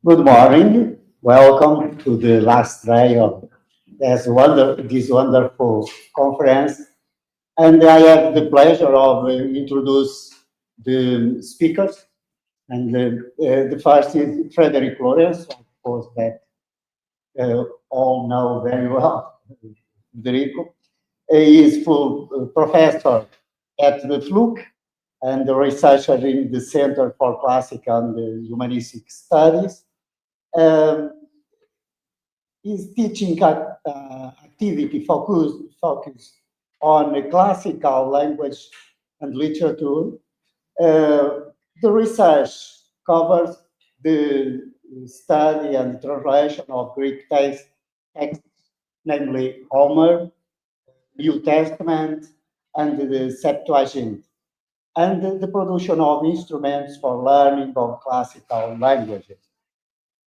Good morning. Welcome to the last day of this wonderful conference. And I have the pleasure of introduce the speakers. And the first is Frederico LOURENçO, of course, that all know very well, Frederico. He is full professor at the FLUC and the researcher in the Center for Classical and Humanistic Studies. His teaching activity focus on classical language and literature. The research covers the study and translation of Greek texts, namely Homer, New Testament, and the Septuagint, and the production of instruments for learning of classical languages.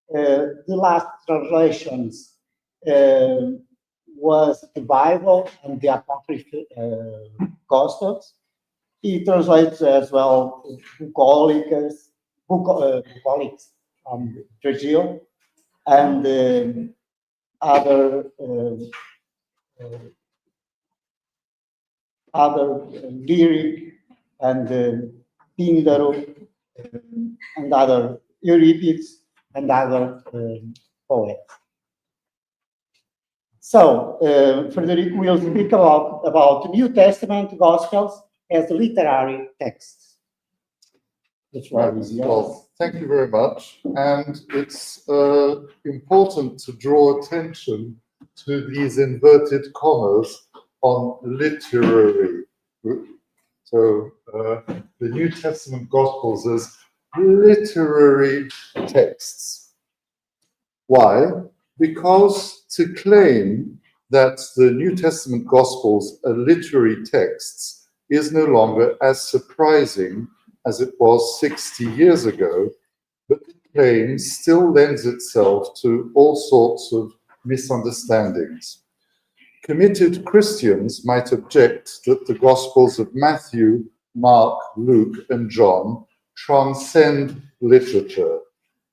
The last translations was the Bible and the Apocryphal Gospels. He translates as well bucolics from Virgil and other lyric and Pindaro and other Euripides and other poets. So, Frederico will speak about New Testament Gospels as literary texts. Well, thank you very much. And it's important to draw attention to these inverted commas on literary. So, the New Testament Gospels as literary texts. Why? Because to claim that the New Testament Gospels are literary texts is no longer as surprising as it was 60 years ago, but the claim still lends itself to all sorts of misunderstandings. Committed Christians might object that the Gospels of Matthew, Mark, Luke, and John transcend literature,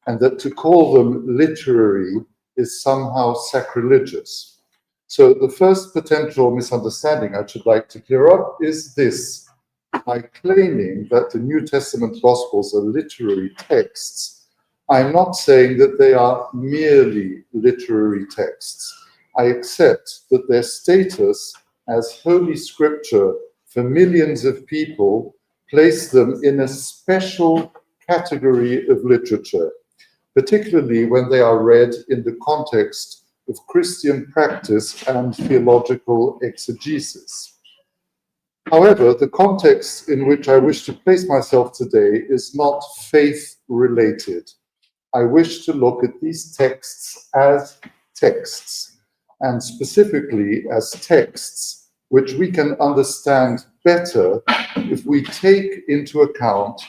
and that to call them literary is somehow sacrilegious. So the first potential misunderstanding I should like to clear up is this. By claiming that the New Testament Gospels are literary texts, I'm not saying that they are merely literary texts. I accept that their status as Holy Scripture for millions of people place them in a special category of literature, particularly when they are read in the context of Christian practice and theological exegesis. However, the context in which I wish to place myself today is not faith-related. I wish to look at these texts as texts, and specifically as texts which we can understand better if we take into account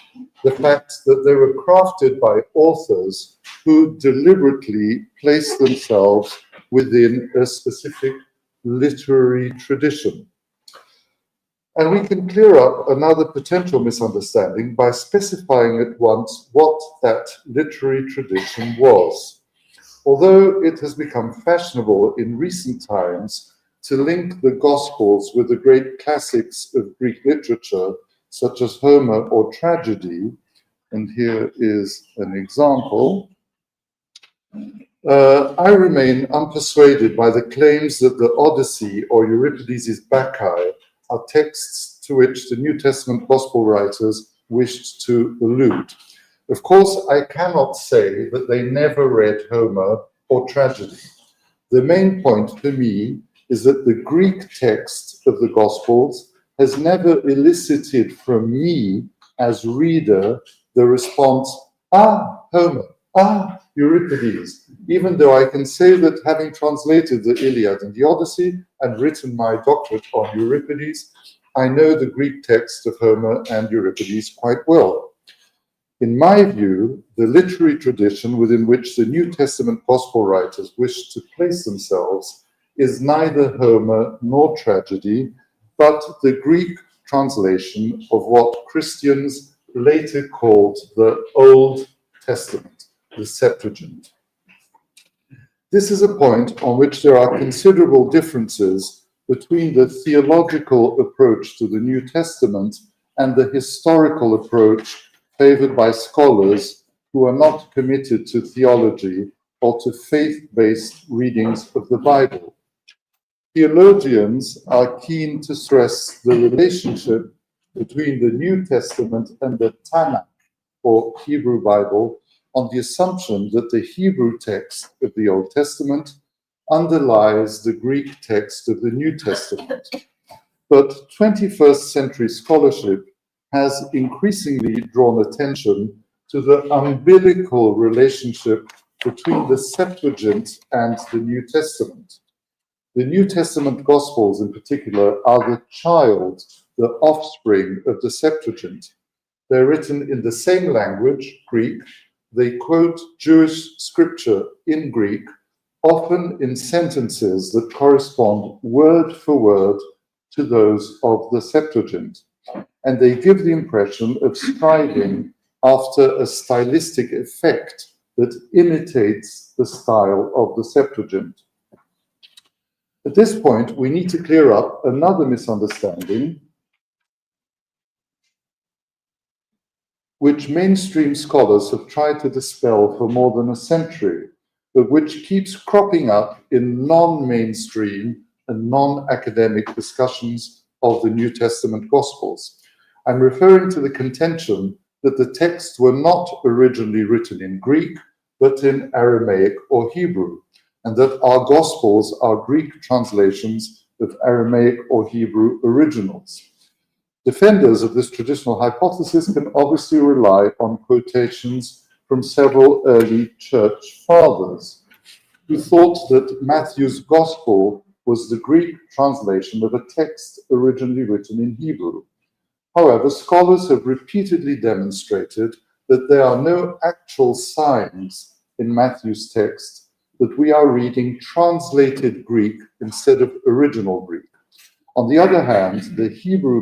the fact that they were crafted by authors who deliberately place themselves within a specific literary tradition. And we can clear up another potential misunderstanding by specifying at once what that literary tradition was. Although it has become fashionable in recent times to link the Gospels with the great classics of Greek literature, such as Homer or tragedy, and here is an example, I remain unpersuaded by the claims that the Odyssey or Euripides' Bacchae are texts to which the New Testament Gospel writers wished to allude. Of course, I cannot say that they never read Homer or tragedy. The main point for me is that the Greek text of the Gospels has never elicited from me as reader the response, ah, Homer, ah, Euripides, even though I can say that having translated the Iliad and the Odyssey and written my doctorate on Euripides, I know the Greek text of Homer and Euripides quite well. In my view, the literary tradition within which the New Testament Gospel writers wish to place themselves is neither Homer nor tragedy, but the Greek translation of what Christians later called the Old Testament. the Septuagint. This is a point on which there are considerable differences between the theological approach to the New Testament and the historical approach favored by scholars who are not committed to theology or to faith-based readings of the Bible. Theologians are keen to stress the relationship between the New Testament and the Tanakh, or Hebrew Bible, on the assumption that the Hebrew text of the Old Testament underlies the Greek text of the New Testament. But 21st century scholarship has increasingly drawn attention to the umbilical relationship between the Septuagint and the New Testament. The New Testament Gospels, in particular, are the child, the offspring of the Septuagint. They're written in the same language, Greek. They quote Jewish scripture in Greek, often in sentences that correspond word for word to those of the Septuagint. And they give the impression of striving after a stylistic effect that imitates the style of the Septuagint. At this point, we need to clear up another misunderstanding, which mainstream scholars have tried to dispel for more than a century, but which keeps cropping up in non-mainstream and non-academic discussions of the New Testament Gospels. I'm referring to the contention that the texts were not originally written in Greek, but in Aramaic or Hebrew, and that our Gospels are Greek translations of Aramaic or Hebrew originals. Defenders of this traditional hypothesis can obviously rely on quotations from several early church fathers who thought that Matthew's Gospel was the Greek translation of a text originally written in Hebrew. However, scholars have repeatedly demonstrated that there are no actual signs in Matthew's text that we are reading translated Greek instead of original Greek. On the other hand, the Hebrew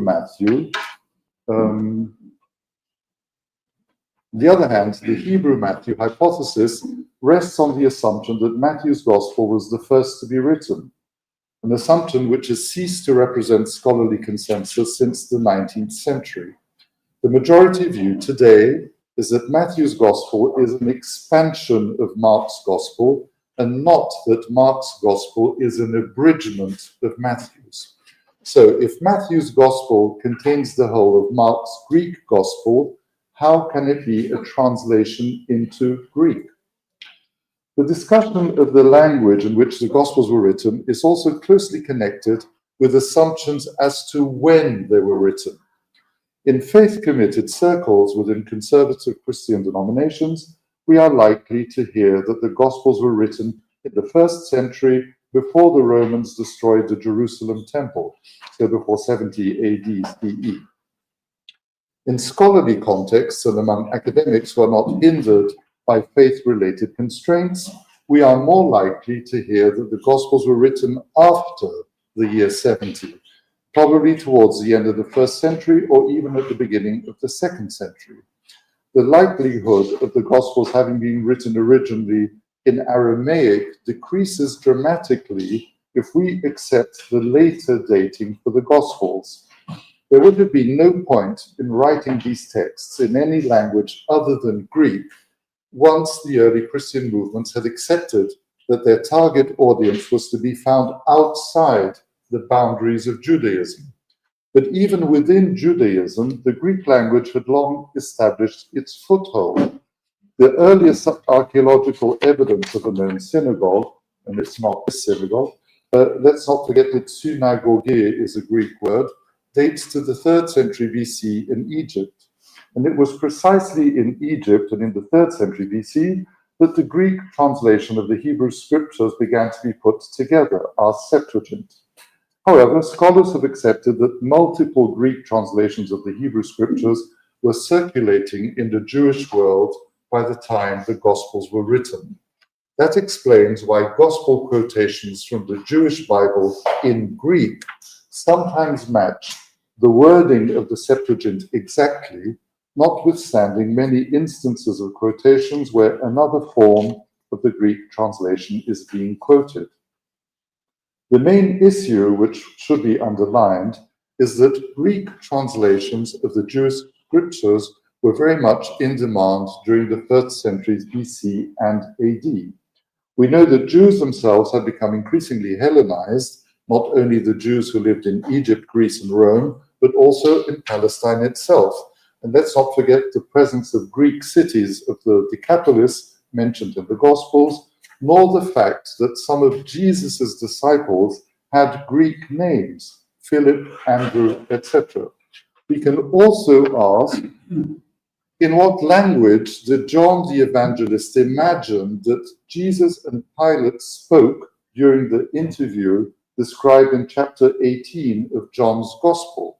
Matthew hypothesis rests on the assumption that Matthew's Gospel was the first to be written, an assumption which has ceased to represent scholarly consensus since the 19th century. The majority view today is that Matthew's Gospel is an expansion of Mark's Gospel, and not that Mark's Gospel is an abridgment of Matthew's. So, if Matthew's Gospel contains the whole of Mark's Greek Gospel, how can it be a translation into Greek? The discussion of the language in which the Gospels were written is also closely connected with assumptions as to when they were written. In faith-committed circles within conservative Christian denominations, we are likely to hear that the Gospels were written in the 1st century before the Romans destroyed the Jerusalem temple, so before 70 AD CE. In scholarly contexts and among academics who are not hindered by faith-related constraints, we are more likely to hear that the Gospels were written after the year 70, probably towards the end of the 1st century or even at the beginning of the 2nd century. The likelihood of the Gospels having been written originally in Aramaic decreases dramatically if we accept the later dating for the Gospels. There would have been no point in writing these texts in any language other than Greek once the early Christian movements had accepted that their target audience was to be found outside the boundaries of Judaism. But even within Judaism, the Greek language had long established its foothold. The earliest archaeological evidence of a known synagogue, and it's not this synagogue, let's not forget that synagogue is a Greek word, dates to the 3rd century BC in Egypt. And it was precisely in Egypt and in the 3rd century BC that the Greek translation of the Hebrew scriptures began to be put together, our Septuagint. However, scholars have accepted that multiple Greek translations of the Hebrew scriptures were circulating in the Jewish world by the time the Gospels were written. That explains why Gospel quotations from the Jewish Bible in Greek sometimes match the wording of the Septuagint exactly, notwithstanding many instances of quotations where another form of the Greek translation is being quoted. The main issue which should be underlined is that Greek translations of the Jewish scriptures were very much in demand during the 1st centuries BC and AD. We know that Jews themselves had become increasingly Hellenized, not only the Jews who lived in Egypt, Greece, and Rome, but also in Palestine itself. And let's not forget the presence of Greek cities of the Decapolis mentioned in the Gospels, nor the fact that some of Jesus's disciples had Greek names, Philip, Andrew, etc. We can also ask, in what language did John the Evangelist imagine that Jesus and Pilate spoke during the interview described in chapter 18 of John's Gospel?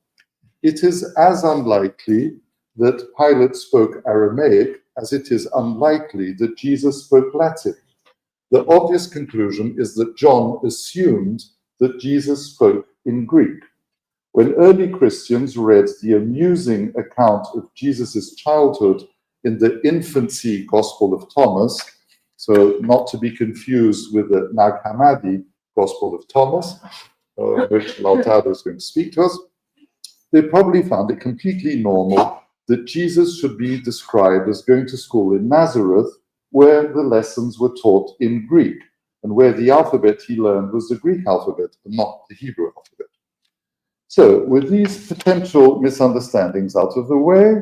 It is as unlikely that Pilate spoke Aramaic as it is unlikely that Jesus spoke Latin. The obvious conclusion is that John assumed that Jesus spoke in Greek. When early Christians read the amusing account of Jesus' childhood in the infancy Gospel of Thomas, so not to be confused with the Nag Hammadi Gospel of Thomas, which LAUTARO is going to speak to us, they probably found it completely normal that Jesus should be described as going to school in Nazareth, where the lessons were taught in Greek, and where the alphabet he learned was the Greek alphabet, and not the Hebrew alphabet. So, with these potential misunderstandings out of the way,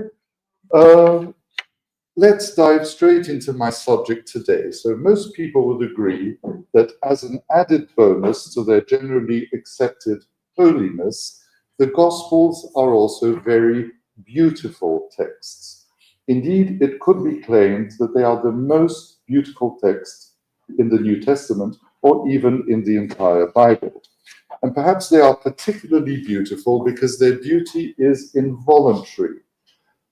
let's dive straight into my subject today. So, most people would agree that as an added bonus to their generally accepted holiness, the Gospels are also very beautiful texts. Indeed, it could be claimed that they are the most beautiful texts in the New Testament, or even in the entire Bible. And perhaps they are particularly beautiful because their beauty is involuntary.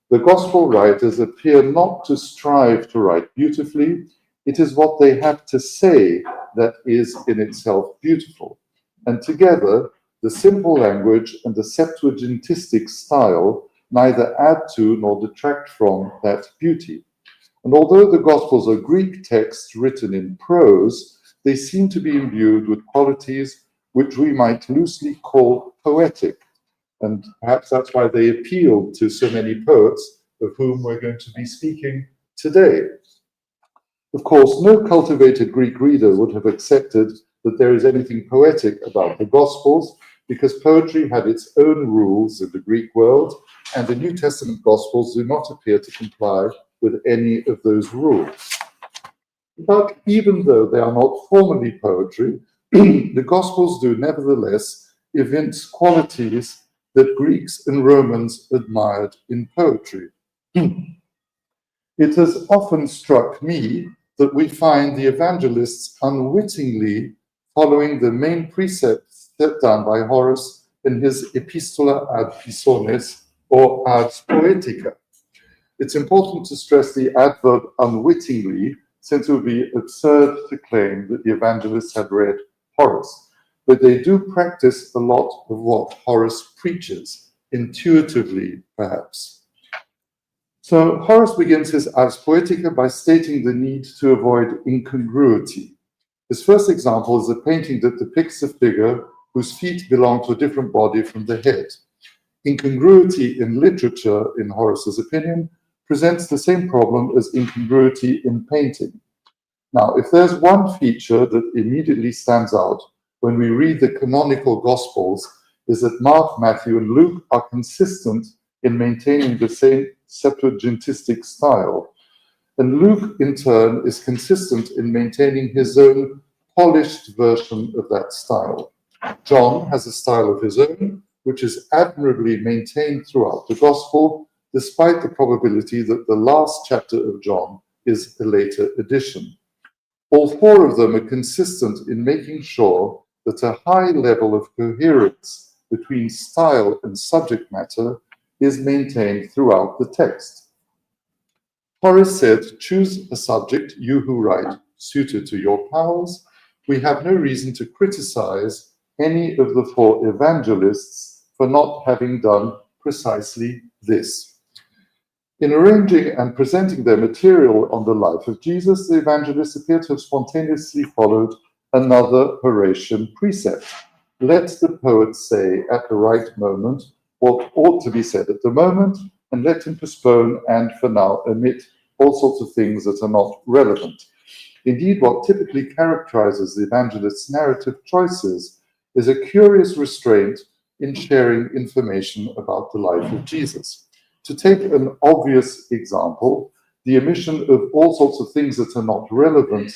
The Gospel writers appear not to strive to write beautifully. It is what they have to say that is in itself beautiful. And together, the simple language and the Septuagintistic style neither add to nor detract from that beauty. And although the Gospels are Greek texts written in prose, they seem to be imbued with qualities which we might loosely call poetic. And perhaps that's why they appealed to so many poets, of whom we're going to be speaking today. Of course, no cultivated Greek reader would have accepted that there is anything poetic about the Gospels, because poetry had its own rules in the Greek world, and the New Testament Gospels do not appear to comply with any of those rules. But even though they are not formally poetry, the Gospels do nevertheless evince qualities that Greeks and Romans admired in poetry. It has often struck me that we find the evangelists unwittingly following the main precepts set down by Horace in his Epistola ad Pisones, or Ars Poetica. It's important to stress the adverb unwittingly, since it would be absurd to claim that the evangelists had read Horace. But they do practice a lot of what Horace preaches, intuitively perhaps. So Horace begins his Ars Poetica by stating the need to avoid incongruity. His first example is a painting that depicts a figure whose feet belong to a different body from the head. Incongruity in literature, in Horace's opinion, presents the same problem as incongruity in painting. Now, if there's one feature that immediately stands out when we read the canonical Gospels, is that Mark, Matthew, and Luke are consistent in maintaining the same Septuagintistic style. And Luke, in turn, is consistent in maintaining his own polished version of that style. John has a style of his own, which is admirably maintained throughout the Gospel, despite the probability that the last chapter of John is a later addition. All four of them are consistent in making sure that a high level of coherence between style and subject matter is maintained throughout the text. Horace said, "Choose a subject, you who write, suited to your powers. We have no reason to criticize any of the four evangelists for not having done precisely this." In arranging and presenting their material on the life of Jesus, the evangelists appear to have spontaneously followed another Horatian precept. Let the poet say at the right moment what ought to be said at the moment, and let him postpone and for now omit all sorts of things that are not relevant. Indeed, what typically characterizes the evangelist's narrative choices is a curious restraint in sharing information about the life of Jesus. To take an obvious example, the omission of all sorts of things that are not relevant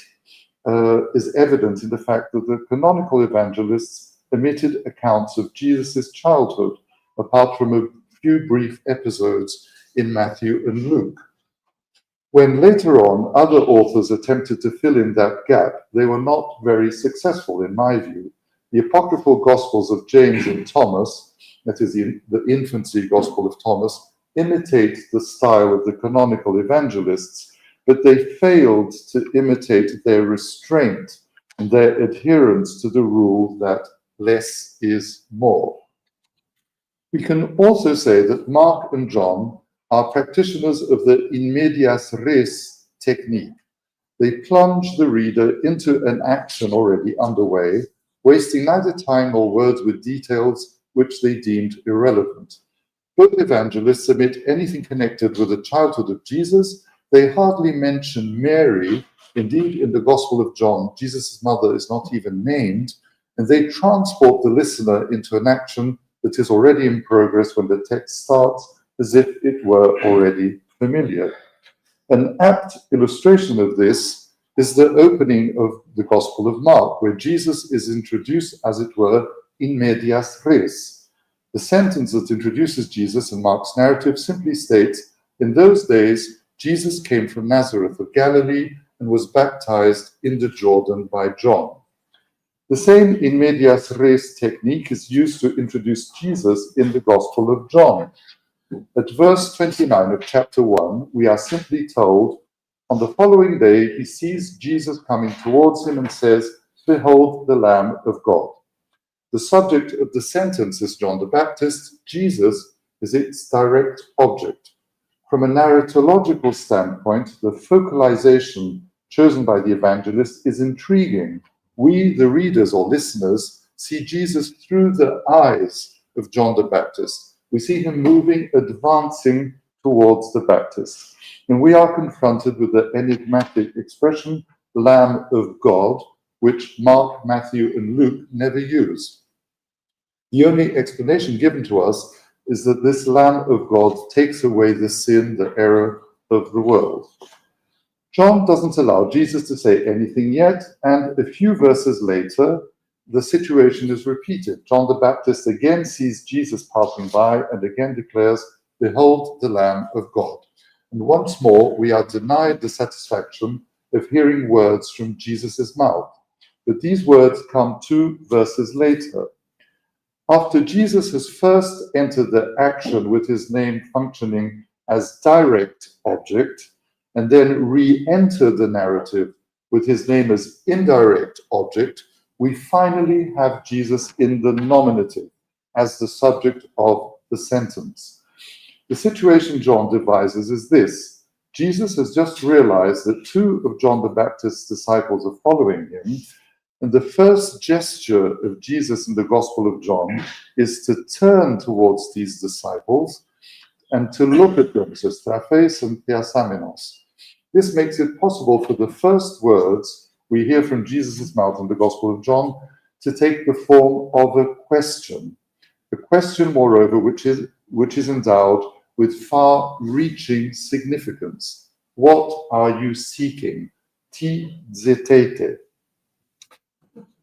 is evident in the fact that the canonical evangelists omitted accounts of Jesus' childhood, apart from a few brief episodes in Matthew and Luke. When later on other authors attempted to fill in that gap, they were not very successful in my view. The apocryphal Gospels of James and Thomas, that is the infancy Gospel of Thomas, imitate the style of the canonical evangelists, but they failed to imitate their restraint and their adherence to the rule that less is more. We can also say that Mark and John are practitioners of the in medias res technique. They plunge the reader into an action already underway, wasting neither time nor words with details which they deemed irrelevant. Both evangelists omit anything connected with the childhood of Jesus. They hardly mention Mary. Indeed, in the Gospel of John, Jesus' mother is not even named, and they transport the listener into an action that is already in progress when the text starts, as if it were already familiar. An apt illustration of this is the opening of the Gospel of Mark, where Jesus is introduced, as it were, in medias res. The sentence that introduces Jesus in Mark's narrative simply states, in those days, Jesus came from Nazareth of Galilee and was baptized in the Jordan by John. The same in medias res technique is used to introduce Jesus in the Gospel of John. At verse 29 of chapter 1, we are simply told, on the following day, he sees Jesus coming towards him and says, "Behold the Lamb of God." The subject of the sentence is John the Baptist. Jesus is its direct object. From a narratological standpoint, the focalization chosen by the evangelist is intriguing. We, the readers or listeners, see Jesus through the eyes of John the Baptist. We see him moving, advancing towards the Baptist. And we are confronted with the enigmatic expression, Lamb of God, which Mark, Matthew, and Luke never use. The only explanation given to us is that this Lamb of God takes away the sin, the error of the world. John doesn't allow Jesus to say anything yet, and a few verses later, the situation is repeated. John the Baptist again sees Jesus passing by and again declares, "Behold the Lamb of God." And once more, we are denied the satisfaction of hearing words from Jesus' mouth. But these words come 2 verses later. After Jesus has first entered the action with his name functioning as direct object, and then re-entered the narrative with his name as indirect object, we finally have Jesus in the nominative as the subject of the sentence. The situation John devises is this. Jesus has just realized that 2 of John the Baptist's disciples are following him, and the first gesture of Jesus in the Gospel of John is to turn towards these disciples and to look at them, so straphes and piasamenos. This makes it possible for the first words we hear from Jesus' mouth in the Gospel of John to take the form of a question, moreover, which is endowed with far-reaching significance. What are you seeking? Ti zetete.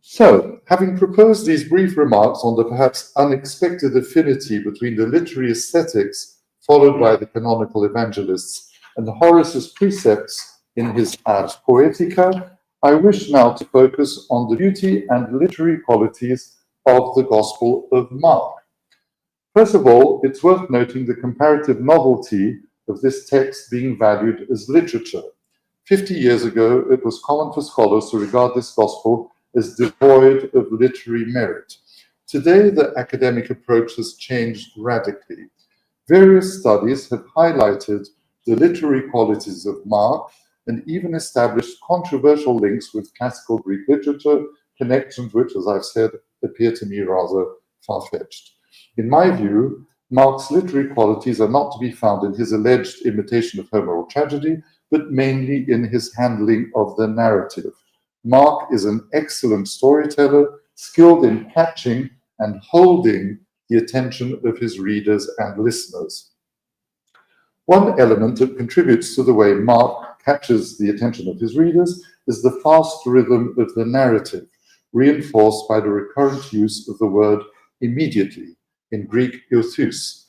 So, having proposed these brief remarks on the perhaps unexpected affinity between the literary aesthetics followed by the canonical evangelists and Horace's precepts in his Ars Poetica, I wish now to focus on the beauty and literary qualities of the Gospel of Mark. First of all, it's worth noting the comparative novelty of this text being valued as literature. 50 years ago, it was common for scholars to regard this Gospel as devoid of literary merit. Today, the academic approach has changed radically. Various studies have highlighted the literary qualities of Mark, and even established controversial links with classical Greek literature, connections which, as I've said, appear to me rather far-fetched. In my view, Mark's literary qualities are not to be found in his alleged imitation of Homer or tragedy, but mainly in his handling of the narrative. Mark is an excellent storyteller, skilled in catching and holding the attention of his readers and listeners. One element that contributes to the way Mark catches the attention of his readers is the fast rhythm of the narrative, reinforced by the recurrent use of the word immediately, in Greek euthus.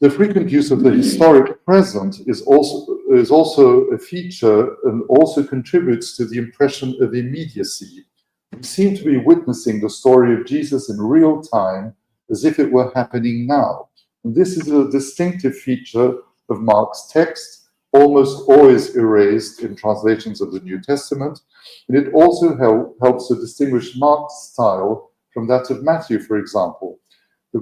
The frequent use of the historic present is also a feature and also contributes to the impression of immediacy. We seem to be witnessing the story of Jesus in real time, as if it were happening now. And this is a distinctive feature of Mark's text, almost always erased in translations of the New Testament, and it also helps to distinguish Mark's style from that of Matthew, for example. The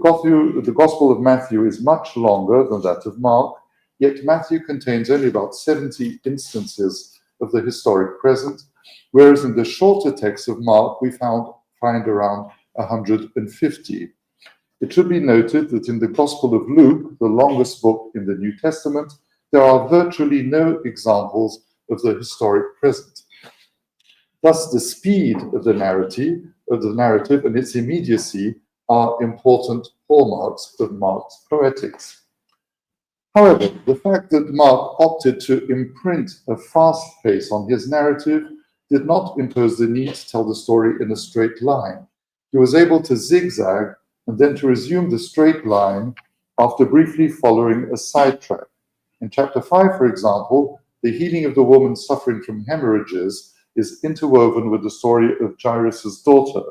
Gospel of Matthew is much longer than that of Mark, yet Matthew contains only about 70 instances of the historic present, whereas in the shorter text of Mark we find around 150. It should be noted that in the Gospel of Luke, the longest book in the New Testament, there are virtually no examples of the historic present. Thus, the speed of the narrative and its immediacy are important hallmarks of Mark's Poetics. However, the fact that Mark opted to imprint a fast pace on his narrative did not impose the need to tell the story in a straight line. He was able to zigzag and then to resume the straight line after briefly following a sidetrack. In chapter 5, for example, the healing of the woman suffering from hemorrhages is interwoven with the story of Jairus' daughter,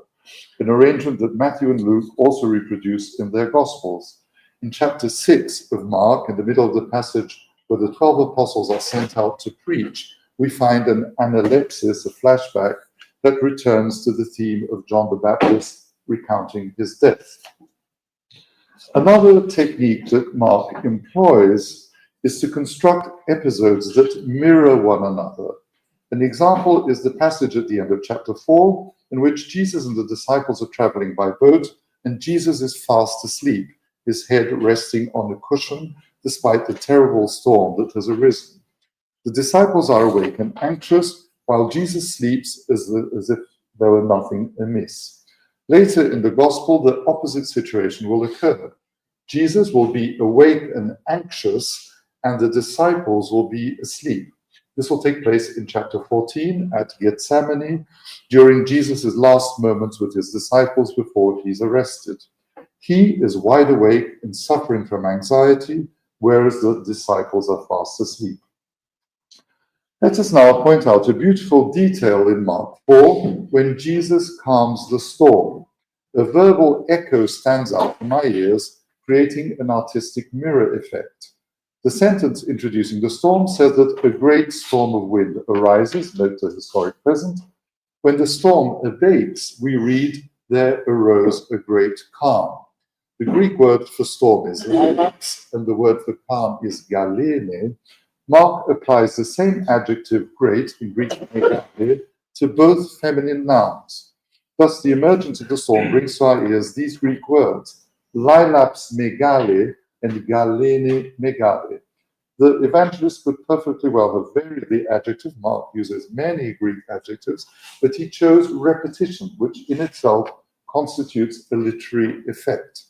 an arrangement that Matthew and Luke also reproduce in their Gospels. In chapter 6 of Mark, in the middle of the passage where the 12 apostles are sent out to preach, we find an analepsis, a flashback, that returns to the theme of John the Baptist recounting his death. Another technique that Mark employs is to construct episodes that mirror one another. An example is the passage at the end of chapter 4, in which Jesus and the disciples are traveling by boat, and Jesus is fast asleep, his head resting on a cushion, despite the terrible storm that has arisen. The disciples are awake and anxious, while Jesus sleeps as if there were nothing amiss. Later in the Gospel, the opposite situation will occur. Jesus will be awake and anxious, and the disciples will be asleep. This will take place in chapter 14 at Gethsemane, during Jesus' last moments with his disciples before he's arrested. He is wide awake and suffering from anxiety, whereas the disciples are fast asleep. Let us now point out a beautiful detail in Mark 4 when Jesus calms the storm. A verbal echo stands out in my ears, creating an artistic mirror effect. The sentence introducing the storm says that a great storm of wind arises, note the historic present. When the storm abates, we read, there arose a great calm. The Greek word for storm is lilax, and the word for calm is galene. Mark applies the same adjective great in Greek megale to both feminine nouns. Thus, the emergence of the storm brings to our ears these Greek words, lilaps megale and galene megale. The evangelist could perfectly well have varied the adjective. Mark uses many Greek adjectives, but he chose repetition, which in itself constitutes a literary effect.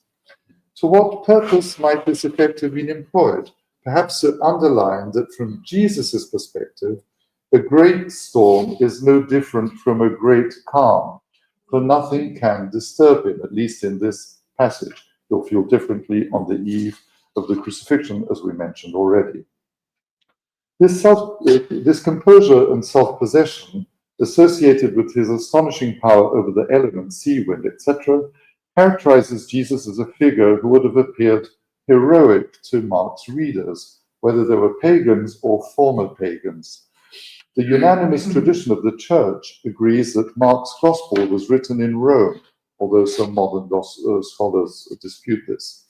To what purpose might this effect have been employed? Perhaps to underline that from Jesus' perspective, a great storm is no different from a great calm, for nothing can disturb him, at least in this passage. He'll feel differently on the eve of the crucifixion, as we mentioned already. This composure and self-possession, associated with his astonishing power over the elements, sea, wind, etc., characterizes Jesus as a figure who would have appeared heroic to Mark's readers, whether they were pagans or former pagans. The unanimous tradition of the Church agrees that Mark's Gospel was written in Rome, although some modern scholars dispute this.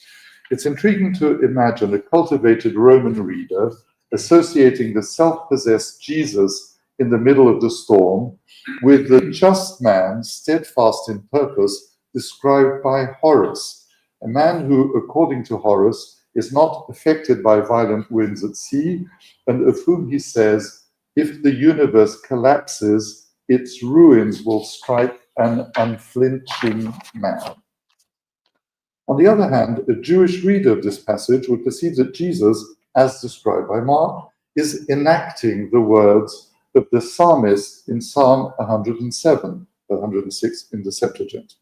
It's intriguing to imagine a cultivated Roman reader associating the self-possessed Jesus in the middle of the storm with the just man, steadfast in purpose, described by Horace, a man who, according to Horace, is not affected by violent winds at sea, and of whom he says, if the universe collapses, its ruins will strike an unflinching man. On the other hand, a Jewish reader of this passage would perceive that Jesus, as described by Mark, is enacting the words of the psalmist in Psalm 107, 106 in the Septuagint.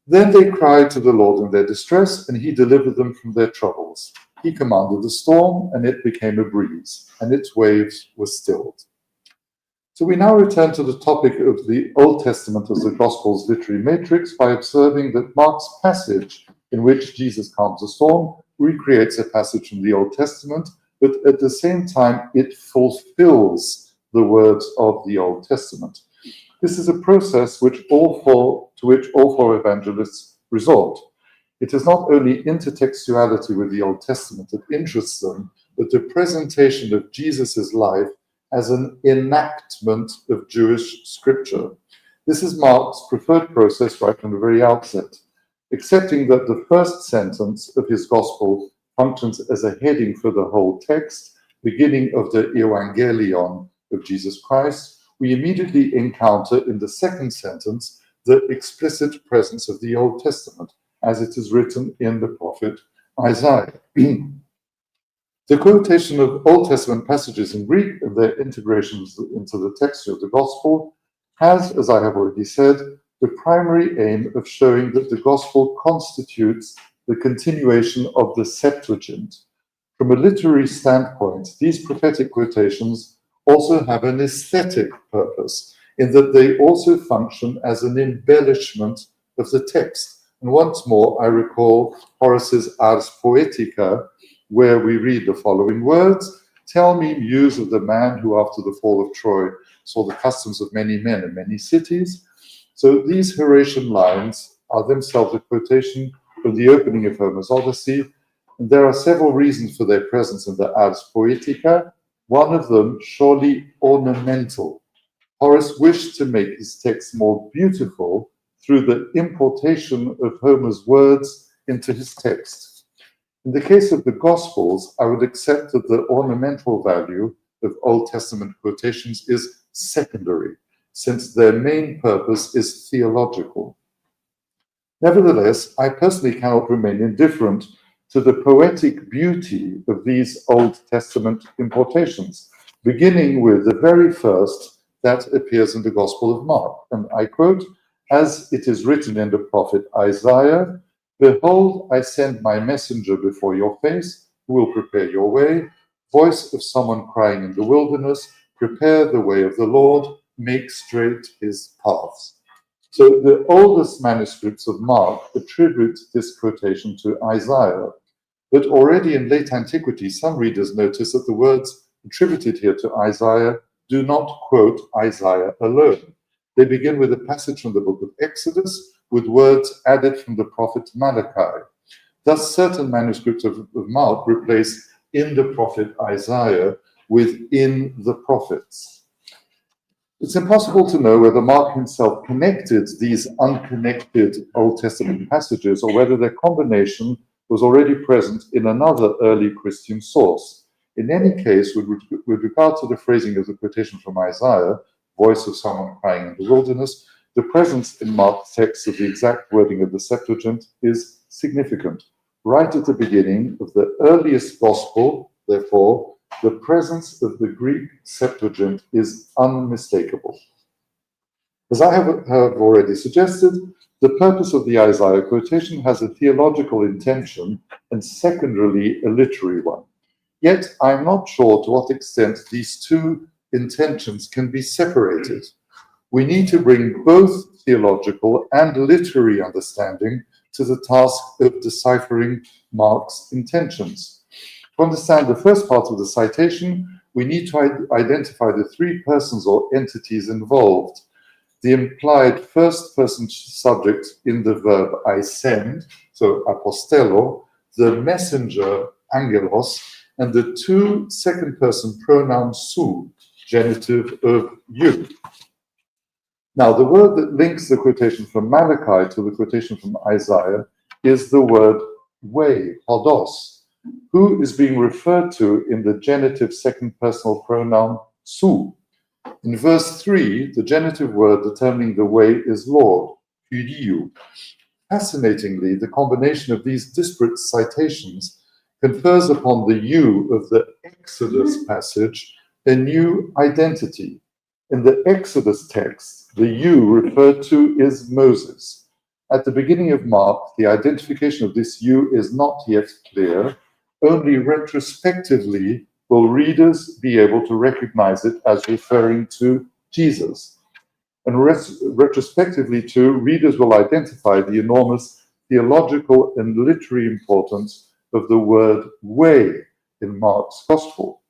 Then they cried to the Lord in their distress, and he delivered them from their troubles. He commanded the storm, and it became a breeze, and its waves were stilled. So we now return to the topic of the Old Testament as the Gospel's literary matrix by observing that Mark's passage in which Jesus calms the storm recreates a passage from the Old Testament, but at the same time it fulfills the words of the Old Testament. This is a process to which all four evangelists resort. It is not only intertextuality with the Old Testament that interests them, but the presentation of Jesus' life as an enactment of Jewish scripture. This is Mark's preferred process right from the very outset, accepting that the first sentence of his gospel functions as a heading for the whole text, beginning of the Evangelion of Jesus Christ. We immediately encounter in the second sentence the explicit presence of the Old Testament, as it is written in the prophet Isaiah. The quotation of Old Testament passages in Greek and their integrations into the text of the Gospel has, as I have already said, the primary aim of showing that the Gospel constitutes the continuation of the Septuagint. From a literary standpoint, these prophetic quotations also have an aesthetic purpose, in that they also function as an embellishment of the text. And once more, I recall Horace's Ars Poetica, where we read the following words: "Tell me, muse of the man who after the fall of Troy saw the customs of many men and many cities." So these Horatian lines are themselves a quotation from the opening of Homer's Odyssey, and there are several reasons for their presence in the Ars Poetica, one of them surely ornamental. Horace wished to make his text more beautiful through the importation of Homer's words into his text. In the case of the Gospels, I would accept that the ornamental value of Old Testament quotations is secondary, since their main purpose is theological. Nevertheless, I personally cannot remain indifferent to the poetic beauty of these Old Testament importations, beginning with the very first that appears in the Gospel of Mark. And I quote, "As it is written in the prophet Isaiah, behold, I send my messenger before your face, who will prepare your way. Voice of someone crying in the wilderness, prepare the way of the Lord, make straight his paths." So the oldest manuscripts of Mark attribute this quotation to Isaiah. But already in late antiquity, some readers notice that the words attributed here to Isaiah do not quote Isaiah alone. They begin with a passage from the book of Exodus, with words added from the prophet Malachi. Thus, certain manuscripts of Mark replace "in the prophet Isaiah" with "in the prophets." It's impossible to know whether Mark himself connected these unconnected Old Testament passages or whether their combination was already present in another early Christian source. In any case, with regard to the phrasing of the quotation from Isaiah, "voice of someone crying in the wilderness," the presence in Mark's text of the exact wording of the Septuagint is significant. Right at the beginning of the earliest Gospel, therefore, the presence of the Greek Septuagint is unmistakable. As I have already suggested, the purpose of the Isaiah quotation has a theological intention and secondarily a literary one. Yet I am not sure to what extent these two intentions can be separated. We need to bring both theological and literary understanding to the task of deciphering Mark's intentions. To understand the first part of the citation, we need to identify the three persons or entities involved. The implied first-person subject in the verb "I send," so apostello, the messenger, angelos, and the two second-person pronouns su, genitive of you. Now, the word that links the quotation from Malachi to the quotation from Isaiah is the word way, hodos, who is being referred to in the genitive second personal pronoun su. In verse 3, the genitive word determining the way is Lord, Kyriou. Fascinatingly, the combination of these disparate citations confers upon the you of the Exodus passage a new identity. In the Exodus text, the you referred to is Moses. At the beginning of Mark, the identification of this you is not yet clear. Only retrospectively will readers be able to recognize it as referring to Jesus. And retrospectively too, readers will identify the enormous theological and literary importance of the word way in Mark's Gospel.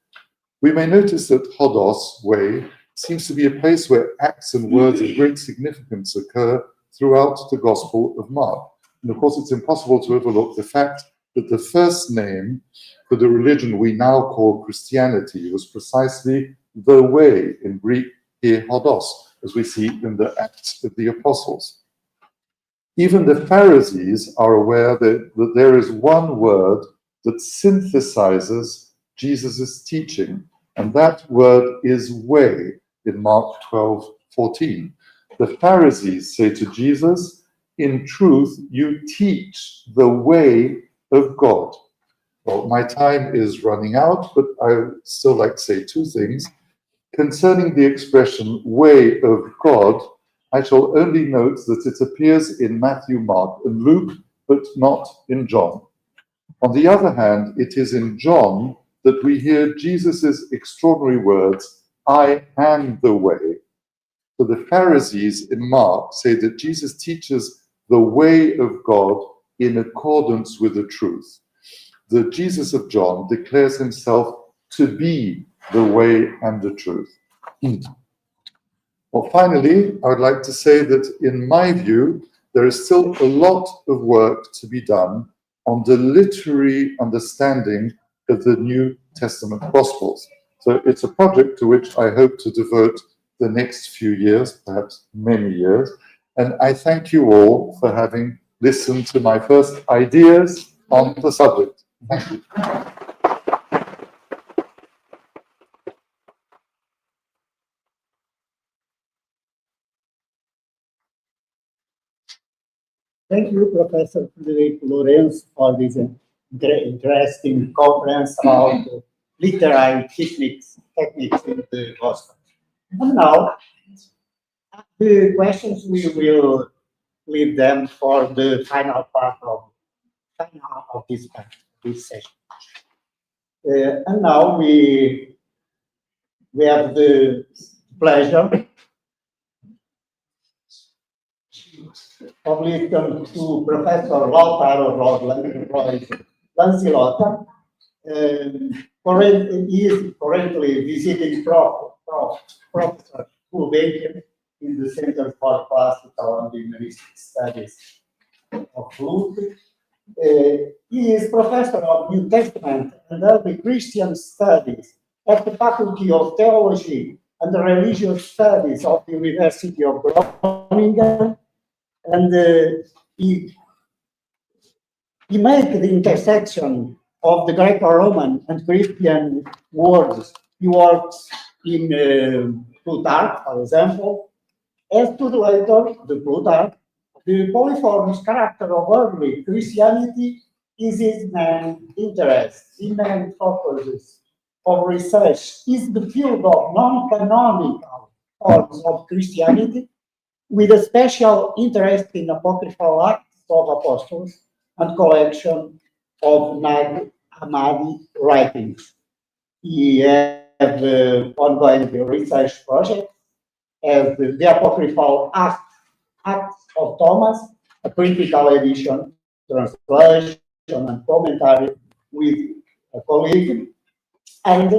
We may notice that hodos, way, seems to be a place where acts and words of great significance occur throughout the Gospel of Mark. And of course, it's impossible to overlook the fact that the first name for the religion we now call Christianity was precisely the way in Greek, hodos, as we see in the Acts of the Apostles. Even the Pharisees are aware that there is one word that synthesizes Jesus' teaching, and that word is way in Mark 12:14. The Pharisees say to Jesus, "In truth, you teach the way of God." Well, my time is running out, but I would still like to say two things. Concerning the expression way of God, I shall only note that it appears in Matthew, Mark, and Luke, but not in John. On the other hand, it is in John that we hear Jesus' extraordinary words, "I am the way." So the Pharisees in Mark say that Jesus teaches the way of God in accordance with the truth. The Jesus of John declares himself to be the way and the truth. Well, finally, I would like to say that in my view, there is still a lot of work to be done on the literary understanding of the New Testament Gospels. So it's a project to which I hope to devote the next few years, perhaps many years. And I thank you all for having listened to my first ideas on the subject. Thank you. Thank you, Professor Frederico LOURENçO, for this interesting conference about literary techniques in the Gospel. And now, the questions we will leave them for the final part of this session. And now we have the pleasure of listening to Professor LOUTARO LANZILLOTTA. He is currently visiting Professor Juvencus in the Center for Classical and Humanistic Studies of LUT. He is Professor of New Testament and Early Christian Studies at the Faculty of Theology and Religious Studies of the University of Groningen. And he makes the intersection of the Greco-Roman and Christian words. He works in Plutarch, for example. As to the later, the Plutarch, the polyphorous character of early Christianity is his main interest. His main focus of research is the field of non-canonical forms of Christianity, with a special interest in apocryphal Acts of Apostles and collection of Nag Hammadi writings. He has ongoing research projects as the apocryphal Acts of Thomas, a critical edition, translation, and commentary with a colleague, and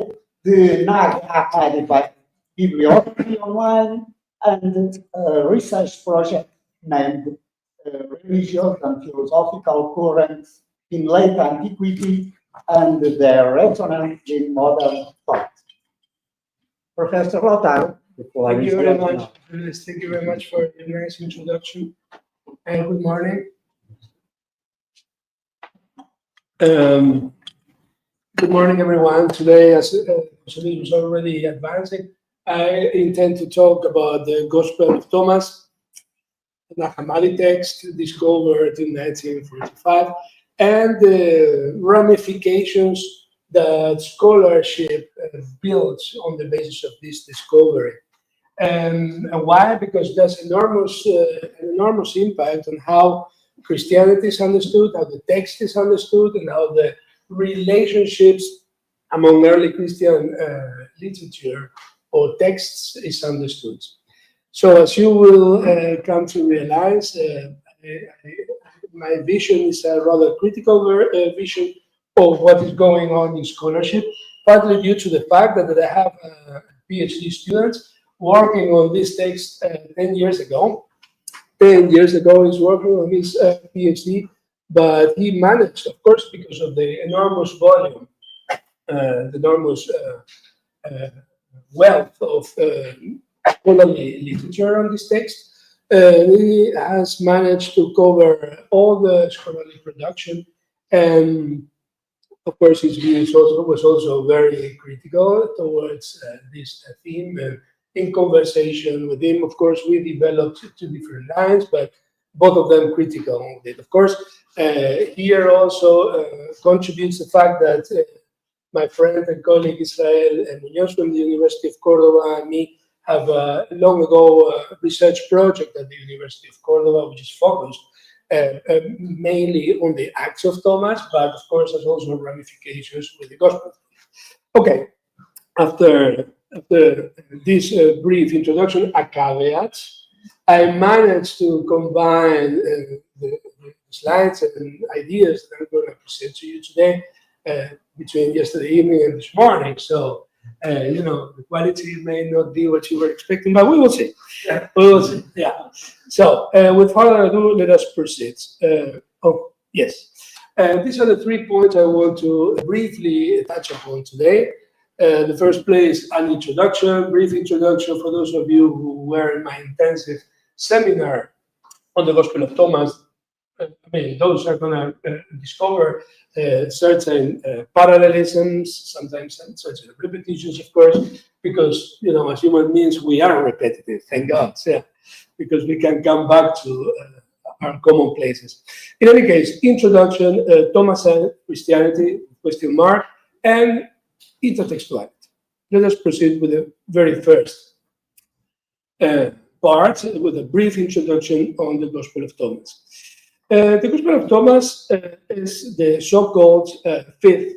the Nag Hammadi bibliography online, and a research project named Religious and Philosophical Currents in Late Antiquity and their resonance in modern thought. Professor LOUTARO, the floor Thank is you very yours much, now. Luis. Thank you very much for your nice introduction. And good morning. Good morning, everyone. Today, as José was already advancing, I intend to talk about the Gospel of Thomas, an Hammadi text discovered in 1945, and the ramifications that scholarship builds on the basis of this discovery. And why? Because there's an enormous impact on how Christianity is understood, how the text is understood, and how the relationships among early Christian literature or texts is understood. So as you will come to realize, my vision is a rather critical vision of what is going on in scholarship, partly due to the fact that I have PhD students working on this text 10 years ago. 10 years ago, he's working on his PhD, but he managed, of course, because of the enormous volume, the enormous wealth of scholarly literature on this text. He has managed to cover all the scholarly production, and of course his view was also very critical towards this theme. In conversation with him, of course, we developed two different lines, but both of them critical on it. Of course, here also contributes the fact that my friend and colleague Israel Muñoz from the University of Córdoba and me have long ago research project at the University of Córdoba, which is focused mainly on the Acts of Thomas, but of course has also ramifications with the Gospel. Okay, after this brief introduction, a caveat, I managed to combine the slides and ideas that I'm going to present to you today between yesterday evening and this morning. So, you know, the quality may not be what you were expecting, but we will see. Yeah, we will see. Yeah. So, with further ado, let us proceed. Oh, yes. These are the 3 points I want to briefly touch upon today. The first place, an introduction, brief introduction for those of you who were in my intensive seminar on the Gospel of Thomas. I mean, those are going to discover certain parallelisms, sometimes certain repetitions, of course, because, you know, as human beings, we are repetitive, thank God, yeah, because we can come back to our common places. In any case, introduction, Thomasine Christianity, question mark, and intertextuality. Let us proceed with the very first part, with a brief introduction on the Gospel of Thomas. The Gospel of Thomas is the so-called fifth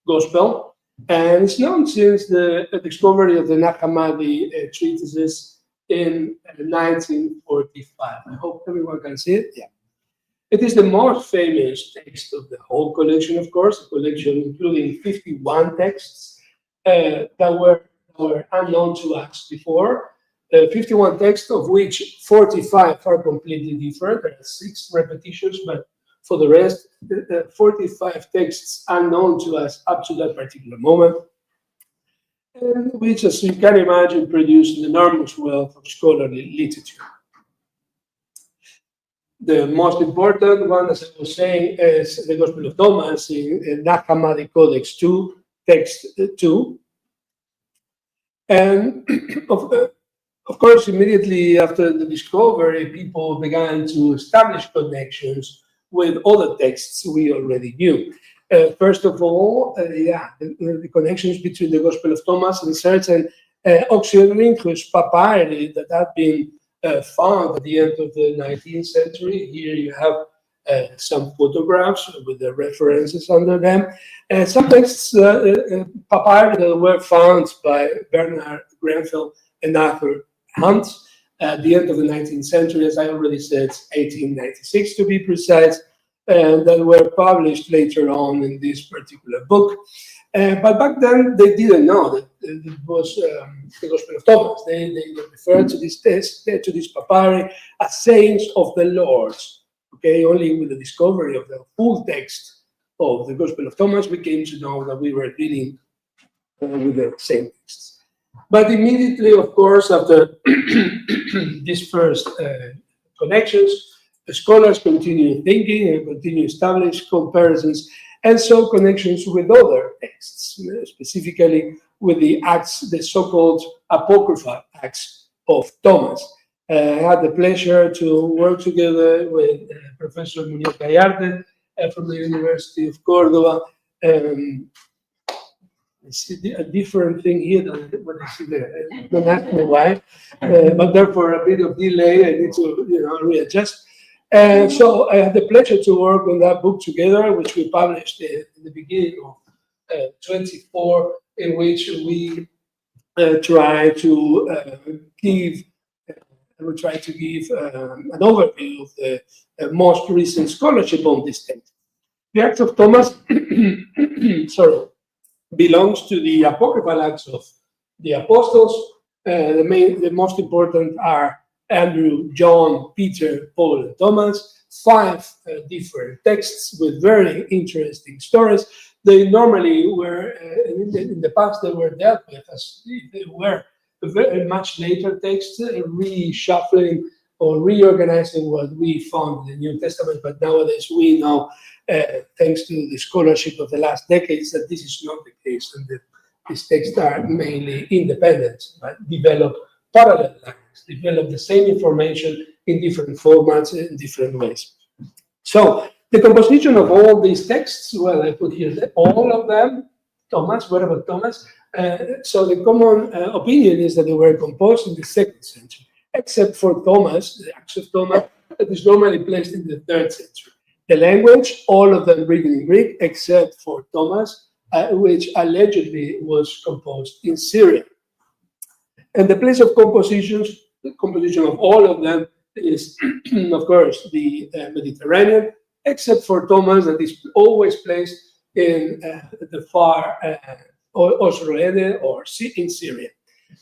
Gospel, and it's known since the discovery of the Nag Hammadi treatises in 1945. I hope everyone can see it. Yeah. It is the most famous text of the whole collection, of course, a collection including 51 texts that were unknown to us before. 51 texts, of which 45 are completely different. There are 6 repetitions, but for the rest, 45 texts unknown to us up to that particular moment, and which, as you can imagine, produced an enormous wealth of scholarly literature. The most important one, as I was saying, is the Gospel of Thomas in Nag Hammadi Codex 2, text 2. And of course, immediately after the discovery, people began to establish connections with other texts we already knew. First of all, the connections between the Gospel of Thomas and certain Oxyrhynchus papyri that had been found at the end of the 19th century. Here you have some photographs with the references under them. Some texts, papyri that were found by Bernard Grenfell and Arthur Hunt at the end of the 19th century, as I already said, 1896 to be precise, and that were published later on in this particular book. But back then, they didn't know that it was the Gospel of Thomas. They referred to this text, to this papyri, as sayings of the Lord. Okay, only with the discovery of the full text of the Gospel of Thomas, we came to know that we were dealing with the same texts. But immediately, of course, after these first connections, the scholars continue thinking and continue establish comparisons and so connections with other texts, specifically with the Acts, the so-called apocryphal Acts of Thomas. I had the pleasure to work together with Professor Muñoz Gallarte from the University of Córdoba. I see a different thing here than what I see there. Don't ask me why, but therefore a bit of delay. I need to, readjust. And so I had the pleasure to work on that book together, which we published in the beginning of 24, in which we try to give an overview of the most recent scholarship on this text. The Acts of Thomas, belongs to the apocryphal Acts of the Apostles. The most important are Andrew, John, Peter, Paul, and Thomas. 5 different texts with very interesting stories. They normally were, in the past, they were dealt with as they were very much later texts, reshuffling or reorganizing what we found in the New Testament. But nowadays we know, thanks to the scholarship of the last decades, that this is not the case, and that these texts are mainly independent, but develop parallel lines, develop the same information in different formats, in different ways. So the composition of all these texts, well, I put here all of them. Thomas, what about Thomas? So the common opinion is that they were composed in the 2nd century, except for Thomas, the Acts of Thomas, that is normally placed in the 3rd century. The language, all of them written in Greek, except for Thomas, which allegedly was composed in Syrian. And the place of compositions, the composition of all of them is, of course, the Mediterranean, except for Thomas, that is always placed in the far Osroede or in Syria.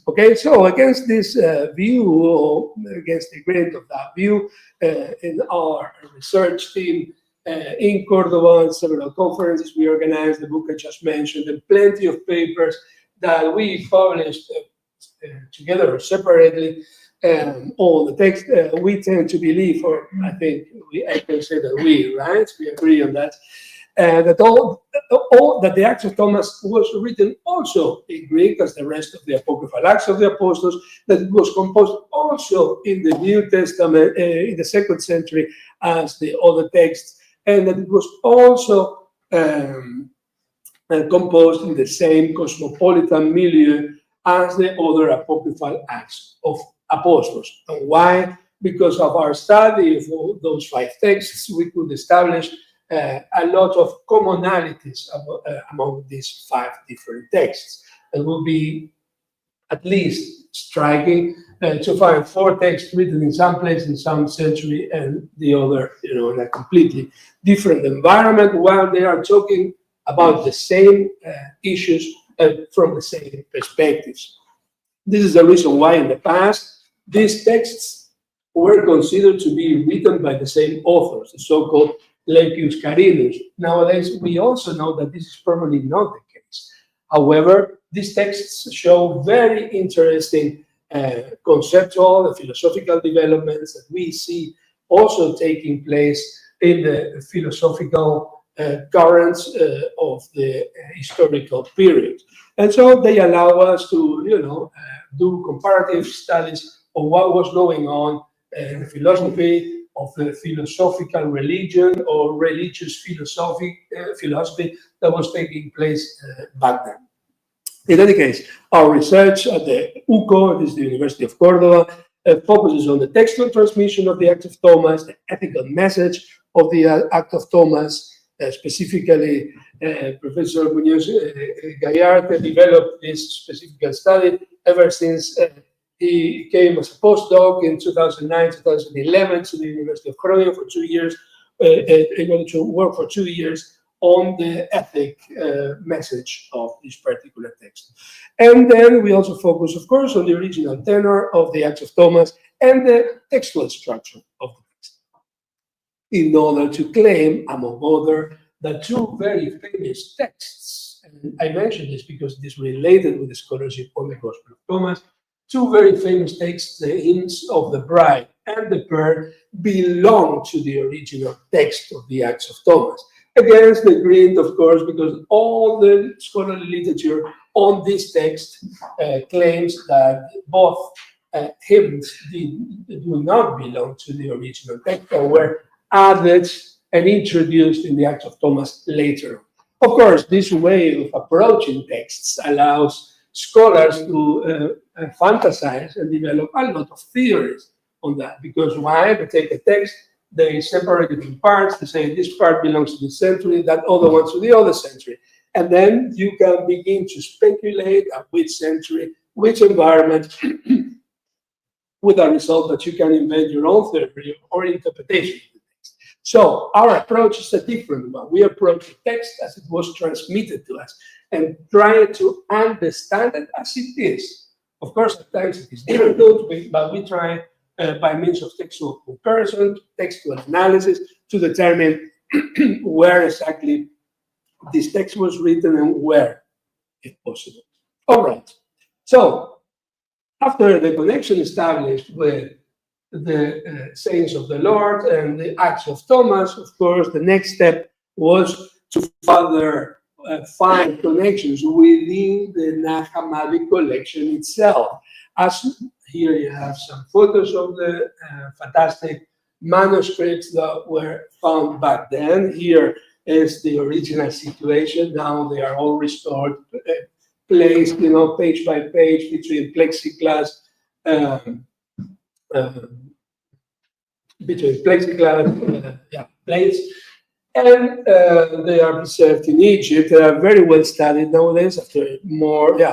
Okay, so against this view, or against the grain of that view, in our research team in Córdoba, and several conferences we organized, the book I just mentioned, and plenty of papers that we published together or separately on the text, we tend to believe, or I think I can say that we agree on that, that that the Acts of Thomas was written also in Greek as the rest of the apocryphal Acts of the Apostles, that it was composed also in the New Testament in the 2nd century as the other texts, and that it was also composed in the same cosmopolitan milieu as the other apocryphal Acts of Apostles. And why? Because of our study of those 5 texts, we could establish a lot of commonalities among these 5 different texts. It will be at least striking to find 4 texts written in some place in some century and the other, in a completely different environment, while they are talking about the same issues from the same perspectives. This is the reason why in the past these texts were considered to be written by the same authors, the so-called Lepius Carinus. Nowadays, we also know that this is probably not the case. However, these texts show very interesting conceptual and philosophical developments that we see also taking place in the philosophical currents of the historical period. And so they allow us to, do comparative studies of what was going on in the philosophy of the philosophical religion or religious philosophy that was taking place back then. In any case, our research at the UCO, this is the University of Córdoba, focuses on the textual transmission of the Act of Thomas, the ethical message of the Act of Thomas. Specifically, Professor Muñoz Gallarte developed this specific study ever since he came as a postdoc in 2009, 2011 to the University of Groningen for 2 years, able to work for 2 years on the ethic message of this particular text. And then we also focus, of course, on the original tenor of the Acts of Thomas and the textual structure of the text, in order to claim, among other that two very famous texts, and I mention this because it is related with the scholarship on the Gospel of Thomas, two very famous texts, the hymns of the bride and the prayer, belong to the original text of the Acts of Thomas. Against the grain, of course, because all the scholarly literature on this text claims that both hymns do not belong to the original text and were added and introduced in the Acts of Thomas later. Of course, this way of approaching texts allows scholars to fantasize and develop a lot of theories on that. Because why? They take a text, they separate it in parts, they say this part belongs to this century, that other one to the other century. And then you can begin to speculate at which century, which environment, with the result that you can invent your own theory or interpretation. So our approach is a different one. We approach the text as it was transmitted to us and try to understand it as it is. Of course, at times it is difficult, but we try by means of textual comparison, textual analysis, to determine where exactly this text was written and where, if possible. All right. So after the connection established with the sayings of the Lord and the Acts of Thomas, of course, the next step was to further find connections within the Nag Hammadi collection itself. As here you have some photos of the fantastic manuscripts that were found back then. Here is the original situation. Now they are all restored, placed, page by page between plexiglass plates, and they are preserved in Egypt. They are very well studied nowadays after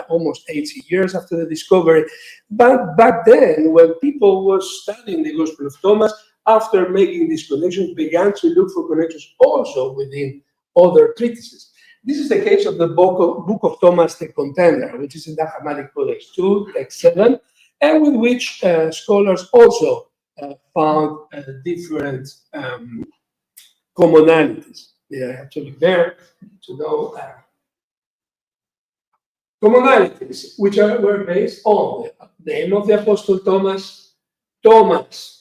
almost 80 years after the discovery. But back then, when people were studying the Gospel of Thomas, after making these connections, began to look for connections also within other treatises. This is the case of the Book of Thomas the Contender, which is in the Hammadic Codex 2, text 7, and with which scholars also found different commonalities. They are actually there to know commonalities, which were based on the name of the Apostle Thomas, Thomas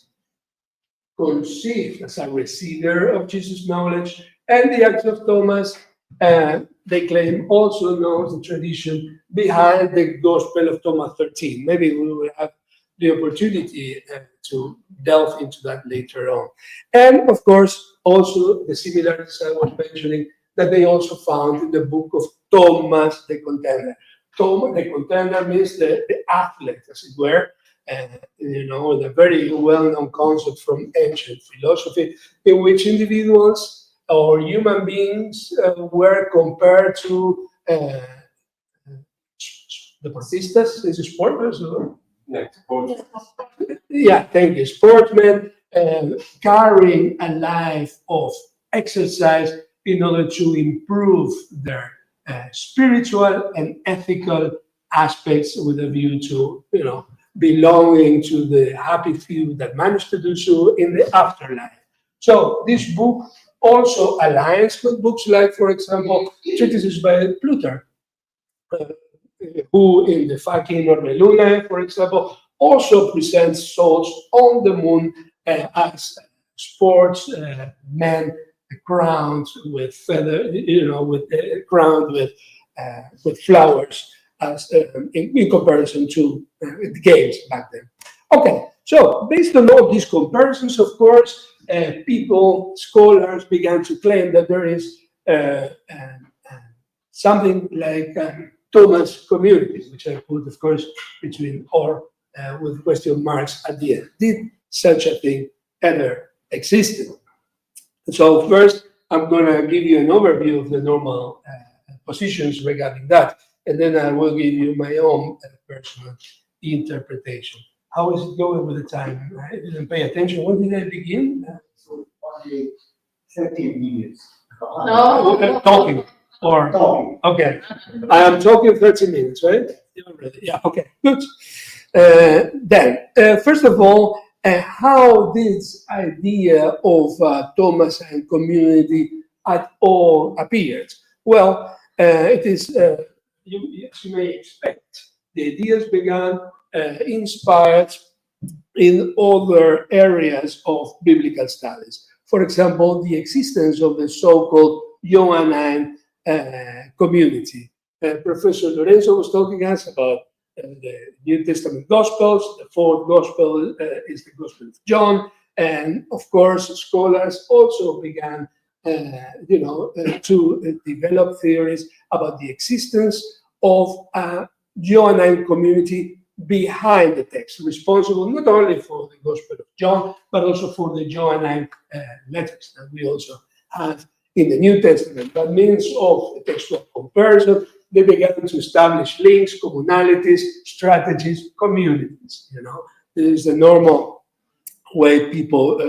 conceived as a receiver of Jesus' knowledge, and the Acts of Thomas, they claim, also knows the tradition behind the Gospel of Thomas 13. Maybe we will have the opportunity to delve into that later on. And of course, also the similarities I was mentioning that they also found in the book of Thomas the Contender. Thomas the Contender means the athlete, as it were, the very well-known concept from ancient philosophy, in which individuals or human beings were compared to deportistas, is it sporters? Yeah, thank you. Sportsmen carrying a life of exercise in order to improve their spiritual and ethical aspects with a view to, belonging to the happy few that managed to do so in the afterlife. So this book also aligns with books like, for example, treatises by Plutarch, who in the Facin Orbe Lunae, for example, also presents souls on the moon as sports men crowned with feather, crowned with flowers, as in comparison to the games back then. Okay, so based on all these comparisons, of course, scholars began to claim that there is something like Thomas communities, which I put, of course, between or with question marks at the end. Did such a thing ever existed? So first, I'm going to give you an overview of the normal positions regarding that, and then I will give you my own personal interpretation. How is it going with the time? I didn't pay attention. When did I begin? Only 30 minutes. No. Talking. Or Talking. Okay. I am talking 30 minutes, right? Yeah, okay, good. First of all, how this idea of Thomas and community at all appeared? Well, it is, as you may expect, the ideas began inspired in other areas of biblical studies. For example, the existence of the so-called Johannine community. Professor Lourenço was talking us about the New Testament Gospels. The fourth Gospel is the Gospel of John. And of course, scholars also began to develop theories about the existence of a Johannine community behind the text, responsible not only for the Gospel of John, but also for the Johannine letters that we also have in the New Testament. By means of textual comparison, they began to establish links, commonalities, strategies, communities. This is the normal way people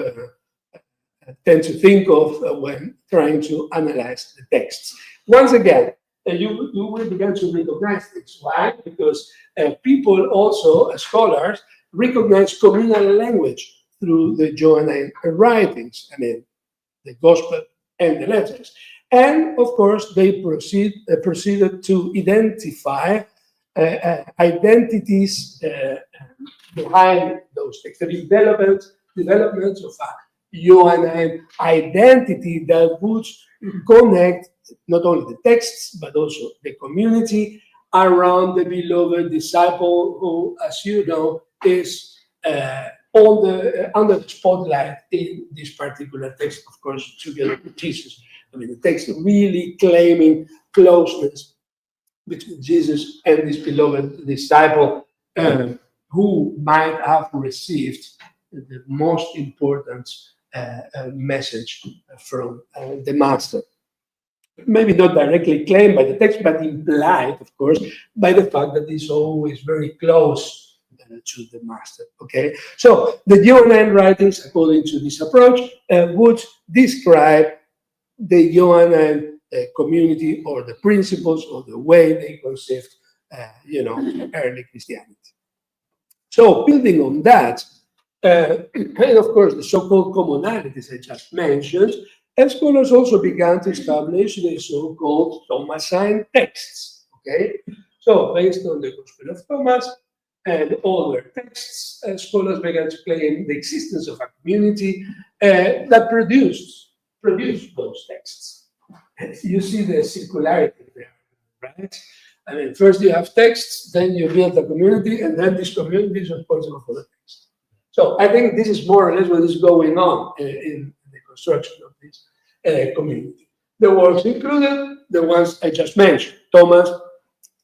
tend to think of when trying to analyze the texts. Once again, you will begin to recognize this. Why? Because people also, scholars, recognize communal language through the Johannine writings, the Gospel and the letters. And of course, they proceeded to identify identities behind those texts, the development of a Johannine identity that would connect not only the texts, but also the community around the beloved disciple who, as you know, is under the spotlight in this particular text, of course, together with Jesus. The text really claiming closeness between Jesus and this beloved disciple who might have received the most important message from the master. Maybe not directly claimed by the text, but implied, of course, by the fact that he's always very close to the master. Okay, so the Johannine writings, according to this approach, would describe the Johannine community or the principles or the way they conceived, early Christianity. So building on that, and of course the so-called commonalities I just mentioned, and scholars also began to establish the so-called Thomasine texts. Okay, so based on the Gospel of Thomas and other texts, scholars began to claim the existence of a community that produced those texts. You see the circularity there, right? First you have texts, then you build a community, and then this community is responsible for the text. So I think this is more or less what is going on in the construction of this community. The works included the ones I just mentioned: Thomas,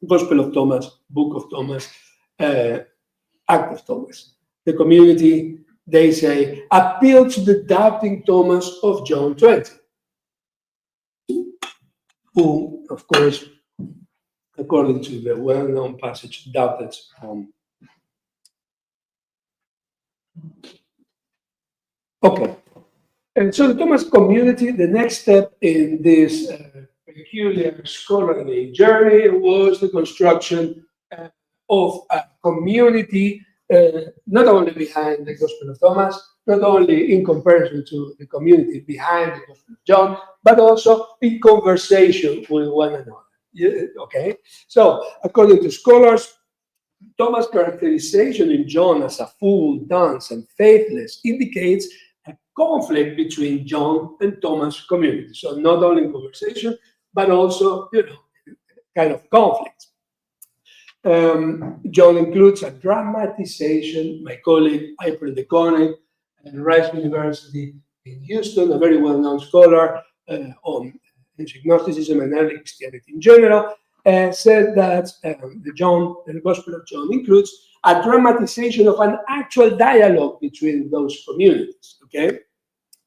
Gospel of Thomas, Book of Thomas, Act of Thomas. The community, they say, appealed to the doubting Thomas of John 20, who, of course, according to the well-known passage, doubted. Okay, and so the Thomas community, the next step in this peculiar scholarly journey was the construction of a community, not only behind the Gospel of Thomas, not only in comparison to the community behind the Gospel of John, but also in conversation with one another. Yeah, okay, so according to scholars, Thomas' characterization in John as a fool, dunce, and faithless indicates a conflict between John and Thomas' community. So not only in conversation, but also, kind of conflict. John includes a dramatization. My colleague, April de Koning, at Rice University in Houston, a very well-known scholar on ancient Gnosticism and early Christianity in general, said that the Gospel of John includes a dramatization of an actual dialogue between those communities. Okay,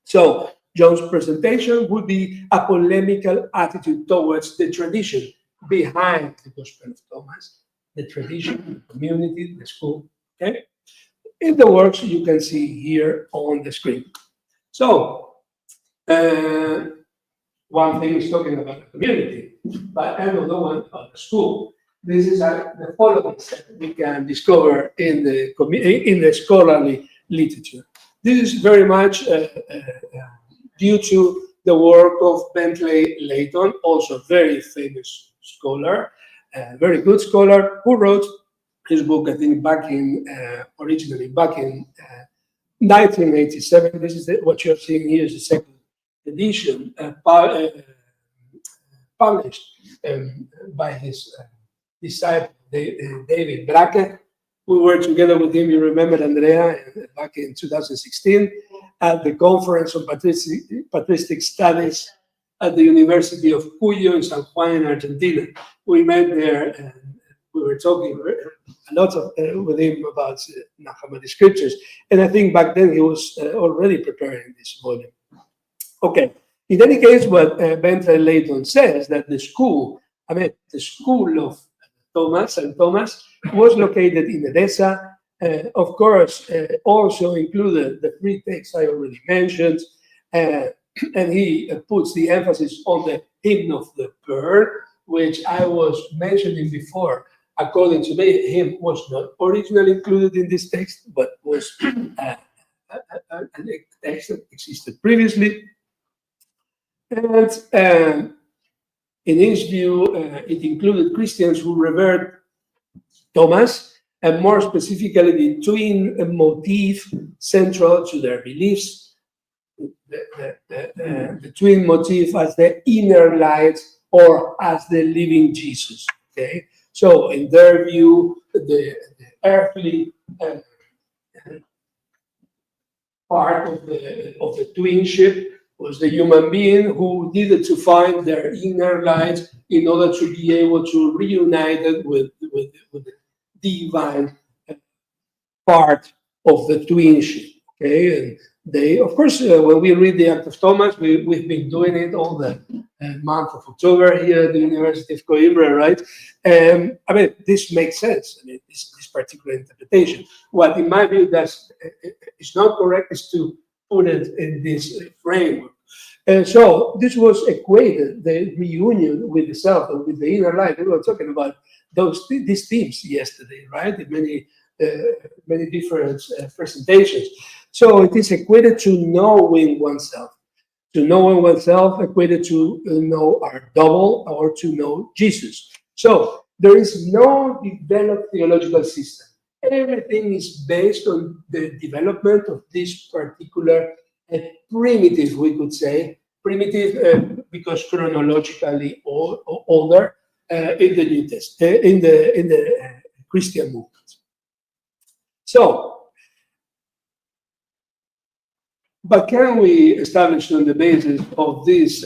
so John's presentation would be a polemical attitude towards the tradition behind the Gospel of Thomas, the tradition, the community, the school. Okay, in the works you can see here on the screen. So one thing is talking about the community, but another one about the school. This is the following that we can discover in the scholarly literature. This is very much due to the work of Bentley Layton, also very famous scholar, very good scholar, who wrote his book, I think, originally back in 1987. This is what you're seeing here is the second edition, published by his disciple, David Braque. We were together with him, you remember, Andrea, back in 2016 at the Conference on Patristic Studies at the University of Cuyo in San Juan in Argentina. We met there and we were talking a lot with him about Nag Hammadi scriptures. And I think back then he was already preparing this volume. Okay, in any case, what Bentley Layton says that the school of St. Thomas was located in Edessa. Of course, also included the three texts I already mentioned, and he puts the emphasis on the hymn of the pearl, which I was mentioning before. According to me, hymn was not originally included in this text, but was a text that existed previously. And in his view, it included Christians who revered Thomas, and more specifically the twin motif central to their beliefs, the twin motif as the inner light or as the living Jesus. Okay, so in their view, the earthly part of the twinship was the human being who needed to find their inner light in order to be able to reunite it with the divine part of the twinship. Okay, and they, of course, when we read the Act of Thomas, we've been doing it all the month of October here at the University of Coimbra, right? I mean, this makes sense. I mean, this particular interpretation. What, in my view, is not correct is to put it in this framework. And so this was equated, the reunion with the self and with the inner life. We were talking about these themes yesterday, right? In many different presentations. So it is equated to knowing oneself. To know oneself equated to know our double or to know Jesus. So there is no developed theological system. Everything is based on the development of this particular primitive, we could say, primitive because chronologically older in the New Testament, in the Christian movement. So, but can we establish on the basis of these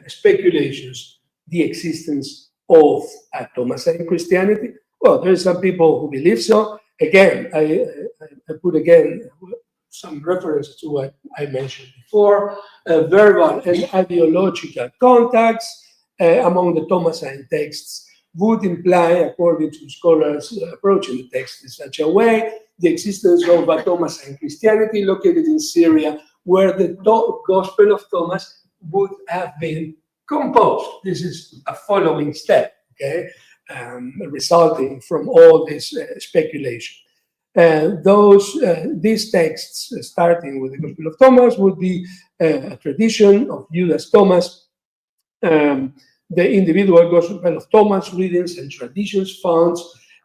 speculations the existence of a Thomasine Christianity? Well, there are some people who believe so. Again, I put again some reference to what I mentioned before. Verbal and ideological contacts among the Thomasine texts would imply, according to scholars approaching the text in such a way, the existence of a Thomasine Christianity located in Syria, where the Gospel of Thomas would have been composed. This is a following step, okay, resulting from all this speculation. These texts, starting with the Gospel of Thomas, would be a tradition of Judas Thomas, the individual Gospel of Thomas readings and traditions found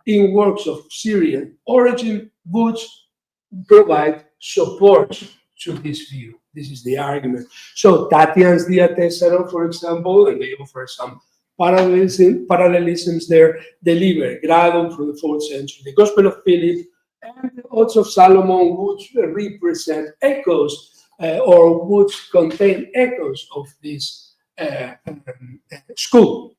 in works of Syrian origin would provide support to this view. This is the argument. So Tatian's Dia Tesaro, for example, and they offer some parallelisms there, the Liber Gradum from the 4th century, the Gospel of Philip, and also Solomon would represent echoes or would contain echoes of this school.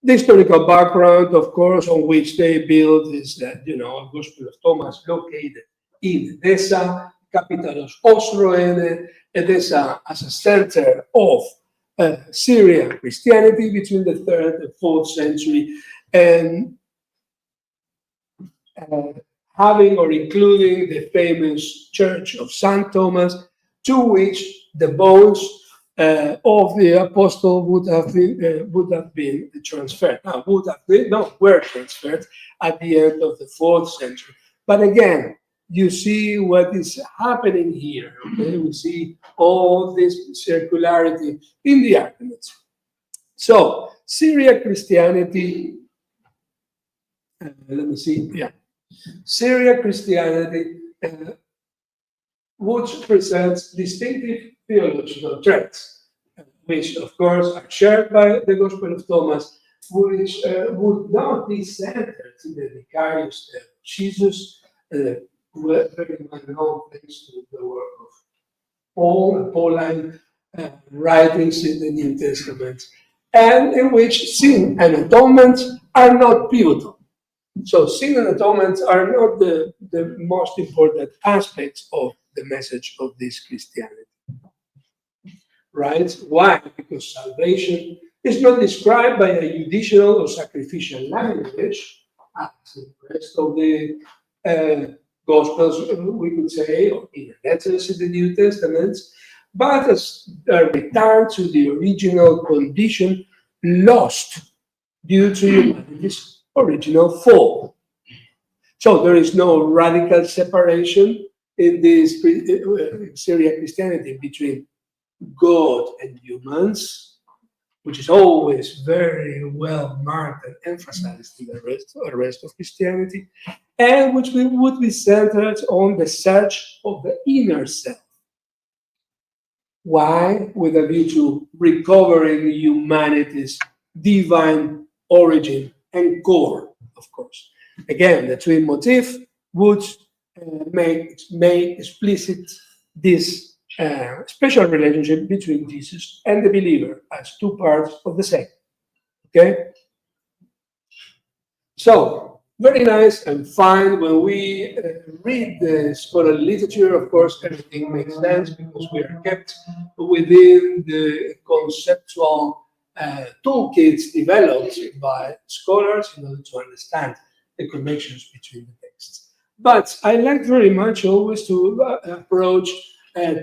The historical background, of course, on which they build is that, Gospel of Thomas located in Edessa, capital of Osroene, Edessa as a center of Syrian Christianity between the 3rd and 4th century, and having or including the famous Church of St. Thomas, to which the bones of the apostle would have been transferred. Now, were transferred at the end of the 4th century. But again, you see what is happening here. Okay? We see all this circularity in the arguments. So, Syriac Christianity, let me see, yeah. Syriac Christianity, which presents distinctive theological traits, which of course are shared by the Gospel of Thomas, which would not be centered in the vicarious death of Jesus, very much known thanks to the work of Paul and Pauline writings in the New Testament, and in which sin and atonement are not pivotal. So sin and atonement are not the most important aspects of the message of this Christianity. Right? Why? Because salvation is not described by a judicial or sacrificial language, as in the rest of the Gospels, we could say, or in the letters in the New Testament, but as a return to the original condition lost due to humanity's original fall. So there is no radical separation in this Syriac Christianity between God and humans, which is always very well marked and emphasized in the rest of Christianity, and which would be centered on the search of the inner self. Why? With a view to recovering humanity's divine origin and core, of course. Again, the twin motif would make explicit this special relationship between Jesus and the believer as two parts of the same. Okay? So, very nice and fine. When we read the scholarly literature, of course, everything makes sense because we are kept within the conceptual toolkits developed by scholars in order to understand the connections between the texts. But I like very much always to approach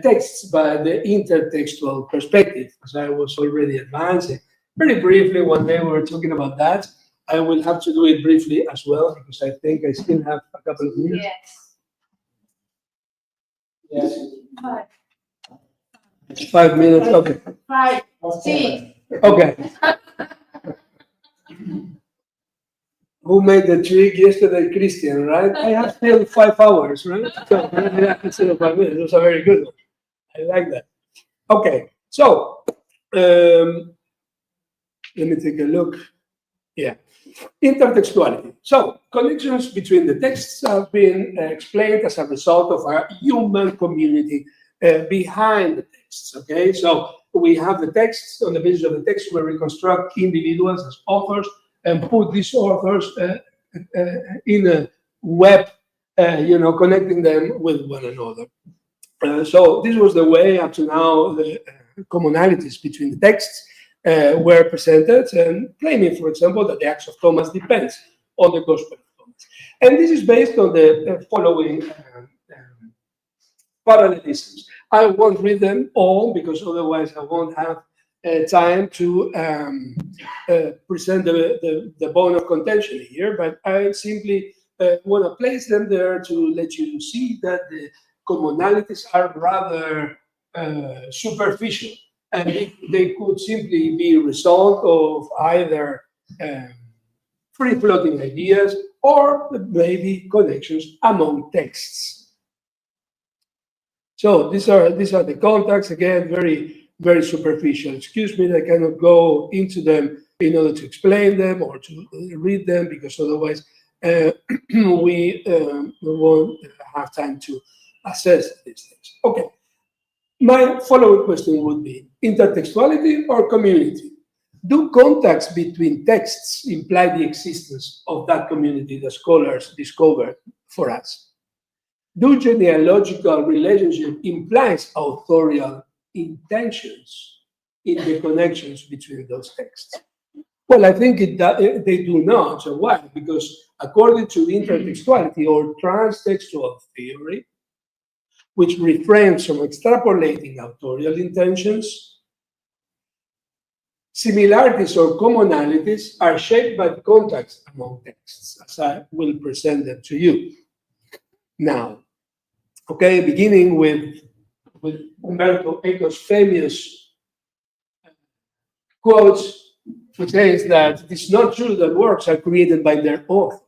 texts by the intertextual perspective, because I was already advancing. Very briefly, one day we were talking about that. I will have to do it briefly as well, because I think I still have a couple of minutes. Yes. Yes. 5 minutes, okay. 5, 6. Okay. Who made the trick yesterday? Christian, right? I have still 5 hours, right? So instead of 5 minutes, that's a very good one. I like that. Okay, so let me take a look. Yeah, intertextuality. So connections between the texts have been explained as a result of a human community behind the texts. Okay, so we have the texts. On the basis of the text, we reconstruct individuals as authors and put these authors in a web, connecting them with one another. So this was the way up to now. The commonalities between the texts were presented, and claiming, for example, that the Acts of Thomas depends on the Gospel of Thomas. And this is based on the following parallelisms. I won't read them all because otherwise I won't have time to present the bone of contention here, but I simply want to place them there to let you see that the commonalities are rather superficial, and they could simply be a result of either free-floating ideas or maybe connections among texts. So these are the contacts, again, very superficial. Excuse me, I cannot go into them in order to explain them or to read them, because otherwise we won't have time to assess these things. Okay. My following question would be, intertextuality or community? Do contacts between texts imply the existence of that community the scholars discovered for us? Do genealogical relationship implies authorial intentions in the connections between those texts? Well, I think they do not. So why? Because according to intertextuality or transtextual theory, which refrains from extrapolating authorial intentions, similarities or commonalities are shaped by contacts among texts, as I will present them to you. Now, Okay, beginning with Umberto Eco's famous quotes, which says that it's not true that works are created by their authors.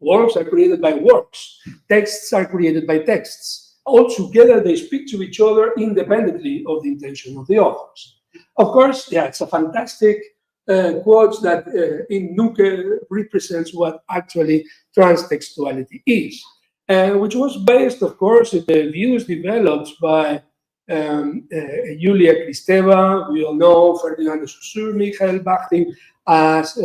Works are created by works. Texts are created by texts. Altogether, they speak to each other independently of the intention of the authors. Of course, yeah, it's a fantastic quote that in Nuke represents what actually transtextuality is, which was based, of course, on the views developed by Julia Kristeva, we all know, Ferdinand de Saussure, Michael Bachtin, as,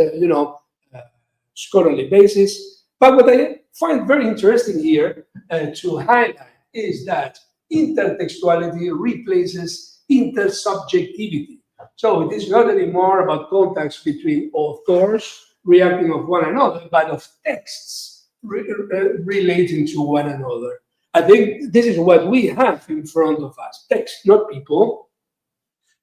scholarly basis. But what I find very interesting here to highlight is that intertextuality replaces intersubjectivity. So it is not anymore about contacts between authors reacting of one another, but of texts relating to one another. I think this is what we have in front of us, text, not people.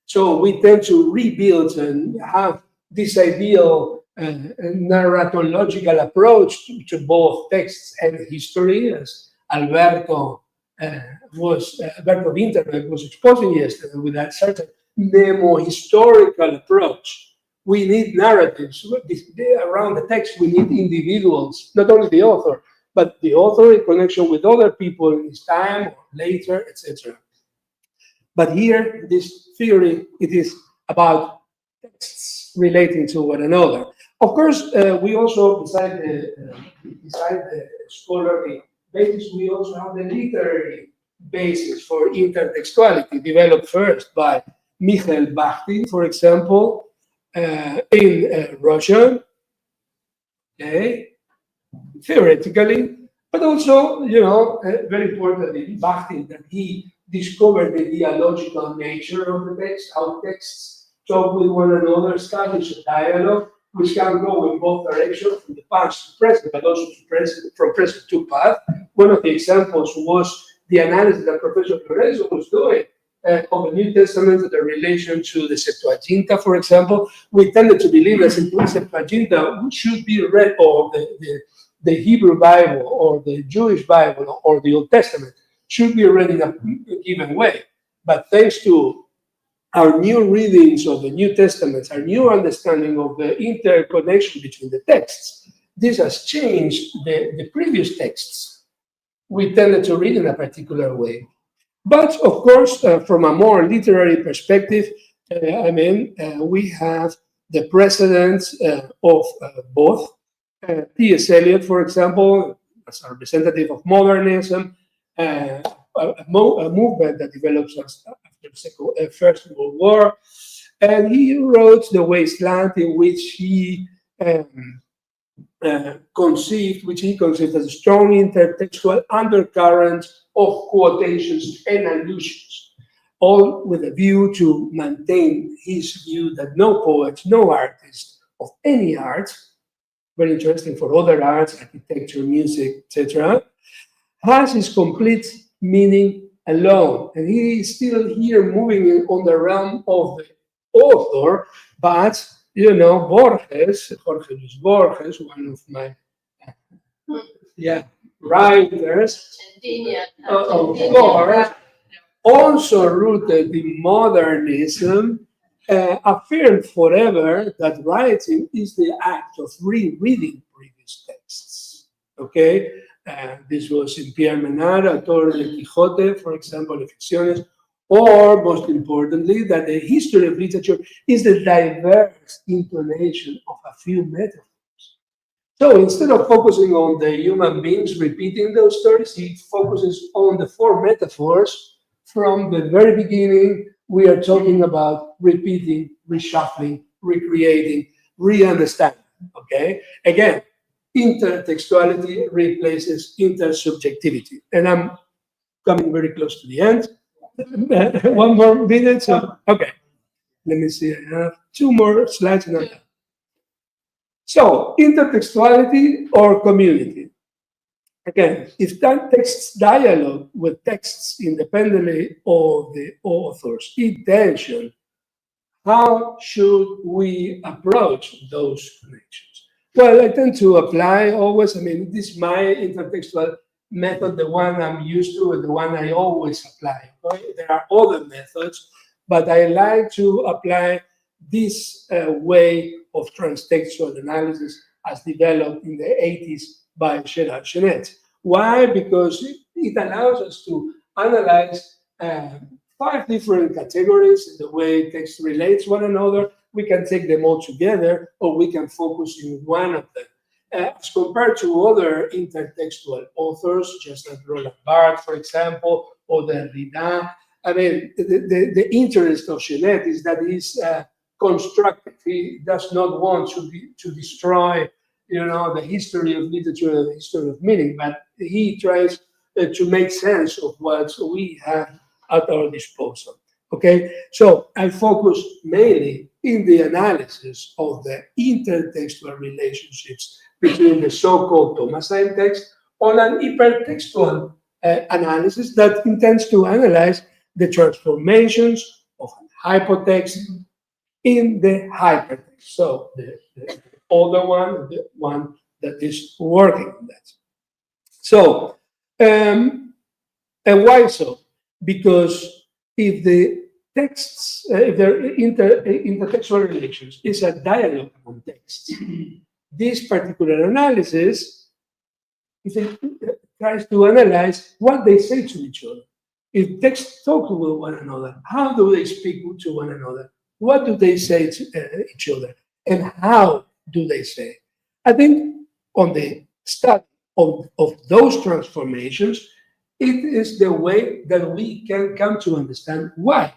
So we tend to rebuild and have this ideal narratological approach to both texts and history, as Alberto Winterberg was exposing yesterday, with that certain memo-historical approach. We need narratives. Around the text, we need individuals, not only the author, but the author in connection with other people in his time or later, etc. But here, this theory, it is about texts relating to one another. Of course, we also, beside the scholarly basis, we also have the literary basis for intertextuality, developed first by Michael Bachtin, for example, in Russia, okay, theoretically, but also, very importantly, Bachtin, that he discovered the dialogical nature of the text, how texts talk with one another, establish a dialogue, which can go in both directions, from the past to present, but also to present, from present to past. One of the examples was the analysis that Professor Lorenzo was doing of the New Testament in the relation to the Septuaginta, for example. We tended to believe that the Septuaginta should be read, or the Hebrew Bible, or the Jewish Bible, or the Old Testament should be read in a given way. But thanks to our new readings of the New Testament, our new understanding of the interconnection between the texts, this has changed the previous texts. We tended to read in a particular way. But of course, from a more literary perspective, we have the precedents of both. T.S. Eliot, for example, as a representative of modernism, a movement that develops after the First World War, and he wrote The Waste Land, in which he conceived as a strong intertextual undercurrent of quotations and allusions, all with a view to maintain his view that no poet, no artist of any art, very interesting for other arts, architecture, music, etc., has his complete meaning alone. And he is still here moving on the realm of the author, but, Borges, Jorge Luis Borges, one of my writers, of course, also rooted in modernism, affirmed forever that writing is the act of rereading previous texts. Okay, this was in Pierre Menard, author de Quijote, for example, Ficciones, or most importantly, that the history of literature is the diverse intonation of a few metaphors. So instead of focusing on the human beings repeating those stories, he focuses on the four metaphors. From the very beginning, we are talking about repeating, reshuffling, recreating, re-understanding, okay? Again, intertextuality replaces intersubjectivity. And I'm coming very close to the end. One more minute, okay. Let me see, I have 2 more slides and I'm done. So, intertextuality or community. Again, if that texts dialogue with texts independently of the author's intention, how should we approach those connections? Well, I tend to apply always, this is my intertextual method, the one I'm used to, and the one I always apply. Okay? There are other methods, but I like to apply this way of transtextual analysis as developed in the 80s by Gerard Genet. Why? Because it allows us to analyze 5 different categories in the way text relates one another. We can take them all together, or we can focus in one of them. As compared to other intertextual authors, just like Roland Barthes, for example, or the ReD, I mean, the interest of Genet is that he's constructive. He does not want to destroy, the history of literature, the history of meaning, but he tries to make sense of what we have at our disposal. Okay, so I focus mainly in the analysis of the intertextual relationships between the so-called Thomasine text on an hypertextual analysis that intends to analyze the transformations of an hypotext in the hypertext. So the older one, the one that is working on that. So, and why so? Because if the texts, if their intertextual relations is a dialogue among texts, this particular analysis tries to analyze what they say to each other. If texts talk with one another, how do they speak to one another? What do they say to each other? And how do they say? I think on the study of those transformations, it is the way that we can come to understand why.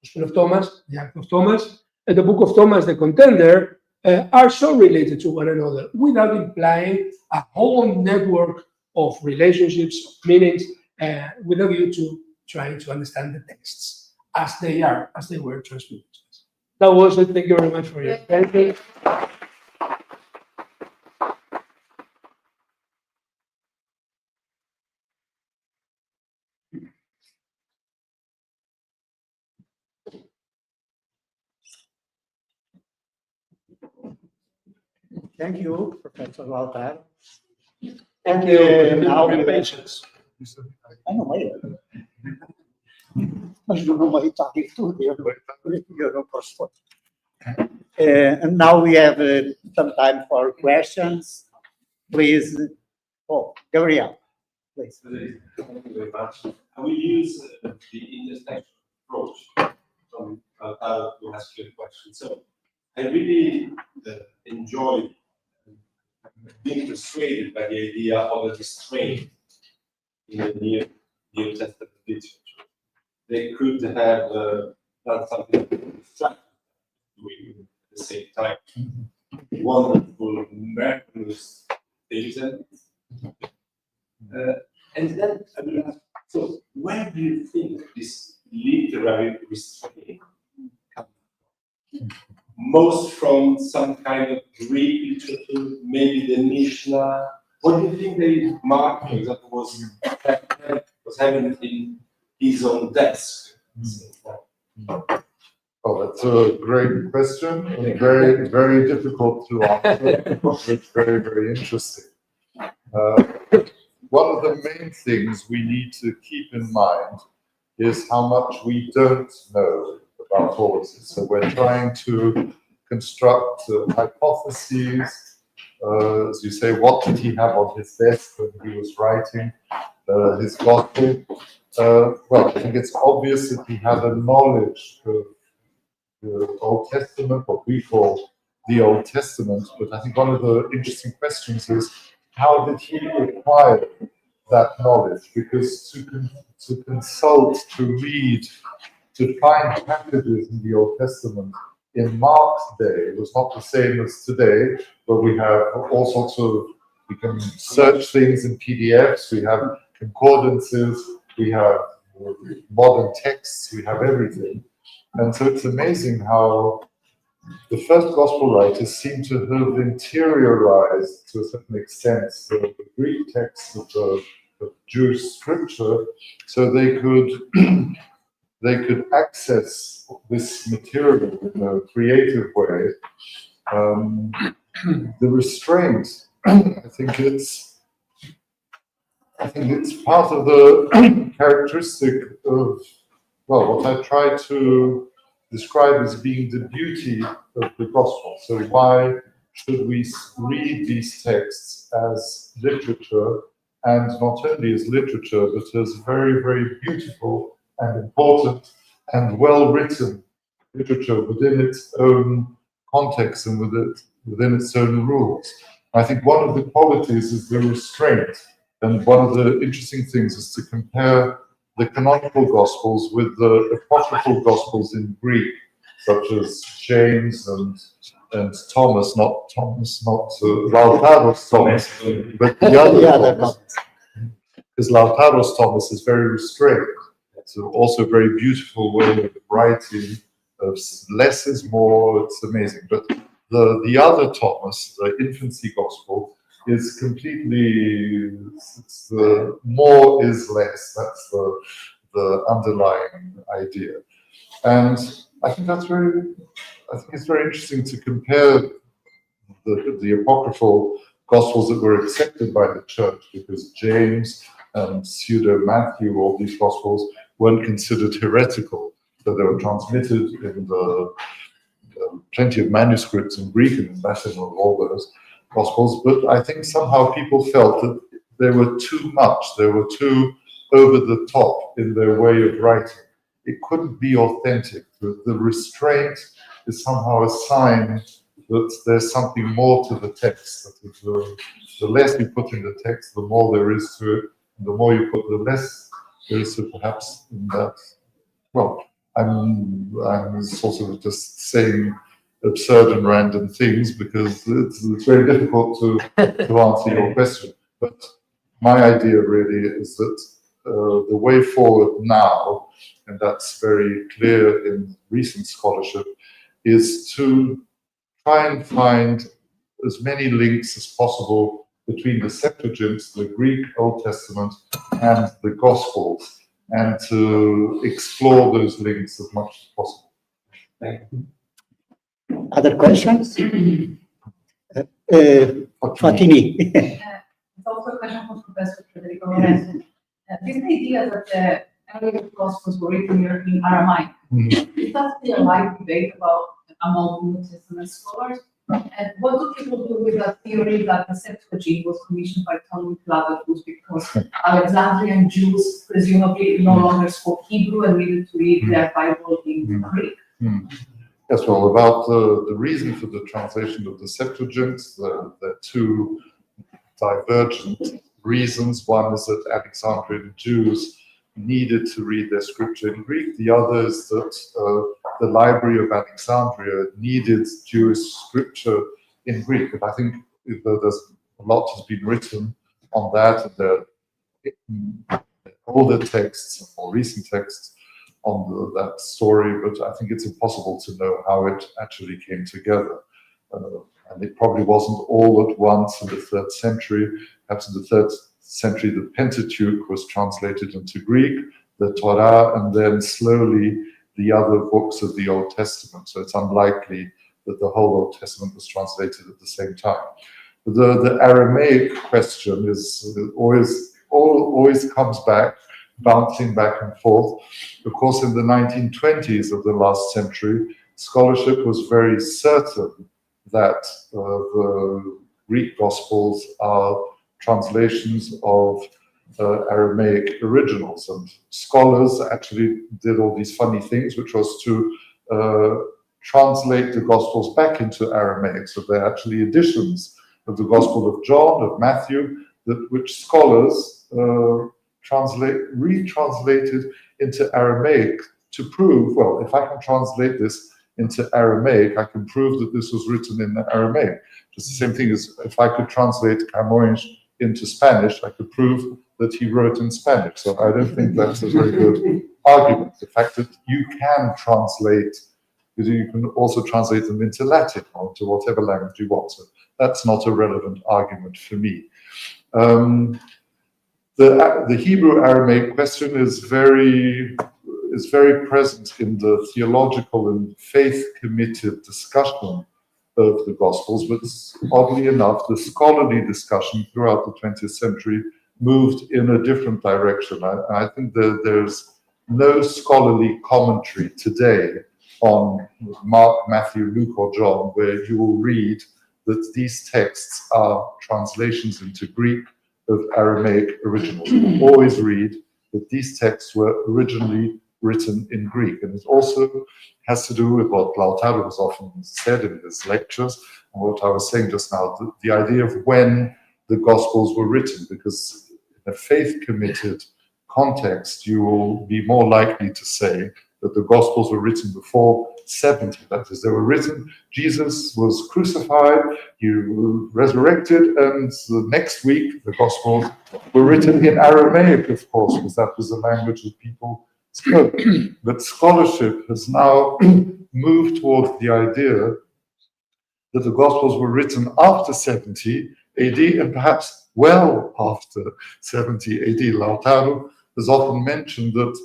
The Gospel of Thomas, the Act of Thomas, and the Book of Thomas, the Contender, are so related to one another without implying a whole network of relationships, meanings, with a view to trying to understand the texts as they are, as they were transmitted. That was it. Thank you very much for your attention. Thank you, Professor LOUTARO. Thank you Now for your we- patience. I não leio. Mas não vou editar tudo, eu não posso. And now we have some time for questions. Please, Gabriel, please. Thank you very much. I will use the intertextual approach from LOUTARO to ask you a question. So I really enjoy being persuaded by the idea of a restraint in the New Testament literature. They could have done something doing at the same time. Wonderful, miraculous things. And then I will ask, so where do you think this literary restraint comes from? Most from some kind of Greek literature, maybe the Mishnah. What do you think that Mark, for example, was having in his own desk? Oh, that's a great question, and very, very difficult to answer. It's very, very interesting. One of the main things we need to keep in mind is how much we don't know about all of this. So we're trying to construct hypotheses. As you say, what did he have on his desk when he was writing his gospel? Well, I think it's obvious that he had a knowledge of the Old Testament, what we call the Old Testament. But I think one of the interesting questions is, how did he acquire that knowledge? Because to consult, to read, to find passages in the Old Testament in Mark's day was not the same as today, where we have all sorts of, we can search things in PDFs, we have concordances, we have modern texts, we have everything. And so it's amazing how the first gospel writers seem to have interiorized, to a certain extent, the Greek texts of Jewish scripture, so they could access this material in a creative way. The restraint, I think it's I think it's part of the characteristic of, well, what I try to describe as being the beauty of the gospel. So why should we read these texts as literature, and not only as literature, but as very, very beautiful and important and well-written literature within its own context and within its own rules. I think one of the qualities is the restraint, and one of the interesting things is to compare the canonical Gospels with the apocryphal Gospels in Greek, such as James and Thomas, not Lautaro's Thomas, but the other Thomas. Because Lautaro's Thomas is very restrained. It's also a very beautiful way of writing. Less is more. It's amazing. But the other Thomas, the infancy Gospel, is completely. More is less. That's the underlying idea, and I think that's very. I think it's very interesting to compare the apocryphal Gospels that were accepted by the church, because James and pseudo Matthew, all these Gospels, weren't considered heretical, so they were transmitted in the plenty of manuscripts in Greek and in Latin of all those Gospels. But I think somehow people felt that they were too much, they were too over the top in their way of writing. It couldn't be authentic. The restraint is somehow a sign that there's something more to the text. That the less you put in the text, the more there is to it. And the more you put, the less there is to perhaps in that. Well, I'm sort of just saying absurd and random things because it's very difficult to answer your question. But my idea really is that the way forward now, and that's very clear in recent scholarship, is to try and find as many links as possible between the Septuagint, the Greek Old Testament, and the Gospels, and to explore those links as much as possible. Other questions? Fatini. It's also a question from Professor Frederico Lorenzo. This idea that the earlier Gospels were written in Aramaic, is that still a live debate among New Testament scholars? And what do people do with that theory that the Septuagint was commissioned by Ptolemy Platonis because Alexandrian Jews presumably no longer spoke Hebrew and needed to read their Bible in Greek? Yes, well, about the reason for the translation of the Septuagint, there are two divergent reasons. One is that Alexandrian Jews needed to read their scripture in Greek. The other is that the Library of Alexandria needed Jewish scripture in Greek. And I think there's a lot has been written on that, and the older texts or recent texts on that story, but I think it's impossible to know how it actually came together. And it probably wasn't all at once in the 3rd century. Perhaps in the 3rd century, the Pentateuch was translated into Greek, the Torah, and then slowly the other books of the Old Testament. So it's unlikely that the whole Old Testament was translated at the same time. The Aramaic question is always comes back, bouncing back and forth. Of course, in the 1920s of the last century, scholarship was very certain that the Greek Gospels are translations of Aramaic originals, and scholars actually did all these funny things, which was to translate the Gospels back into Aramaic. So they're actually editions of the Gospel of John, of Matthew, which scholars retranslated into Aramaic to prove, well, if I can translate this into Aramaic, I can prove that this was written in Aramaic. Just the same thing as if I could translate Camões into Spanish, I could prove that he wrote in Spanish. So I don't think that's a very good argument. The fact that you can translate, you can also translate them into Latin or into whatever language you want. So that's not a relevant argument for me. The Hebrew-Aramaic question is very present in the theological and faith-committed discussion of the Gospels, but oddly enough, the scholarly discussion throughout the 20th century moved in a different direction. I think that there's no scholarly commentary today on Mark, Matthew, Luke, or John where you will read that these texts are translations into Greek of Aramaic originals. You always read that these texts were originally written in Greek. And it also has to do with what Lautaro has often said in his lectures, and what I was saying just now, the idea of when the Gospels were written, because in a faith-committed context, you will be more likely to say that the Gospels were written before 70. That is, they were written, Jesus was crucified, he resurrected, and the next week the Gospels were written in Aramaic, of course, because that was the language that people spoke. But scholarship has now moved towards the idea that the Gospels were written after 70 AD, and perhaps well after 70 AD. Lautaro has often mentioned that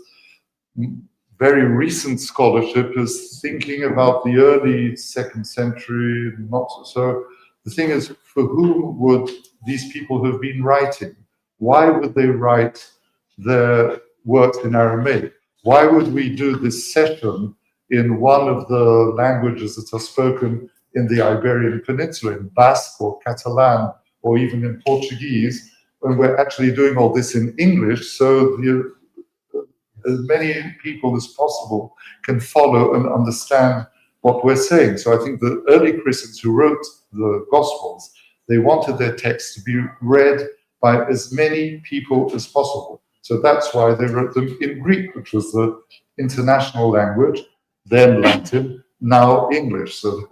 very recent scholarship is thinking about the early 2nd century, not so. The thing is, for whom would these people have been writing? Why would they write their works in Aramaic? Why would we do this session in one of the languages that are spoken in the Iberian Peninsula, in Basque or Catalan, or even in Portuguese, when we're actually doing all this in English, so as many people as possible can follow and understand what we're saying. So I think the early Christians who wrote the Gospels, they wanted their texts to be read by as many people as possible. So that's why they wrote them in Greek, which was the international language, then Latin, now English. So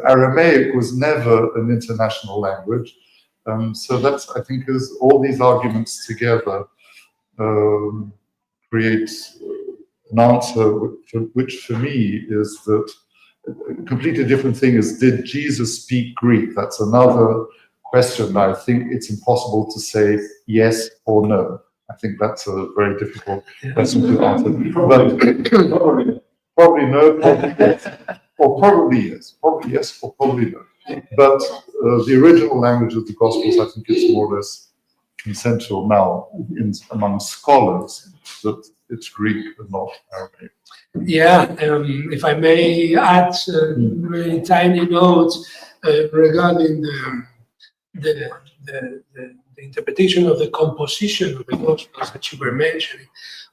Aramaic was never an international language. So that's, I think, is all these arguments together creates an answer which for me is that a completely different thing is, did Jesus speak Greek? That's another question. I think it's impossible to say yes or no. I think that's a very difficult question to answer. Probably no, probably yes. Or probably yes. Probably yes or probably no. But the original language of the Gospels, I think it's more or less consensual now among scholars that it's Greek and not Aramaic. Yeah, if I may add very tiny notes regarding the interpretation of the composition of the Gospels that you were mentioning.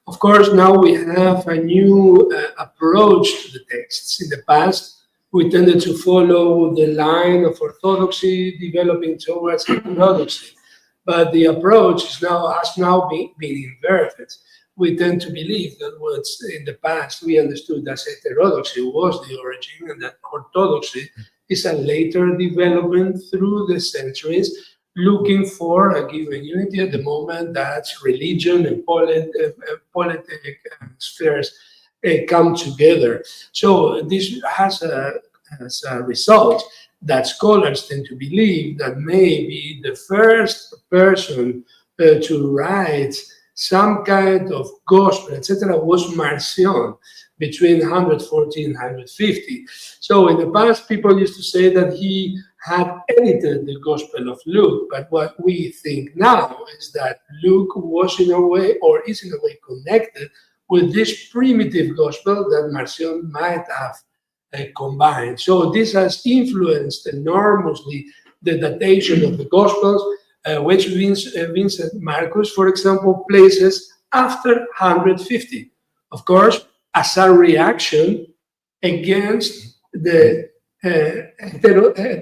Of course, now we have a new approach to the texts. In the past, we tended to follow the line of orthodoxy developing towards heterodoxy, but the approach has now been inverted. We tend to believe that what's in the past we understood as heterodoxy was the origin, and that orthodoxy is a later development through the centuries, looking for a given unity at the moment that religion and politic spheres come together. So this has a result that scholars tend to believe that maybe the first person to write some kind of gospel, etc., was Marcion between 140 and 150. So in the past, people used to say that he had edited the Gospel of Luke, but what we think now is that Luke was in a way, or is in a way, connected with this primitive gospel that Marcion might have combined. So this has influenced enormously the datation of the Gospels, which Vincent Marcus, for example, places after 150. Of course, as a reaction against the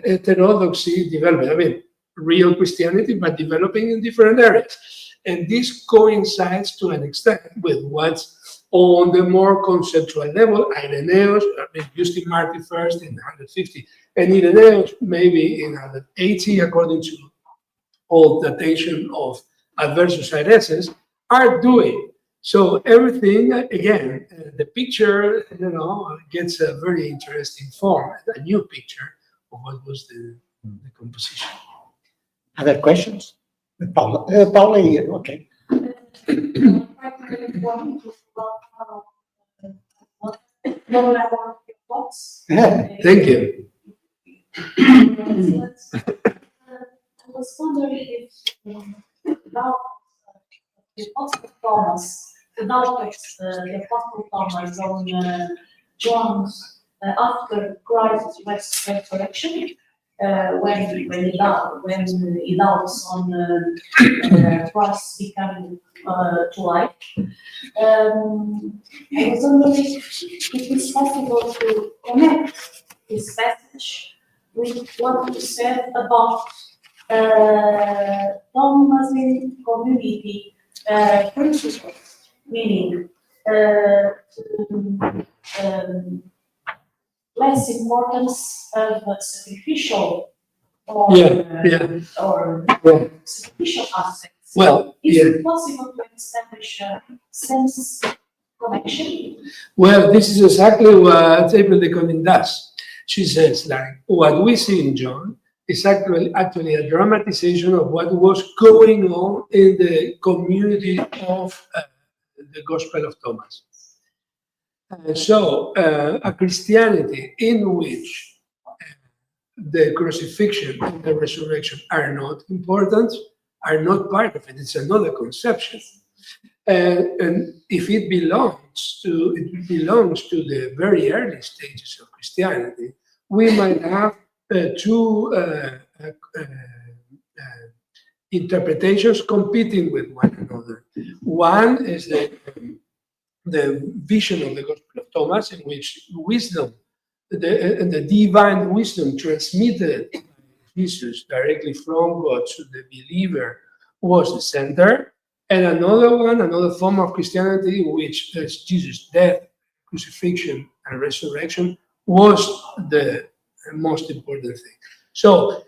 heterodoxy development. I mean, real Christianity, but developing in different areas. And this coincides to an extent with what's on the more conceptual level. Irenaeus, Justin Martyr first in 150, and Irenaeus maybe in 180, according to old datation of Adversus Aireses, are doing. So everything, again, the picture, gets a very interesting form, a new picture of what was the composition. Other questions? Paula, okay. Thank you. I was wondering if now the Apostle Thomas, the Daltex, the Apostle Thomas on John's after Christ's resurrection, when he doubts on Christ becoming to life. I was wondering if it is possible to connect this passage with what you said about Thomasine community principles, meaning less importance of sacrificial or, or sacrificial aspects. Well, Is it possible to establish a sense connection? Well, this is exactly what April de Koning does. She says, like, what we see in John is actually a dramatization of what was going on in the community of the Gospel of Thomas. So, a Christianity in which the crucifixion and the resurrection are not important, are not part of it. It's another conception. And if it belongs to the very early stages of Christianity, we might have two interpretations competing with one another. One is the vision of the Gospel of Thomas, in which wisdom, the divine wisdom transmitted by Jesus directly from God to the believer, was the center. And another form of Christianity, in which Jesus' death, crucifixion, and resurrection was the most important thing. So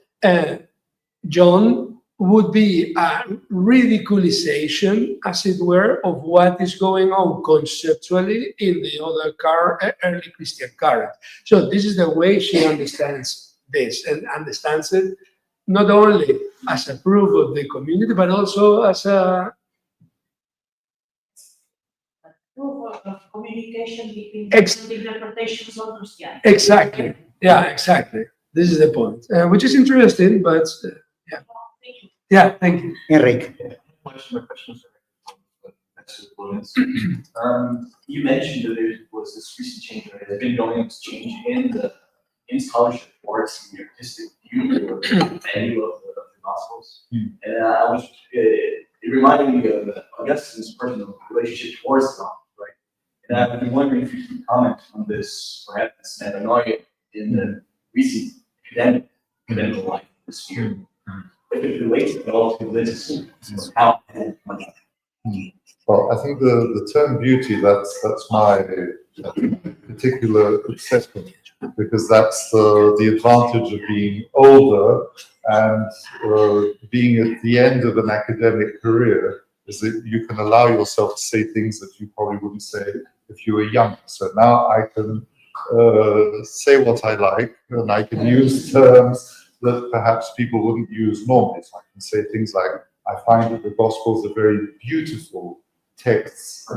John would be a ridiculization, as it were, of what is going on conceptually in the other early Christian current. So this is the way she understands this, and understands it not only as a proof of the community, but also as a Proof of communication between different interpretations of Christianity. Exactly. Yeah, exactly. This is the point, which is interesting, but yeah. Thank you. Yeah, thank you. Enrique. My question you mentioned that there was this recent change, right? There's been going to change in scholarship towards the artistic view or value of the Gospels. And I was it reminded me of Augustine's personal relationship towards the Gospels, right? And I've been wondering if you could comment on this, perhaps metanoia in the recent academic life this year. If it relates at all to this, how Well, I think the term beauty, that's my particular obsession, because that's the advantage of being older and being at the end of an academic career, is that you can allow yourself to say things that you probably wouldn't say if you were young. So now I can say what I like, and I can use terms that perhaps people wouldn't use normally. So I can say things like, I find that the Gospels are very beautiful texts,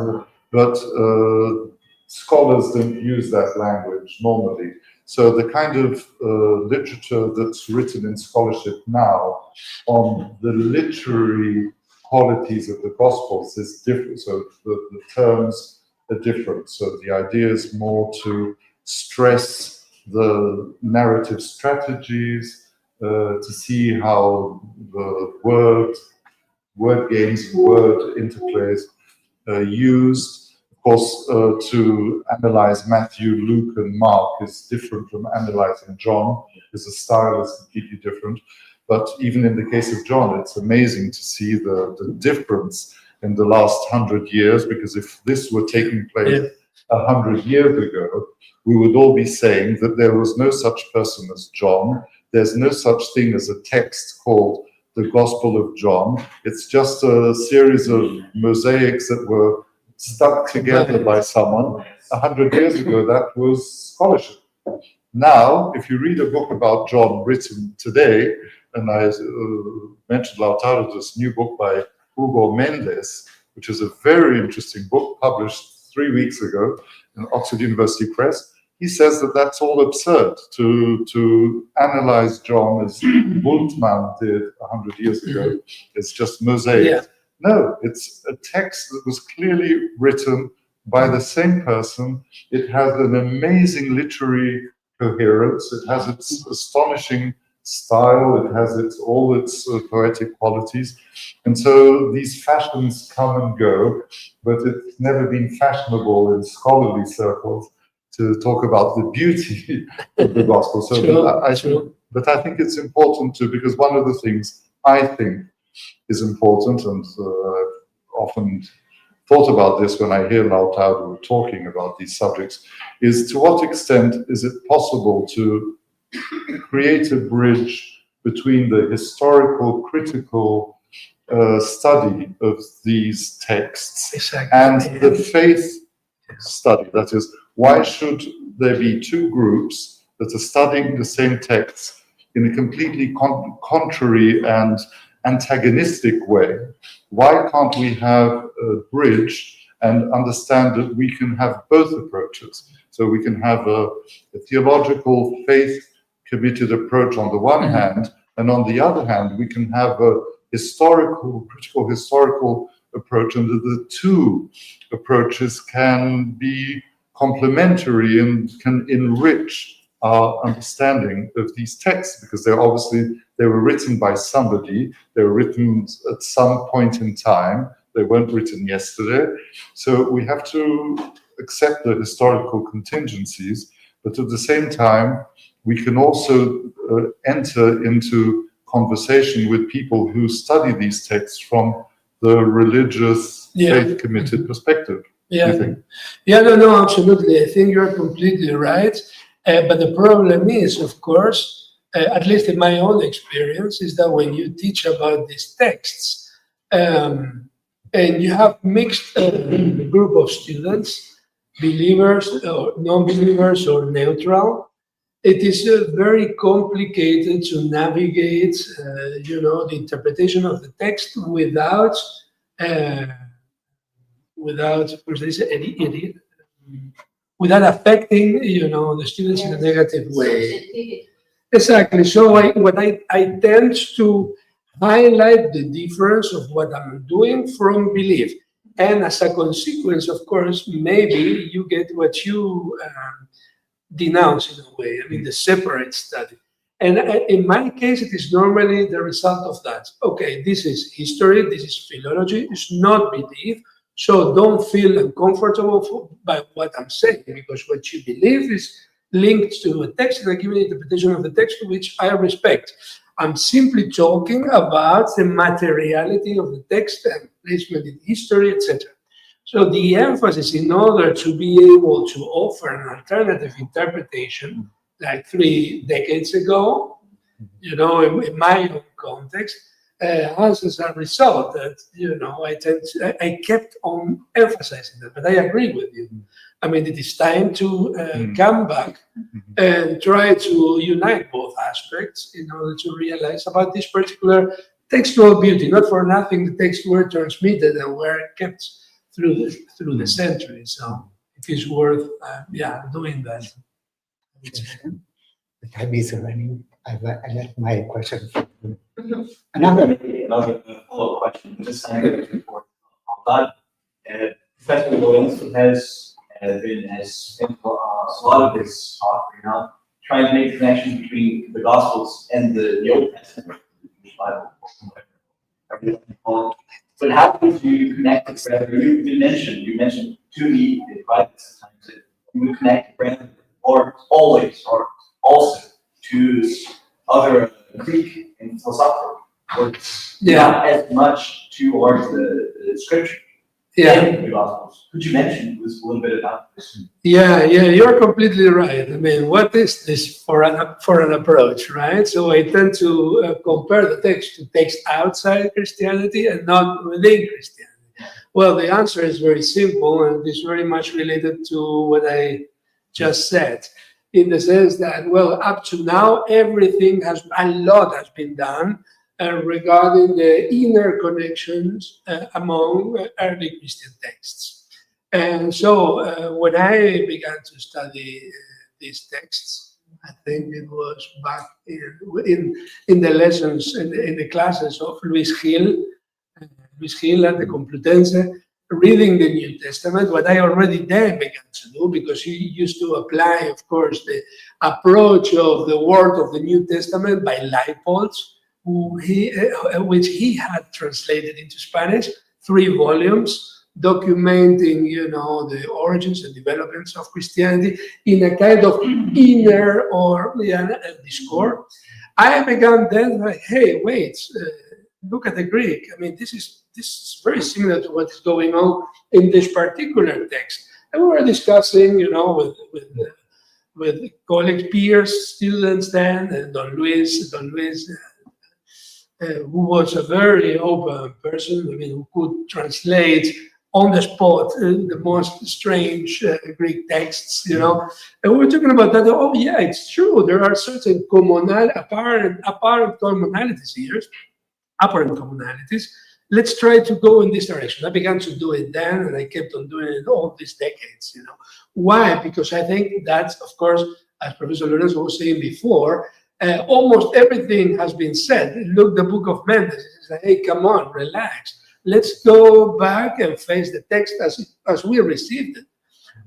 but scholars don't use that language normally. So the kind of literature that's written in scholarship now on the literary qualities of the Gospels is different. So the terms are different. So the idea is more to stress the narrative strategies, to see how the word games, word interplays are used. Of course, to analyze Matthew, Luke, and Mark is different from analyzing John, because the style is completely different. But even in the case of John, it's amazing to see the difference in the last 100 years, because if this were taking place 100 years ago, we would all be saying that there was no such person as John. There's no such thing as a text called the Gospel of John. It's just a series of mosaics that were stuck together by someone. 100 years ago, that was scholarship. Now, if you read a book about John written today, and I mentioned Lautaro's new book by Hugo Mendes, which is a very interesting book published 3 weeks ago in Oxford University Press, he says that that's all absurd to analyze John as Bultmann did 100 years ago. It's just mosaic. No, it's a text that was clearly written by the same person. It has an amazing literary coherence. It has its astonishing style. It has all its poetic qualities. And so these fashions come and go, but it's never been fashionable in scholarly circles to talk about the beauty of the gospel. So but I think it's important to, because one of the things I think is important, and I've often thought about this when I hear LAUTARO talking about these subjects, is to what extent is it possible to create a bridge between the historical, critical study of these texts and the faith study? That is, why should there be two groups that are studying the same texts in a completely contrary and antagonistic way? Why can't we have a bridge and understand that we can have both approaches? So we can have a theological, faith-committed approach on the one hand, and on the other hand, we can have a historical, critical historical approach, and the two approaches can be complementary and can enrich our understanding of these texts, because they were written by somebody, they were written at some point in time, they weren't written yesterday. So we have to accept the historical contingencies, but at the same time, we can also enter into conversation with people who study these texts from the religious, faith-committed perspective. Yeah, no, absolutely. I think you're completely right. But the problem is, of course, at least in my own experience, is that when you teach about these texts, and you have mixed group of students, believers or non-believers or neutral, it is very complicated to navigate, the interpretation of the text without, of course, there is any without affecting, the students in a negative way. Exactly. So I tend to highlight the difference of what I'm doing from belief. And as a consequence, of course, maybe you get what you denounce in a way, the separate study. And in my case, it is normally the result of that. Okay, this is history, this is philology, it's not belief. So don't feel uncomfortable by what I'm saying, because what you believe is linked to a text, and I give an interpretation of the text which I respect. I'm simply talking about the materiality of the text and placement in history, etc. So the emphasis, in order to be able to offer an alternative interpretation, like 3 decades ago, in my own context, has as a result that, I kept on emphasizing that, but I agree with you. It is time to come back and try to unite both aspects in order to realize about this particular textual beauty. Not for nothing, the texts were transmitted and were kept through the centuries. So it is worth, doing that. The time is running. I left my question. Another follow-up question. This time report on that. Professor LOURENÇO has spent a lot of his talk right now trying to make a connection between the Gospels and the Old Testament, the Bible. But how would you connect the brand? You mentioned to me in private sometimes that you would connect the brand, or always, or also to other Greek and philosophical works, not as much towards the scripture in the Gospels. Could you mention this a little bit about this? Yeah, you're completely right. What is this for an approach, right? So I tend to compare the text to text outside Christianity and not within Christianity. Well, the answer is very simple, and it's very much related to what I just said, in the sense that, well, up to now, a lot has been done regarding the inner connections among early Christian texts. And so when I began to study these texts, I think it was back in the lessons, in the classes of Luis Gil, Luis Gil at the Complutense, reading the New Testament, what I already then began to do, because he used to apply, of course, the approach of the word of the New Testament by Leipold, which he had translated into Spanish, 3 volumes, documenting, you know, the origins and developments of Christianity in a kind of inner or discord. I began then like, hey, wait, look at the Greek. I mean, this is very similar to what is going on in this particular text. And we were discussing, you know, with colleagues, peers, students then, and Don Luis, who was a very open person, I mean, who could translate on the spot the most strange Greek texts, you know. And we were talking about that. Oh, yeah, it's true. There are certain apparent commonalities here, apparent commonalities. Let's try to go in this direction. I began to do it then, and I kept on doing it all these decades, you know. Why? Because I think that's, of course, as Professor Lorenzo was saying before, almost everything has been said. Look, the book of Mendes. It's like, hey, come on, relax. Let's go back and face the text as we received it.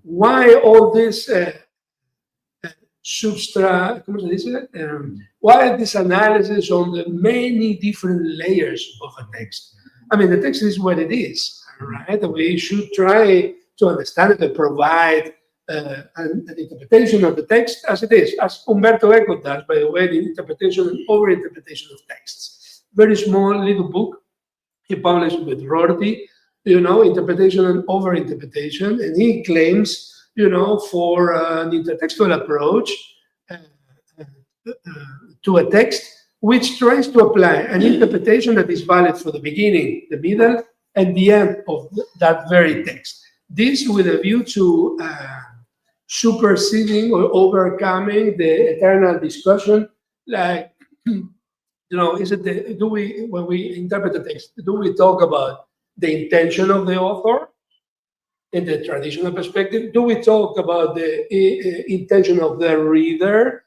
Why all this why this analysis on the many different layers of a text? I mean, the text is what it is, right? We should try to understand it and provide an interpretation of the text as it is, as Umberto Eco does, by the way, the interpretation and over-interpretation of texts. Very small little book he published with RODRIGO, you know, interpretation and over-interpretation, and he claims, you know, for an intertextual approach to a text, which tries to apply an interpretation that is valid for the beginning, the middle, and the end of that very text. This with a view to superseding or overcoming the eternal discussion, like, you know, is it when we interpret the text, do we talk about the intention of the author in the traditional perspective? Do we talk about the intention of the reader,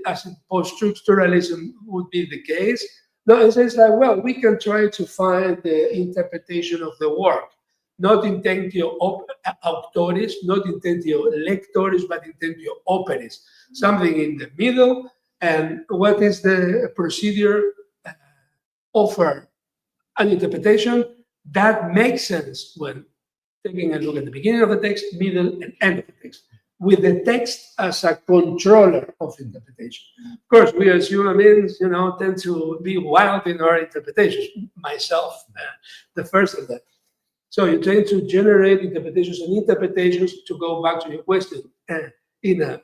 as in post-structuralism would be the case? No, it says like, well, we can try to find the interpretation of the work, not intentio auctoris, not intentio lectoris, but intentio operis, something in the middle. And what is the procedure? Offer an interpretation that makes sense when taking a look at the beginning of the text, middle, and end of the text, with the text as a controller of interpretation. Of course, we as human beings, you know, tend to be wild in our interpretations. Myself, the first of that. So you tend to generate interpretations and interpretations, to go back to your question, in a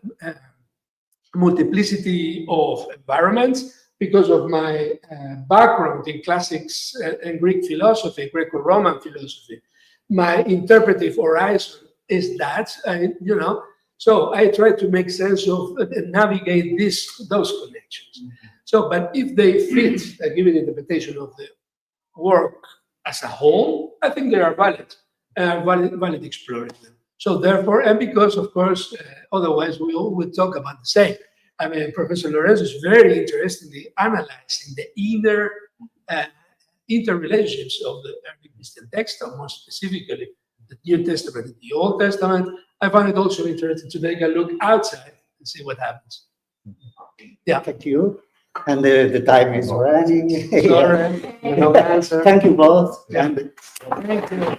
multiplicity of environments. Because of my background in classics and Greek philosophy, Greco-Roman philosophy, my interpretive horizon is that, you know, so I try to make sense of and navigate those connections. So, but if they fit a given interpretation of the work as a whole, I think they are valid exploring them. So therefore, and because of course, otherwise we all would talk about the same. I mean, Professor Lorenzo is very interestingly analyzing the inner interrelationships of the early Christian text, or more specifically, the New Testament and the Old Testament. I find it also interesting to take a look outside and see what happens. Yeah. Thank you. And the time is running. Sorry, no answer. Thank you both. Yeah. And Thank you.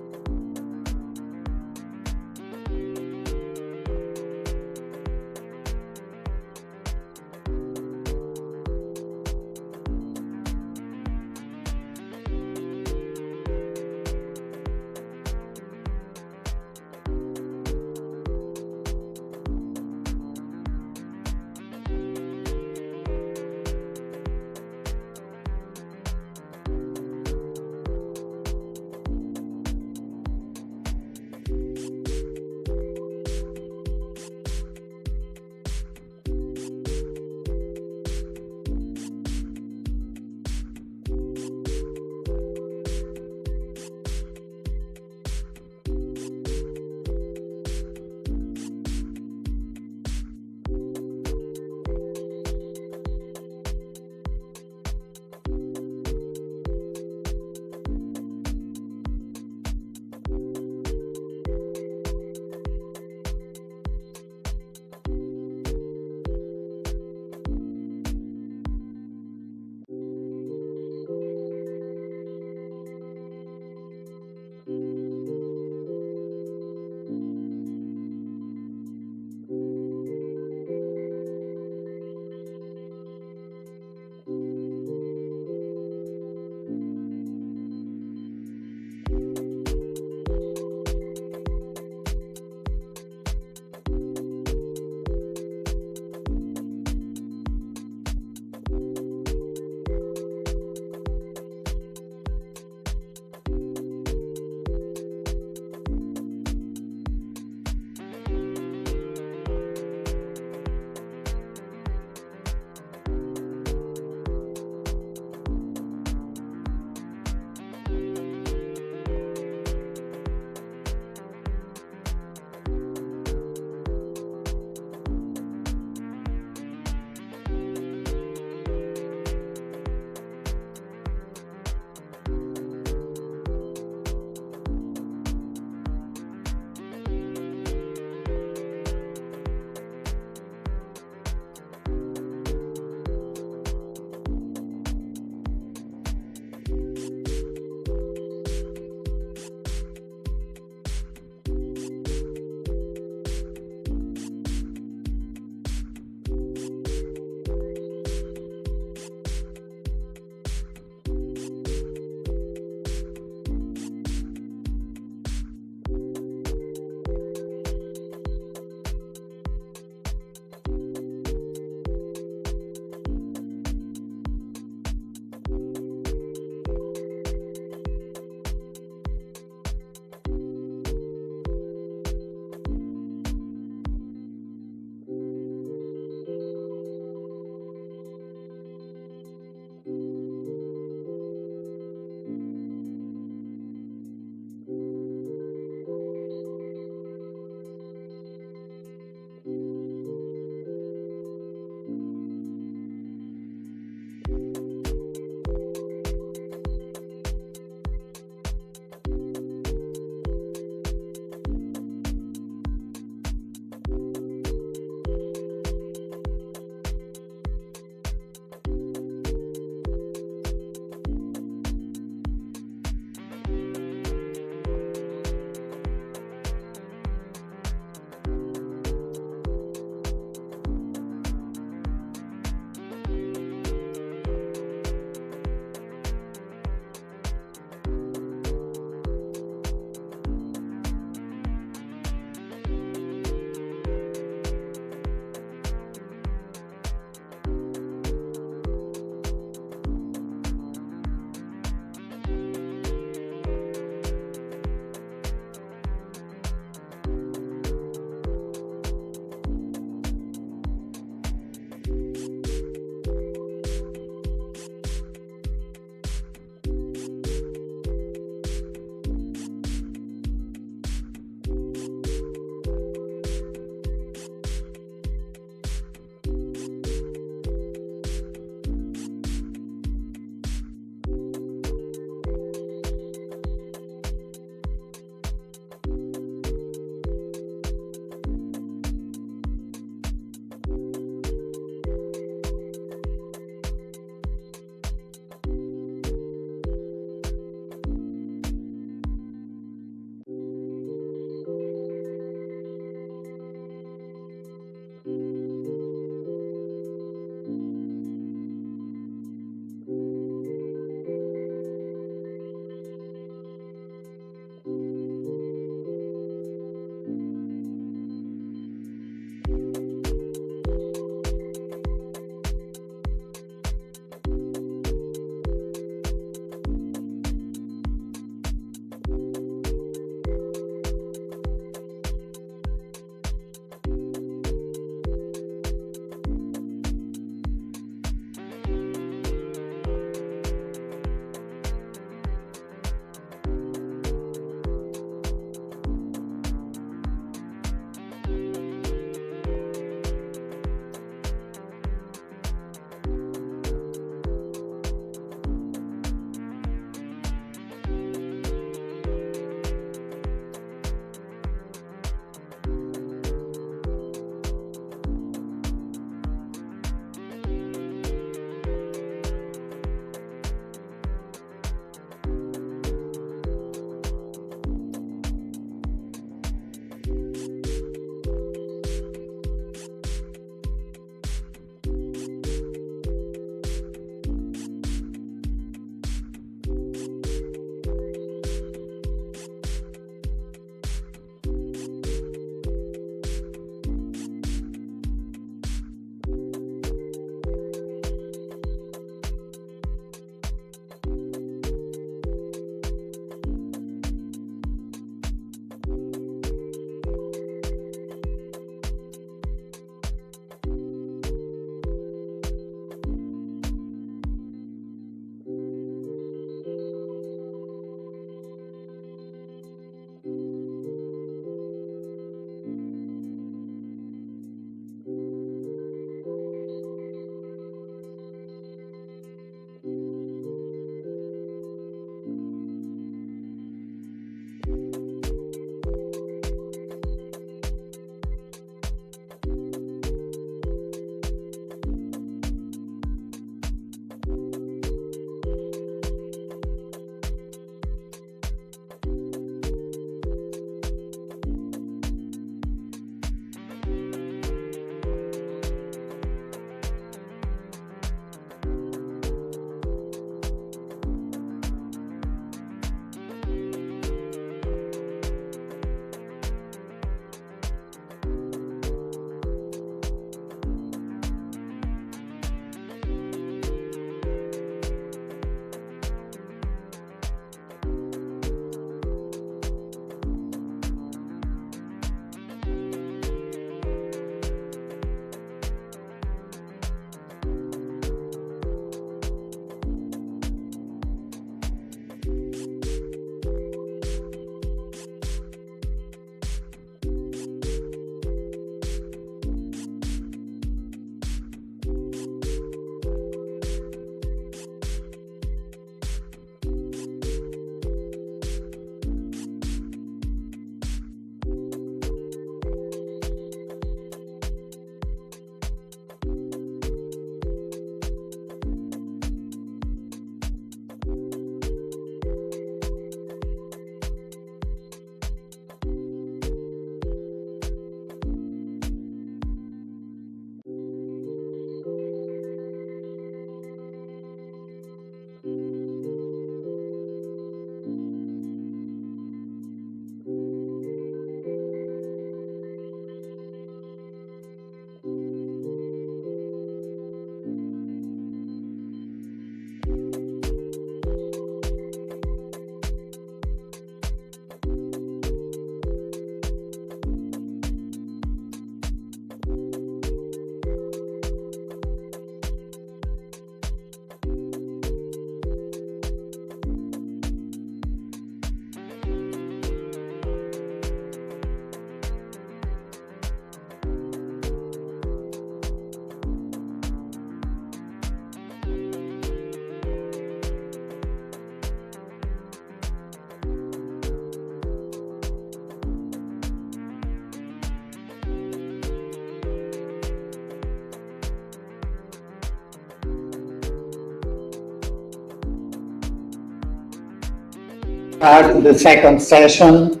start the second session,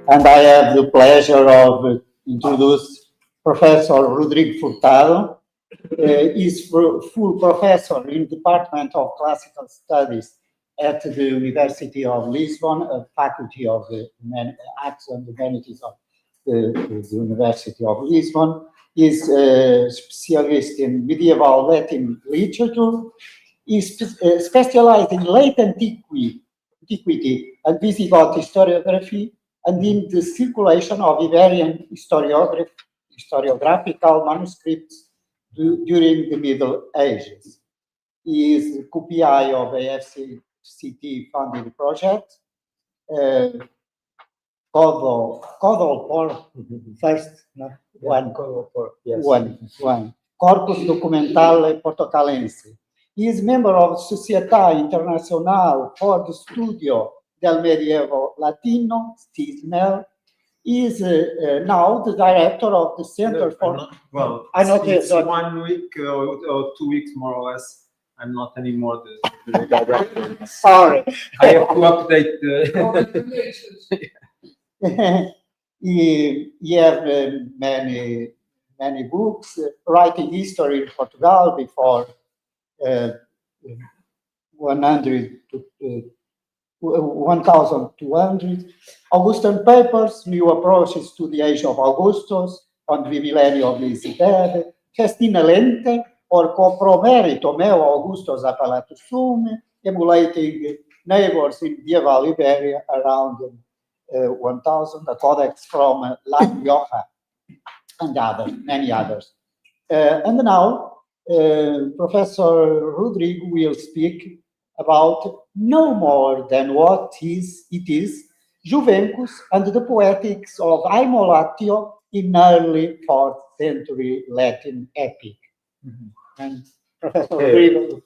and I have the pleasure of introduce Professor Rodrigo Furtado. He's full professor in Department of Classical Studies at the University of Lisbon, a faculty of the Arts and Humanities of the University of Lisbon. He's a specialist in medieval Latin literature. He's specialized in late antiquity and Visigoth historiography, and in the circulation of Iberian historiographical manuscripts during the Middle Ages. He is co-PI of AFCT funded project. Codal for first, no? One. Yes. One. Corpus Documentale Portocalense. He is member of Società Internacional for the Studio del Medievo Latino, STISMEL. He is now the director of the Center for... It's 1 week or 2 weeks more or less. I'm not anymore the director. Sorry. I have to update the... Congratulations. He has many books, writing history in Portugal before 1200, Augustan Papers, New Approaches to the Age of Augustus, on the Millennium of Lisbon, Festina Lente, or Compromerito Meo Augustus Appellatus Sum, emulating neighbors in medieval Iberia around 1000, a codex from La Rioja, and many others. And now, Professor Rodrigo will speak about no more than what it is, Juvencus and the Poetics of Aemulatio in early 4th century Latin epic. And Professor Rodrigo,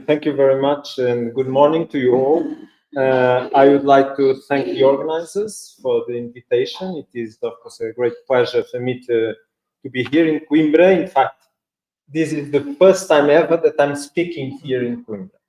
Thank you very much, and good morning to you all. I would like to thank the organizers for the invitation. It is, of course, a great pleasure for me to be here in Coimbra. In fact, this is the first time ever that I'm speaking here in Coimbra.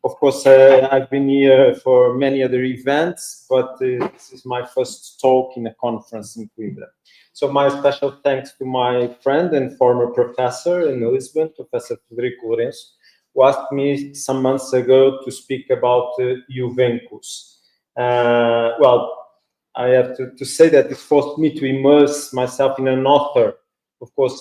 Of course, I've been here for many other events, but this is my first talk in a conference in Coimbra. So my special thanks to my friend and former professor in Lisbon, Professor FREDERICO LOURENçO, who asked me some months ago to speak about Juvencus. Well, I have to say that it forced me to immerse myself in an author. Of course,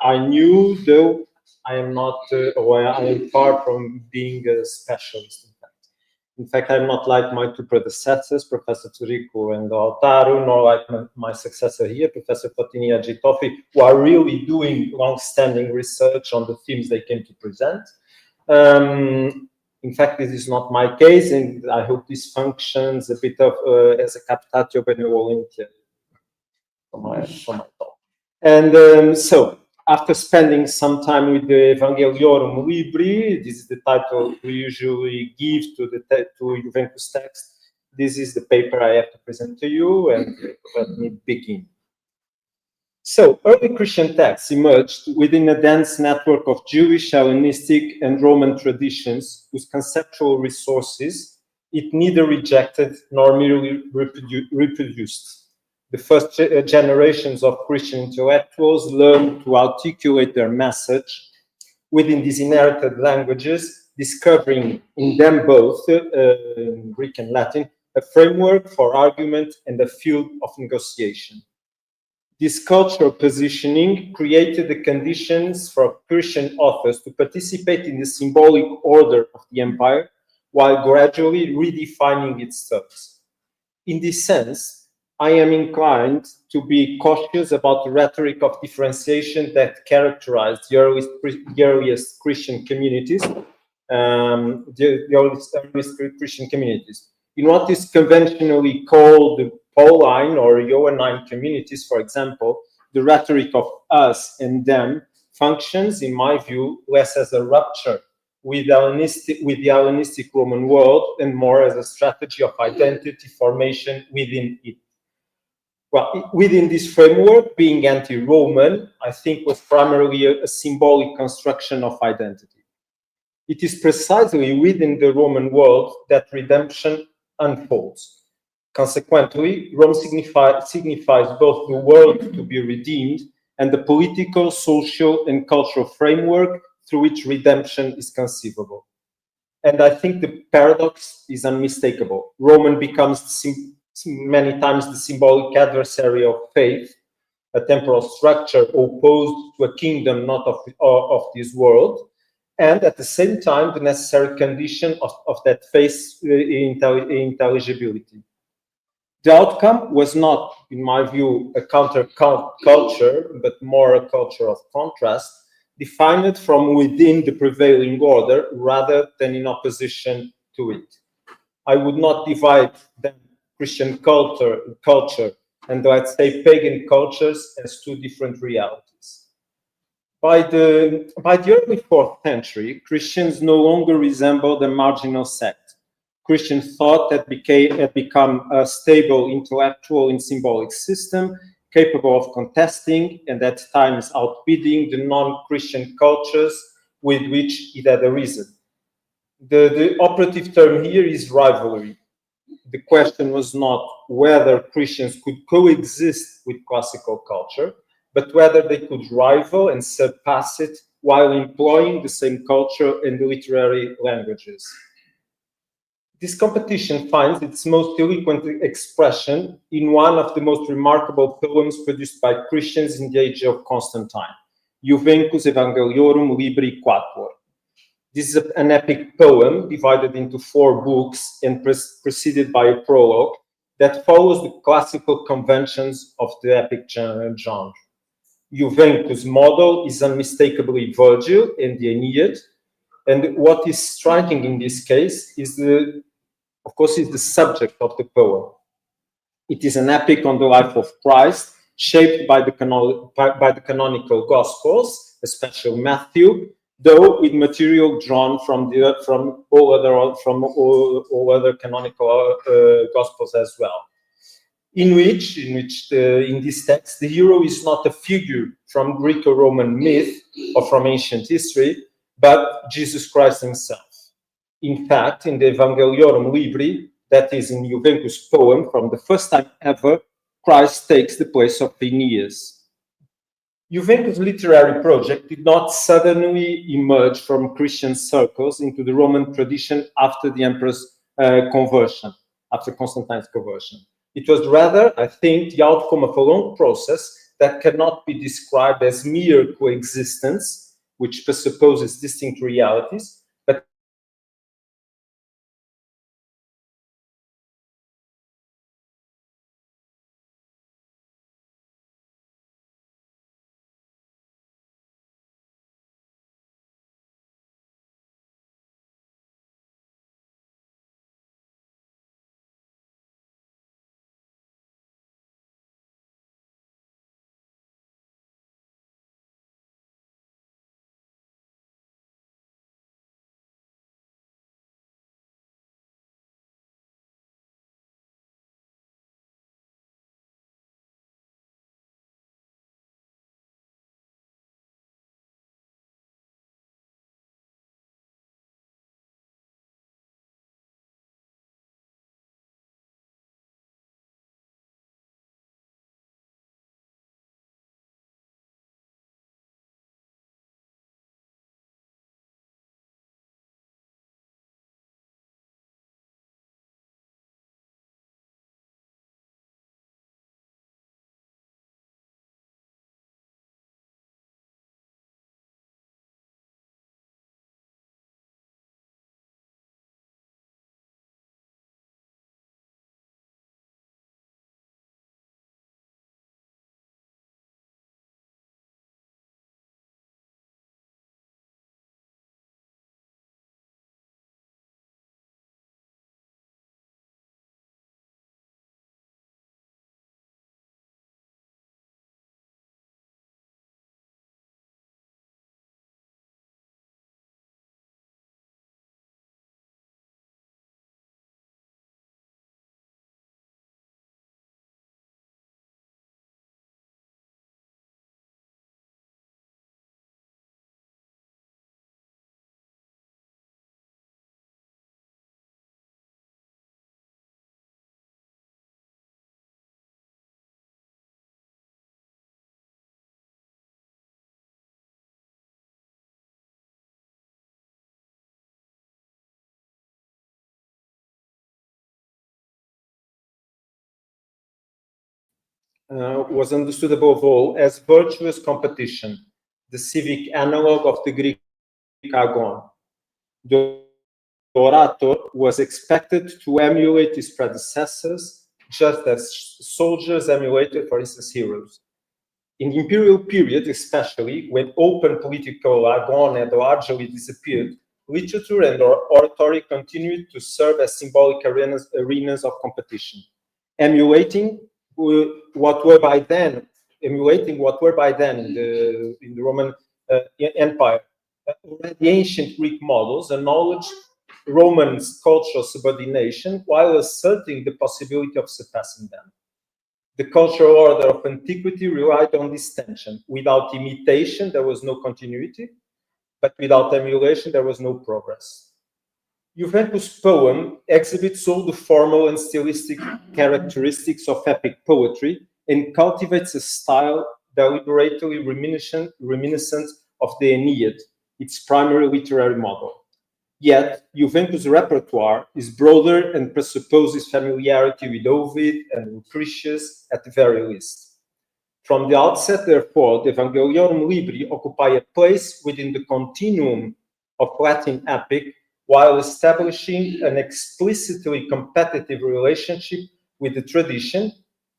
I knew, though I am not, or I am far from being a specialist, in fact. In fact, I'm not like my two predecessors, Professor Frederico and LAUTARO, nor like my successor here, Professor Platini Agitofi, who are really doing long-standing research on the themes they came to present. In fact, this is not my case, and I hope this functions a bit of as a captatio benevolentia for my talk. And so, after spending some time with the Evangeliorum Libri, this is the title we usually give to Juvencus text. This is the paper I have to present to you, and let me begin. So, early Christian texts emerged within a dense network of Jewish, Hellenistic, and Roman traditions whose conceptual resources it neither rejected nor merely reproduced. The first generations of Christian intellectuals learned to articulate their message within these inherited languages, discovering in them both, Greek and Latin, a framework for argument and a field of negotiation. This cultural positioning created the conditions for Christian authors to participate in the symbolic order of the empire, while gradually redefining its terms. In this sense, I am inclined to be cautious about the rhetoric of differentiation that characterized the earliest Christian communities, the earliest Christian communities. In what is conventionally called the Pauline or Johannine communities, for example, the rhetoric of us and them functions, in my view, less as a rupture with the Hellenistic Roman world and more as a strategy of identity formation within it. Well, within this framework, being anti-Roman, I think, was primarily a symbolic construction of identity. It is precisely within the Roman world that redemption unfolds. Consequently, Rome signifies both the world to be redeemed and the political, social, and cultural framework through which redemption is conceivable. And I think the paradox is unmistakable. Roman becomes many times the symbolic adversary of faith, a temporal structure opposed to a kingdom not of this world, and at the same time the necessary condition of that faith's intelligibility. The outcome was not, in my view, a counterculture, but more a culture of contrast, defined from within the prevailing order rather than in opposition to it. I would not divide then Christian culture and, let's say, pagan cultures as two different realities. By the early 4th century, Christians no longer resembled a marginal sect. Christian thought had become a stable intellectual and symbolic system capable of contesting and at times outbidding the non-Christian cultures with which it had arisen. The operative term here is rivalry. The question was not whether Christians could coexist with classical culture, but whether they could rival and surpass it while employing the same culture and literary languages. This competition finds its most eloquent expression in one of the most remarkable poems produced by Christians in the age of Constantine, Juvencus Evangeliorum Libri Quatuor. This is an epic poem divided into 4 books and preceded by a prologue that follows the classical conventions of the epic genre. Juvencus' model is unmistakably Virgil and the Aeneid, and what is striking in this case is of course, the subject of the poem. It is an epic on the life of Christ, shaped by the canonical Gospels, especially Matthew, though with material drawn from all other canonical Gospels as well. In this text, the hero is not a figure from Greco-Roman myth or from ancient history, but Jesus Christ himself. In fact, in the Evangeliorum Libri, that is in Juvencus' poem, from the first time ever, Christ takes the place of Aeneas. Juvencus' literary project did not suddenly emerge from Christian circles into the Roman tradition after the emperor's conversion, after Constantine's conversion. It was rather, I think, the outcome of a long process that cannot be described as mere coexistence, which presupposes distinct realities, was understood above all as virtuous competition, the civic analog of the Greek agon. The orator was expected to emulate his predecessors, just as soldiers emulated, for instance, heroes. In the imperial period, especially, when open political agon had largely disappeared, literature and oratory continued to serve as symbolic arenas of competition, emulating what were by then in the Roman Empire, the ancient Greek models acknowledged Romans' cultural subordination while asserting the possibility of surpassing them. The cultural order of antiquity relied on this tension. Without imitation, there was no continuity, but without emulation, there was no progress. Juvencus' poem exhibits all the formal and stylistic characteristics of epic poetry and cultivates a style deliberately reminiscent of the Aeneid, its primary literary model. Yet, Juvencus' repertoire is broader and presupposes familiarity with Ovid and Lucretius at the very least. From the outset, therefore, the Evangeliorum Libri occupy a place within the continuum of Latin epic while establishing an explicitly competitive relationship with the tradition.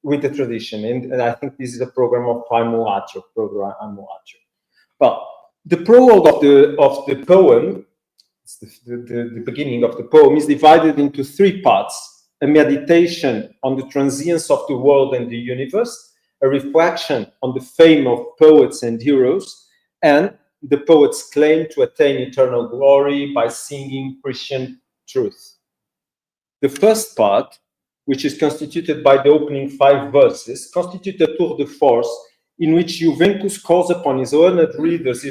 And I think this is a program of Aemulatio. Well, the prologue of the poem, the beginning of the poem, is divided into three parts: a meditation on the transience of the world and the universe, a reflection on the fame of poets and heroes, and the poet's claim to attain eternal glory by singing Christian truth. The first part, which is constituted by the opening 5 verses, constitutes a tour de force in which Juvencus calls upon his learned readers'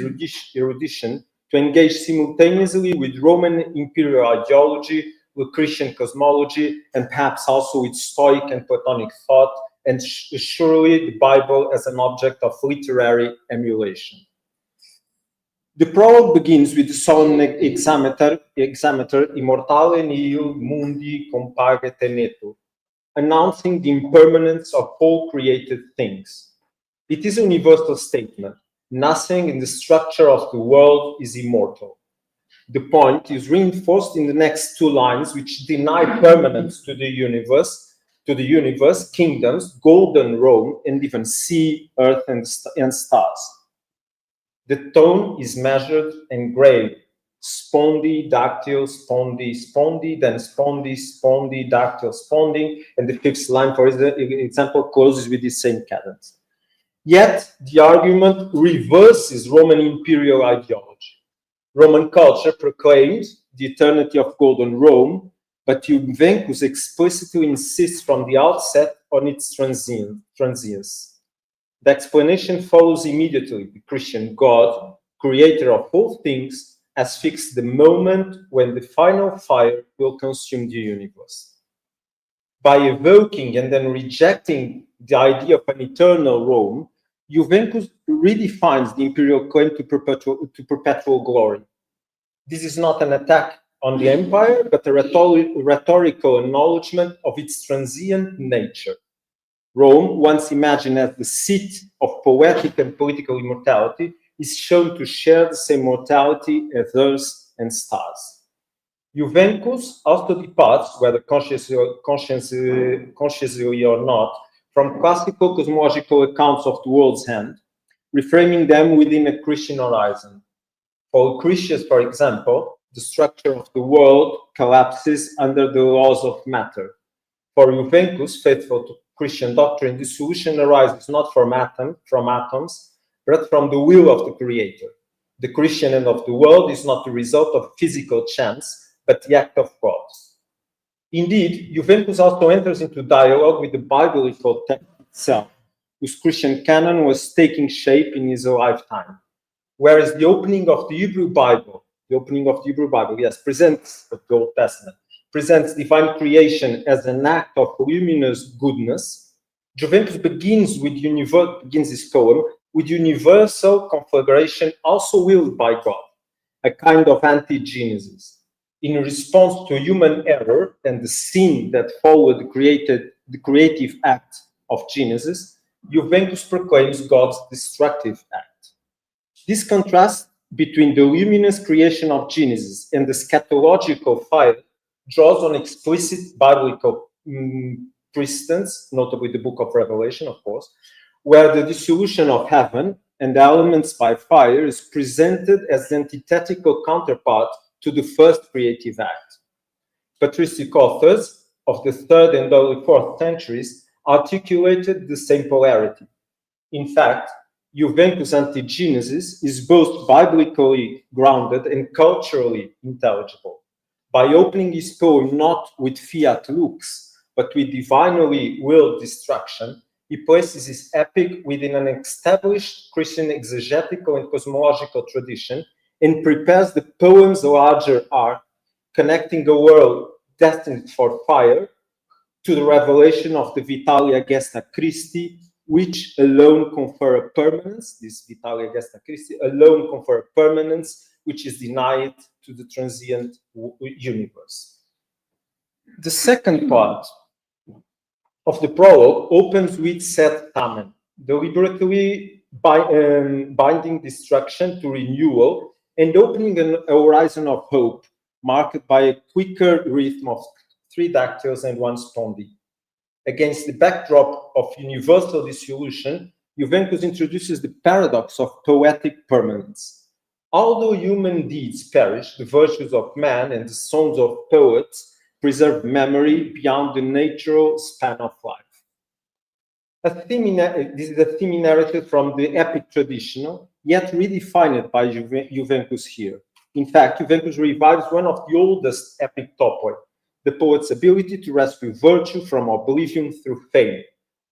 erudition to engage simultaneously with Roman imperial ideology, with Christian cosmology, and perhaps also with Stoic and Platonic thought, and surely the Bible as an object of literary emulation. The prologue begins with the solemn hexameter Immortale nihil mundi compare tenetur, announcing the impermanence of all created things. It is a universal statement. Nothing in the structure of the world is immortal. The point is reinforced in the next 2 lines, which deny permanence to the universe, kingdoms, golden Rome, and even sea, earth, and stars. The tone is measured and grave. Spondi, dactyl, spondi, spondi, then spondi, spondi, dactyl, sponding, and the 5th line, for example, closes with the same cadence. Yet, the argument reverses Roman imperial ideology. Roman culture proclaimed the eternity of golden Rome, but Juvencus explicitly insists from the outset on its transience. The explanation follows immediately. The Christian God, creator of all things, has fixed the moment when the final fire will consume the universe. By evoking and then rejecting the idea of an eternal Rome, Juvencus redefines the imperial claim to perpetual glory. This is not an attack on the empire, but a rhetorical acknowledgement of its transient nature. Rome, once imagined as the seat of poetic and political immortality, is shown to share the same mortality as Earth and stars. Juvencus also departs, whether consciously or not, from classical cosmological accounts of the world's end, reframing them within a Christian horizon. For Lucretius, for example, the structure of the world collapses under the laws of matter. For Juvencus, faithful to Christian doctrine, the solution arises not from atoms, but from the will of the Creator. The Christian end of the world is not the result of physical chance, but the act of God. Indeed, Juvencus also enters into dialogue with the biblical text itself, whose Christian canon was taking shape in his lifetime. Whereas the opening of the Hebrew Bible, presents the Old Testament, presents divine creation as an act of luminous goodness, Juvencus begins his poem with universal conflagration also willed by God, a kind of anti-Genesis. In response to human error and the sin that followed the creative act of Genesis, Juvencus proclaims God's destructive act. This contrast between the luminous creation of Genesis and the scatological fire draws on explicit biblical precedents, notably the book of Revelation, of course, where the dissolution of heaven and the elements by fire is presented as the antithetical counterpart to the first creative act. Patristic authors of the 3rd and early 4th centuries articulated the same polarity. In fact, Juvencus' anti-Genesis is both biblically grounded and culturally intelligible. By opening his poem not with fiat lux, but with divinely willed destruction, he places his epic within an established Christian exegetical and cosmological tradition and prepares the poem's larger arc, connecting a world destined for fire to the revelation of the Vitalia Gesta Christi, which alone confer a permanence, this Vitalia Gesta Christi, alone confer a permanence which is denied to the transient universe. The second part of the prologue opens with Sed Tamen, deliberately binding destruction to renewal and opening a horizon of hope, marked by a quicker rhythm of 3 dactyls and 1 spondi. Against the backdrop of universal dissolution, Juvencus introduces the paradox of poetic permanence. Although human deeds perish, the virtues of man and the songs of poets preserve memory beyond the natural span of life. This is a theme inherited from the epic traditional, yet redefined by Juvencus here. In fact, Juvencus revives one of the oldest epic topoi, the poet's ability to rescue virtue from oblivion through fame,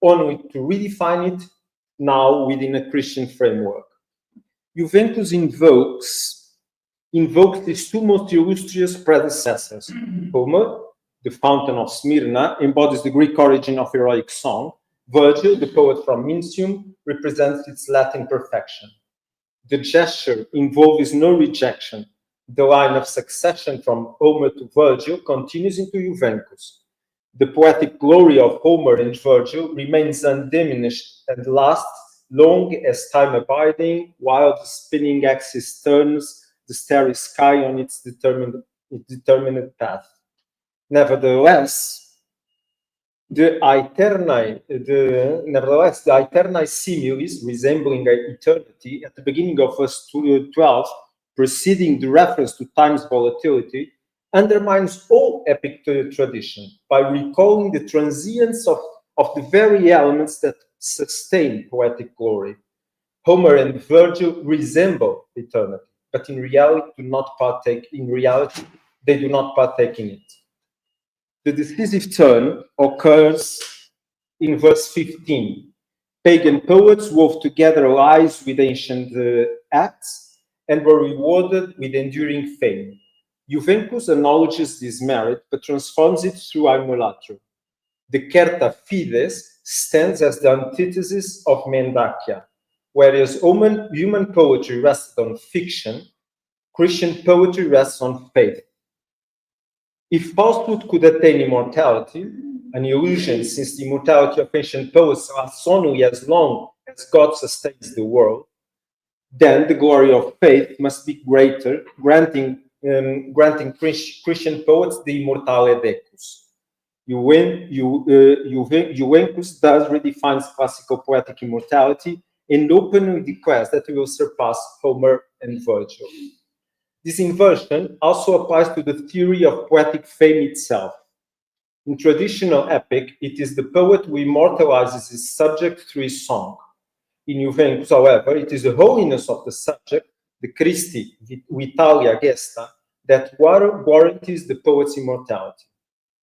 only to redefine it now within a Christian framework. Juvencus invokes his 2 most illustrious predecessors. Homer, the fountain of Smyrna, embodies the Greek origin of heroic song. Virgil, the poet from Mincium, represents its Latin perfection. The gesture involves no rejection. The line of succession from Homer to Virgil continues into Juvencus. The poetic glory of Homer and Virgil remains undiminished and lasts long as time abiding, while the spinning axis turns the starry sky on its determined path. Nevertheless, the aeternae similis, resembling eternity, at the beginning of verse 12, preceding the reference to time's volatility, undermines all epic tradition by recalling the transience of the very elements that sustain poetic glory. Homer and Virgil resemble eternity, but in reality they do not partake in it. The decisive turn occurs in verse 15. Pagan poets wove together lies with ancient acts and were rewarded with enduring fame. Juvencus acknowledges this merit, but transforms it through Aemulatio. The Certa Fides stands as the antithesis of Mendacia. Whereas human poetry rested on fiction, Christian poetry rests on faith. If falsehood could attain immortality, an illusion, since the immortality of ancient poets lasts only as long as God sustains the world, then the glory of faith must be greater, granting Christian poets the immortale decus. Juvencus thus redefines classical poetic immortality and openly declares that it will surpass Homer and Virgil. This inversion also applies to the theory of poetic fame itself. In traditional epic, it is the poet who immortalizes his subject through his song. In Juvencus, however, it is the holiness of the subject, the Christi Vitalia Gesta, that guarantees the poet's immortality.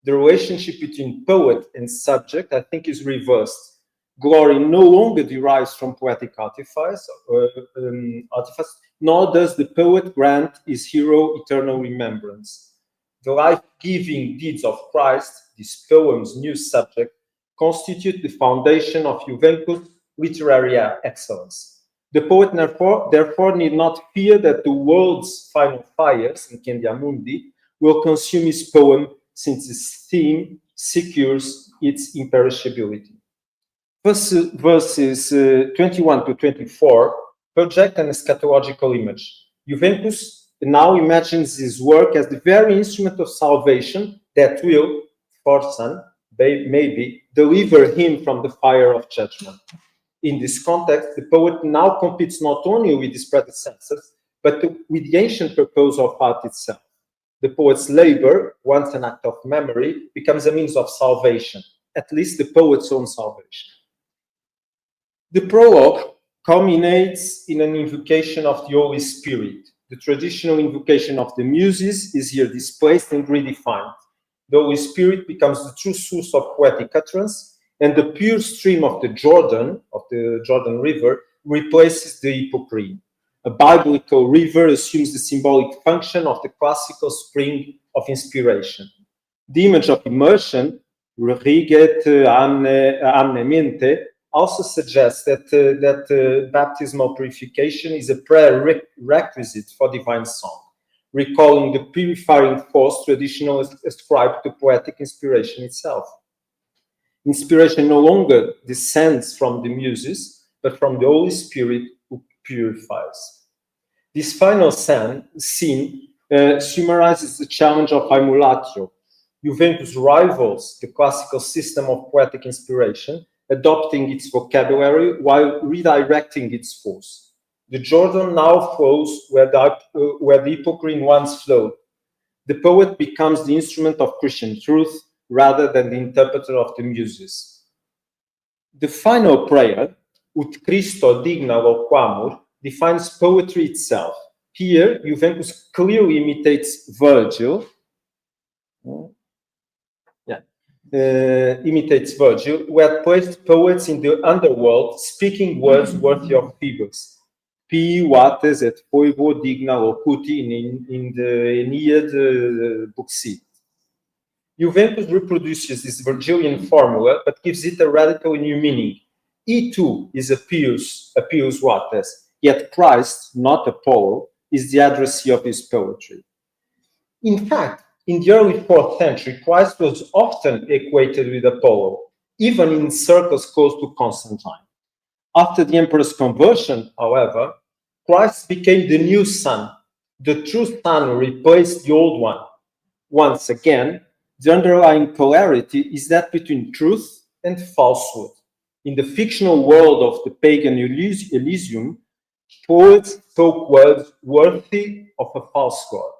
The relationship between poet and subject, I think, is reversed. Glory no longer derives from poetic artifice, nor does the poet grant his hero eternal remembrance. The life-giving deeds of Christ, this poem's new subject, constitute the foundation of Juvencus' literary excellence. The poet therefore need not fear that the world's final fires, Incendia Mundi, will consume his poem, since its theme secures its imperishability. verses 21 to 24 project an eschatological image. Juvencus now imagines his work as the very instrument of salvation that will, for some, maybe, deliver him from the fire of judgment. In this context, the poet now competes not only with his predecessors, but with the ancient purpose of art itself. The poet's labor, once an act of memory, becomes a means of salvation, at least the poet's own salvation. The prologue culminates in an invocation of the Holy Spirit. The traditional invocation of the Muses is here displaced and redefined. The Holy Spirit becomes the true source of poetic utterance, and the pure stream of the Jordan River, replaces the Hippocrene. A biblical river assumes the symbolic function of the classical spring of inspiration. The image of immersion, reget amnemente, also suggests that baptismal purification is a prerequisite for divine song, recalling the purifying force traditionally ascribed to poetic inspiration itself. Inspiration no longer descends from the Muses, but from the Holy Spirit who purifies. This final scene summarizes the challenge of Aemulatio. Juvencus rivals the classical system of poetic inspiration, adopting its vocabulary while redirecting its force. The Jordan now flows where the Hippocrene once flowed. The poet becomes the instrument of Christian truth rather than the interpreter of the Muses. The final prayer, Ut Christo digna loquamur, defines poetry itself. Here, Juvencus clearly imitates Virgil, who had placed poets in the underworld speaking words worthy of Phoebus. Pi vates et foibo digna locuti in the Aeneid, Book C. Juvencus reproduces this Virgilian formula, but gives it a radically new meaning. He too is a pius vates, yet Christ, not Apollo, is the addressee of his poetry. In fact, in the early 4th century, Christ was often equated with Apollo, even in circles close to Constantine. After the emperor's conversion, however, Christ became the new sun. The true sun replaced the old one. Once again, the underlying polarity is that between truth and falsehood. In the fictional world of the pagan Elysium, poets spoke words worthy of a false god.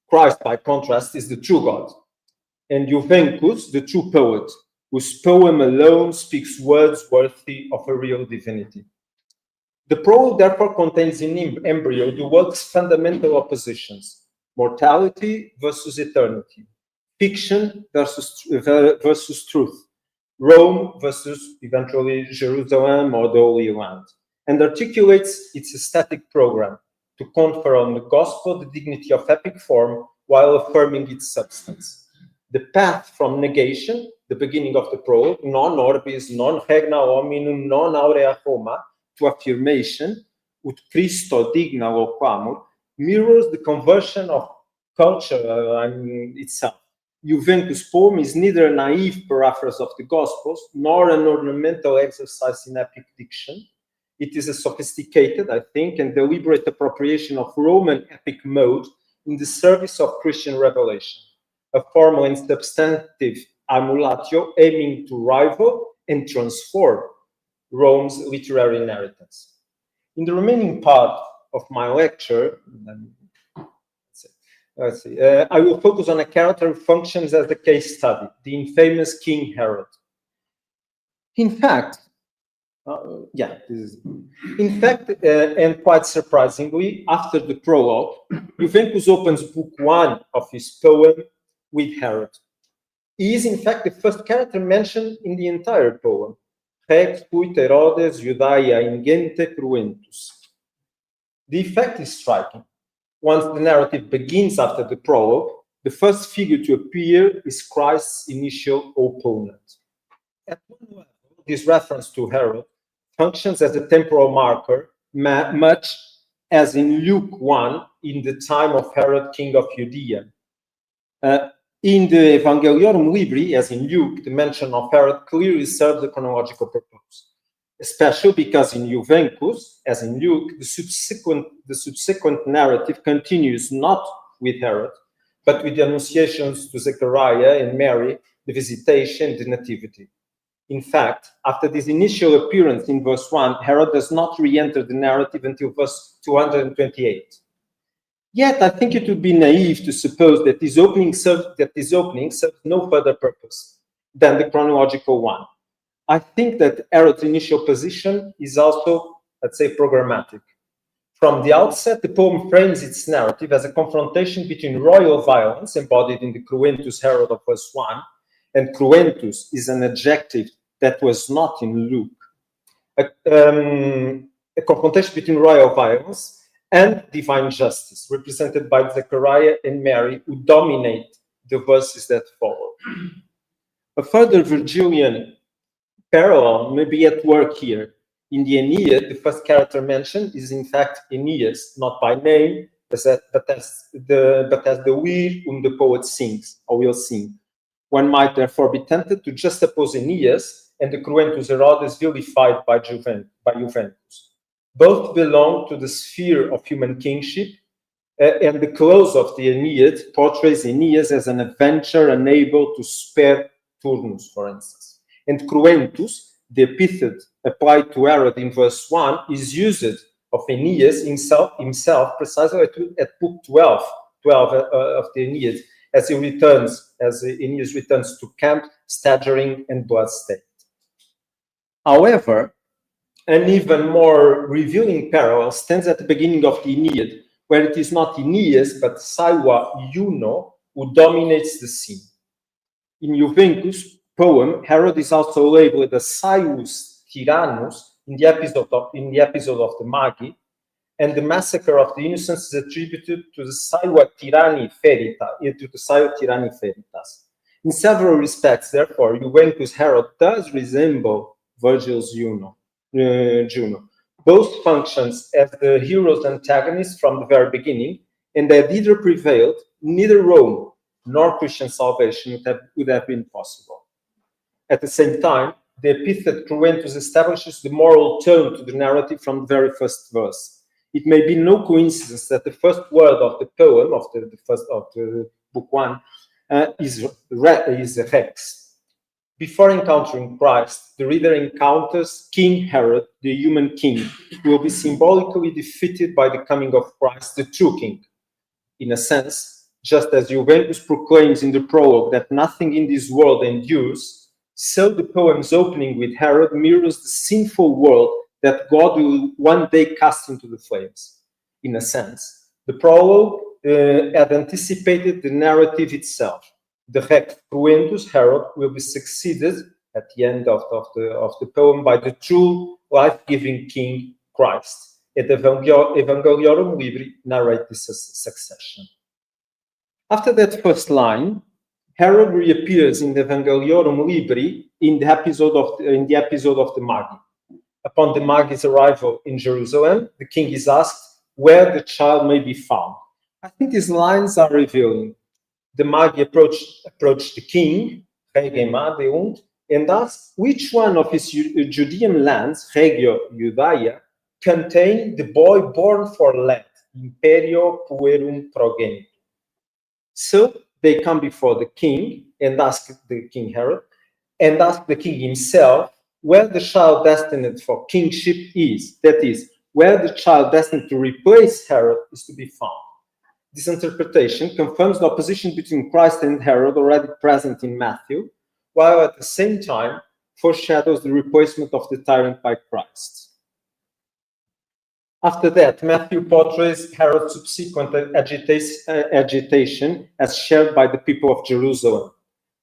Christ, by contrast, is the true God, and Juvencus, the true poet, whose poem alone speaks words worthy of a real divinity. The prologue therefore contains in embryo the work's fundamental oppositions: mortality versus eternity, fiction versus truth, Rome versus eventually Jerusalem or the Holy Land, and articulates its aesthetic program to confer on the gospel the dignity of epic form while affirming its substance. The path from negation, the beginning of the prologue, non orbis, non regna hominum, non aurea Roma, to affirmation, ut Christo digna loquamur, mirrors the conversion of culture itself. Juvencus' poem is neither a naive paraphrase of the Gospels, nor an ornamental exercise in epic diction. It is a sophisticated, I think, and deliberate appropriation of Roman epic mode in the service of Christian revelation, a formal and substantive Aemulatio aiming to rival and transform Rome's literary inheritance. In the remaining part of my lecture, I will focus on a character who functions as a case study, the infamous King Herod. In fact, and quite surprisingly, after the prologue, Juvencus opens book 1 of his poem with Herod. He is, in fact, the first character mentioned in the entire poem. Rex fuit Herodes Judaea ingente cruentus. The effect is striking. Once the narrative begins after the prologue, the first figure to appear is Christ's initial opponent. At one level, this reference to Herod functions as a temporal marker, much as in Luke 1, in the time of Herod, king of Judea. In the Evangeliorum Libri, as in Luke, the mention of Herod clearly served the chronological purpose, especially because in Juvencus, as in Luke, the subsequent narrative continues not with Herod, but with the annunciations to Zechariah and Mary, the visitation, the nativity. In fact, after this initial appearance in verse 1, Herod does not re-enter the narrative until verse 228. Yet, I think it would be naive to suppose that this opening serves no further purpose than the chronological one. I think that Herod's initial position is also, let's say, programmatic. From the outset, the poem frames its narrative as a confrontation between royal violence, embodied in the Cruentus Herod of verse 1, and Cruentus is an adjective that was not in Luke. A confrontation between royal violence and divine justice, represented by Zechariah and Mary, who dominate the verses that follow. A further Virgilian parallel may be at work here. In the Aeneid, the first character mentioned is in fact Aeneas, not by name, but as the weir whom the poet sings, or will sing. One might therefore be tempted to juxtapose Aeneas and the Cruentus Herodes vilified by Juvencus. Both belong to the sphere of human kingship, and the close of the Aeneid portrays Aeneas as an adventurer unable to spare Turnus, for instance. And Cruentus, the epithet applied to Herod in verse 1, is used of Aeneas himself precisely at book 12 of the Aeneid, as Aeneas returns to camp, staggering and blood-stained. However, an even more revealing parallel stands at the beginning of the Aeneid, where it is not Aeneas, but Saiwa Juno who dominates the scene. In Juvencus' poem, Herod is also labeled as Saius Tyrannus in the episode of the Magi, and the massacre of the innocents is attributed to the Saiwa Tyranni Veritas. In several respects, therefore, Juvencus' Herod does resemble Virgil's Juno. Both functions as the hero's antagonist from the very beginning, and that either prevailed, neither Rome nor Christian salvation would have been possible. At the same time, the epithet Cruentus establishes the moral tone to the narrative from the very first verse. It may be no coincidence that the first word of the poem, of the book 1, is Rex. Before encountering Christ, the reader encounters King Herod, the human king, who will be symbolically defeated by the coming of Christ, the true king. In a sense, just as Juvencus proclaims in the prologue that nothing in this world endures, so the poem's opening with Herod mirrors the sinful world that God will one day cast into the flames. In a sense, the prologue had anticipated the narrative itself. The Rex Cruentus Herod will be succeeded at the end of the poem by the true life-giving King Christ. And the Evangeliorum Libri narrate this succession. After that first line, Herod reappears in the Evangeliorum Libri in the episode of the Magi. Upon the Magi's arrival in Jerusalem, the king is asked where the child may be found. I think these lines are revealing. The Magi approached the king, and asked which one of his Judean lands, Regio Judaea, contained the boy born for Lent, Imperio Puerum Progenitor. So they come before the king and ask the King Herod, and ask the king himself where the child destined for kingship is, that is, where the child destined to replace Herod is to be found. This interpretation confirms the opposition between Christ and Herod already present in Matthew, while at the same time foreshadows the replacement of the tyrant by Christ. After that, Matthew portrays Herod's subsequent agitation as shared by the people of Jerusalem.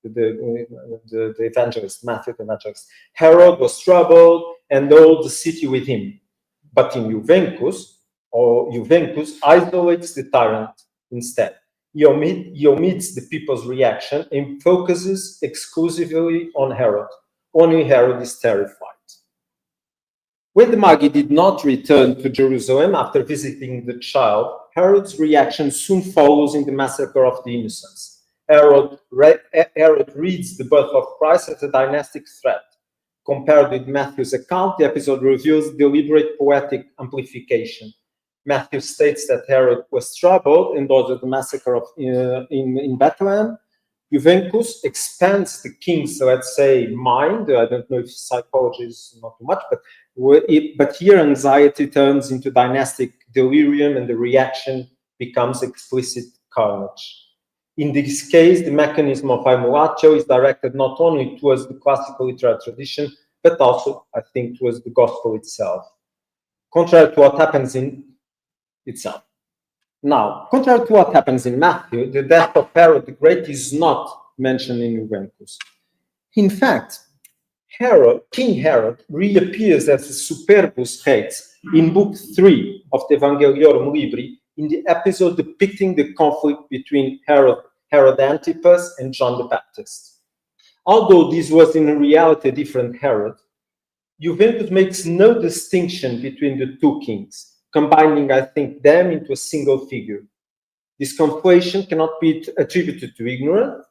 The evangelist, Matthew the evangelist. Herod was troubled and all the city with him. But in Juvencus isolates the tyrant instead. He omits the people's reaction and focuses exclusively on Herod. Only Herod is terrified. When the Magi did not return to Jerusalem after visiting the child, Herod's reaction soon follows in the massacre of the innocents. Herod reads the birth of Christ as a dynastic threat. Compared with Matthew's account, the episode reveals deliberate poetic amplification. Matthew states that Herod was troubled and ordered the massacre in Bethlehem. Juvencus expands the king's, let's say, mind. I don't know if psychology is not too much, but here anxiety turns into dynastic delirium and the reaction becomes explicit carnage. In this case, the mechanism of Aemulatio is directed not only towards the classical literary tradition, but also, I think, towards the gospel itself. Contrary to what happens in itself. Now, contrary to what happens in Matthew, the death of Herod the Great is not mentioned in Juvencus. In fact, King Herod reappears as the Superbus Rex in Book 3 of the Evangeliorum Libri, in the episode depicting the conflict between Herod Antipas and John the Baptist. Although this was in reality a different Herod, Juvencus makes no distinction between the two kings, combining, I think, them into a single figure. This conflation cannot be attributed to ignorance,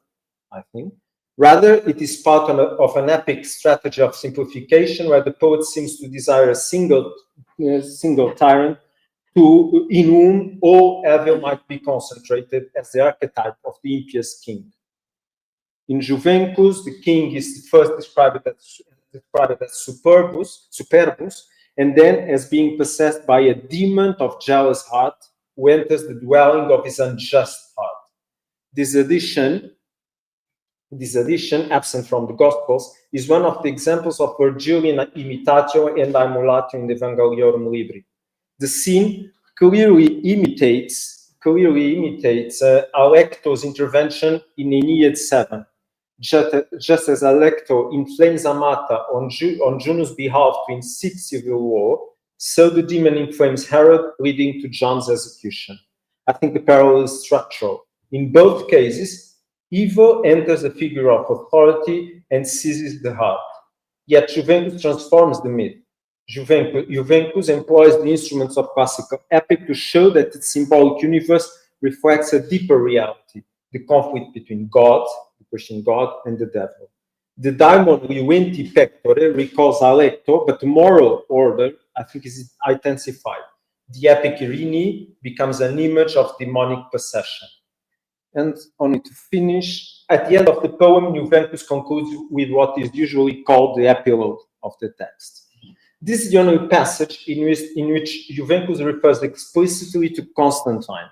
I think. Rather, it is part of an epic strategy of simplification where the poet seems to desire a single tyrant in whom all evil might be concentrated as the archetype of the impious king. In Juvencus, the king is first described as superbus, and then as being possessed by a demon of jealous heart who enters the dwelling of his unjust heart. This addition, absent from the Gospels, is one of the examples of Virgilian imitatio and Aemulatio in the Evangeliorum Libri. The scene clearly imitates Alecto's intervention in Aeneid 7. Just as Alecto inflames Amata on Juno's behalf to incite civil war, so the demon inflames Herod, leading to John's execution. I think the parallel is structural. In both cases, evil enters a figure of authority and seizes the heart. Yet Juvencus transforms the myth. Juvencus employs the instruments of classical epic to show that its symbolic universe reflects a deeper reality, the conflict between God, the Christian God, and the devil. The daimon Liuenti Pectore recalls Alecto, but the moral order, I think, is intensified. The epic Irene becomes an image of demonic possession. And only to finish, at the end of the poem, Juvencus concludes with what is usually called the epilogue of the text. This is the only passage in which Juvencus refers explicitly to Constantine.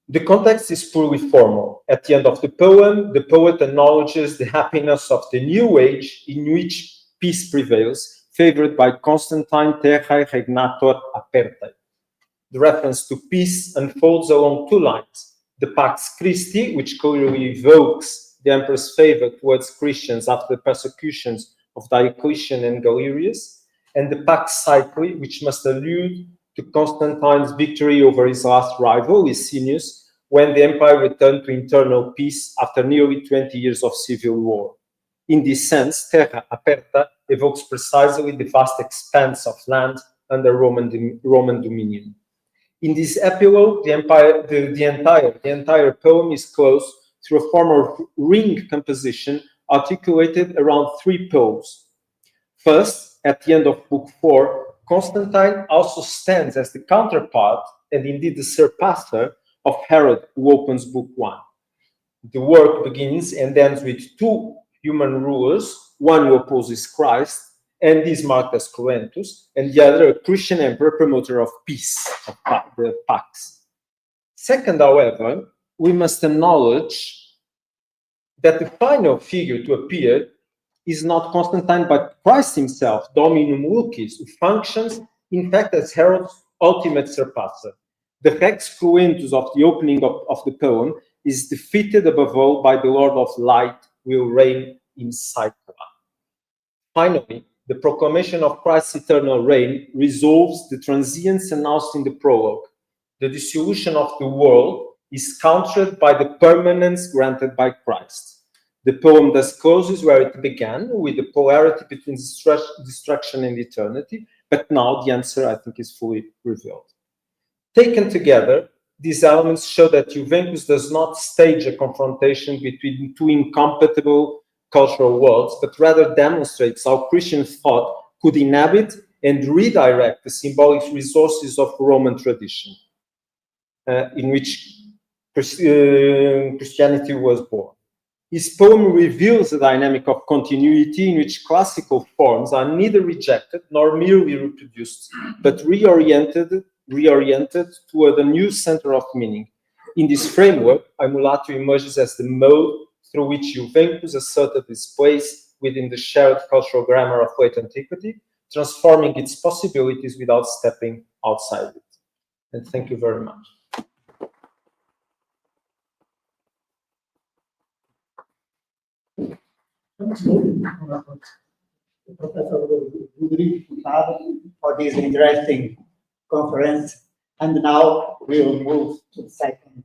The context is purely formal. At the end of the poem, the poet acknowledges the happiness of the new age in which peace prevails, favored by Constantine terrae regnator apertae. The reference to peace unfolds along two lines. The Pax Christi, which clearly evokes the emperor's favor towards Christians after the persecutions of Diocletian and Galerius, and the Pax Saeculi, which must allude to Constantine's victory over his last rival, Licinius, when the empire returned to internal peace after nearly 20 years of civil war. In this sense, terra aperta evokes precisely the vast expanse of land under Roman dominion. In this epilogue, the entire poem is closed through a form of ring composition articulated around three poles. First, at the end of Book 4, Constantine also stands as the counterpart and indeed the surpasser of Herod, who opens Book 1. The work begins and ends with two human rulers, one who opposes Christ, and is marked as Cruentus, and the other a Christian emperor, promoter of peace, of the Pax. Second, however, we must acknowledge that the final figure to appear is not Constantine, but Christ himself, Dominum Lucis, who functions, in fact, as Herod's ultimate surpasser. The Rex Cruentus of the opening of the poem is defeated above all by the Lord of Light, will reign in Cycla. Finally, the proclamation of Christ's eternal reign resolves the transience announced in the prologue. The dissolution of the world is countered by the permanence granted by Christ. The poem thus closes where it began, with the polarity between destruction and eternity, but now the answer, I think, is fully revealed. Taken together, these elements show that Juvencus does not stage a confrontation between two incompatible cultural worlds, but rather demonstrates how Christian thought could inhabit and redirect the symbolic resources of Roman tradition, in which Christianity was born. His poem reveals a dynamic of continuity in which classical forms are neither rejected nor merely reproduced, but reoriented toward a new center of meaning. In this framework, Aemulatio emerges as the mode through which Juvencus asserted his place within the shared cultural grammar of late antiquity, transforming its possibilities without stepping outside it. And thank you very much. Professor FREDERICO for this interesting conference. And now we'll move to the second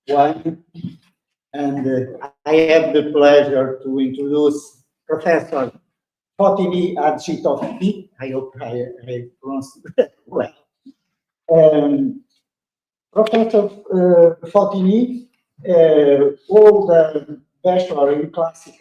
one. And I have the pleasure to introduce Professor Fotini Adjitofi. I hope I pronounced it well. Professor Fotini holds a bachelor in classics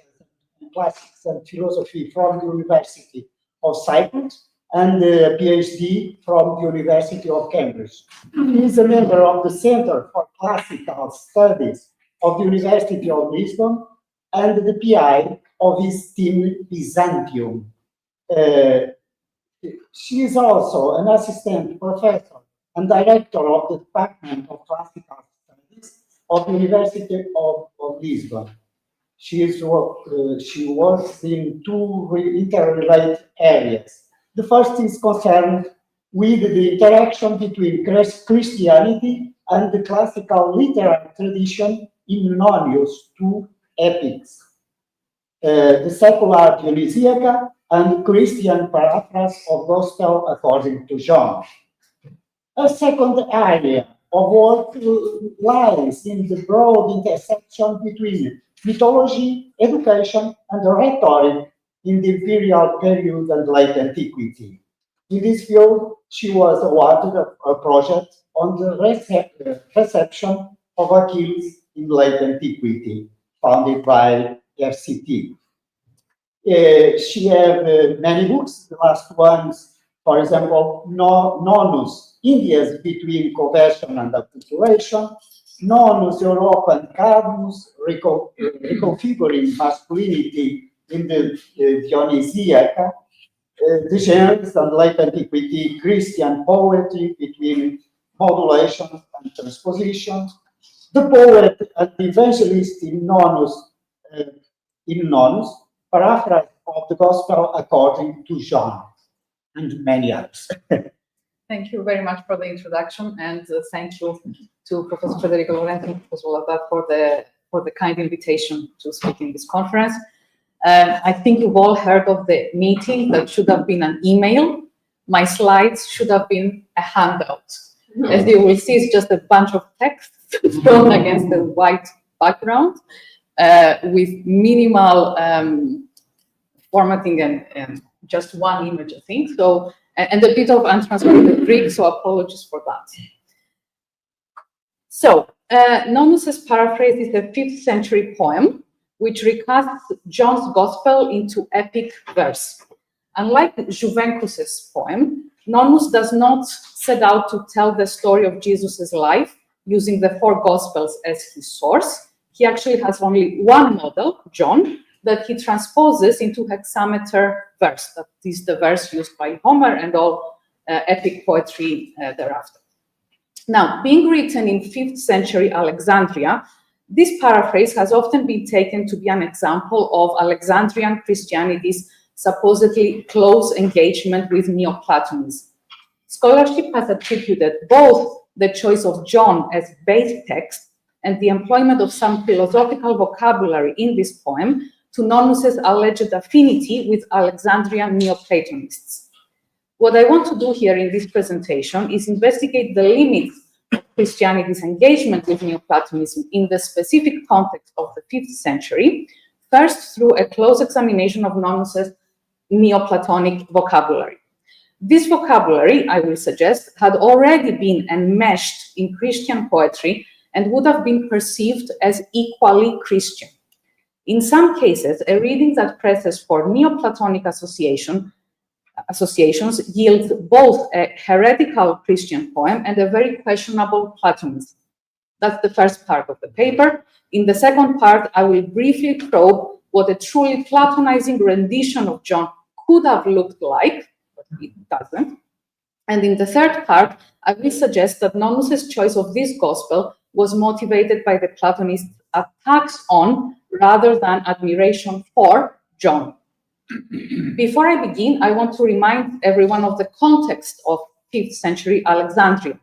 and philosophy from the University of Cyprus and a PhD from the University of Cambridge. He is a member of the Center for Classical Studies of the University of Lisbon and the PI of his team Byzantium. She is also an assistant professor and director of the Department of Classical Studies of the University of Lisbon. She works in two interrelated areas. The first is concerned with the interaction between Christianity and the classical literary tradition in Nonnus' two epics, the secular Dionysiaca and Christian paraphrase of Gospel according to John. A second area of work lies in the broad intersection between mythology, education, and rhetoric in the imperial period and late antiquity. In this field, she was awarded a project on the reception of Achilles in late antiquity, founded by RCT. She has many books. The last ones, for example, Nonnus, Indias between conversion and acculturation, Nonnus, Europe and Cadmus, reconfiguring masculinity in the Dionysiaca, the genres and late antiquity Christian poetry between modulations and transpositions, the poet and evangelist in Nonnus, paraphrase of the Gospel according to John, and many others. Thank you very much for the introduction, and thank you to Professor FREDERICO LOURENÇO as well as that for the kind invitation to speak in this conference. I think you've all heard of the meeting that should have been an email. My slides should have been a handout. As you will see, it's just a bunch of text thrown against the white background with minimal formatting and just one image, I think. So, and a bit of untranslated Greek, so apologies for that. So, Nonnus's Paraphrase is a 5th century poem which recasts John's Gospel into epic verse. Unlike Juvencus's poem, Nonnus does not set out to tell the story of Jesus's life using the 4 Gospels as his source. He actually has only one model, John, that he transposes into hexameter verse. That is the verse used by Homer and all epic poetry thereafter. Now, being written in 5th century Alexandria, this paraphrase has often been taken to be an example of Alexandrian Christianity's supposedly close engagement with Neoplatonism. Scholarship has attributed both the choice of John as base text and the employment of some philosophical vocabulary in this poem to Nonnus's alleged affinity with Alexandrian Neoplatonists. What I want to do here in this presentation is investigate the limits of Christianity's engagement with Neoplatonism in the specific context of the 5th century, first through a close examination of Nonnus's Neoplatonic vocabulary. This vocabulary, I will suggest, had already been enmeshed in Christian poetry and would have been perceived as equally Christian. In some cases, a reading that presses for Neoplatonic associations yields both a heretical Christian poem and a very questionable Platonism. That's the first part of the paper. In the second part, I will briefly probe what a truly Platonizing rendition of John could have looked like, but it doesn't. And in the third part, I will suggest that Nonnus's choice of this gospel was motivated by the Platonist attacks on, rather than admiration for, John. Before I begin, I want to remind everyone of the context of 5th century Alexandria.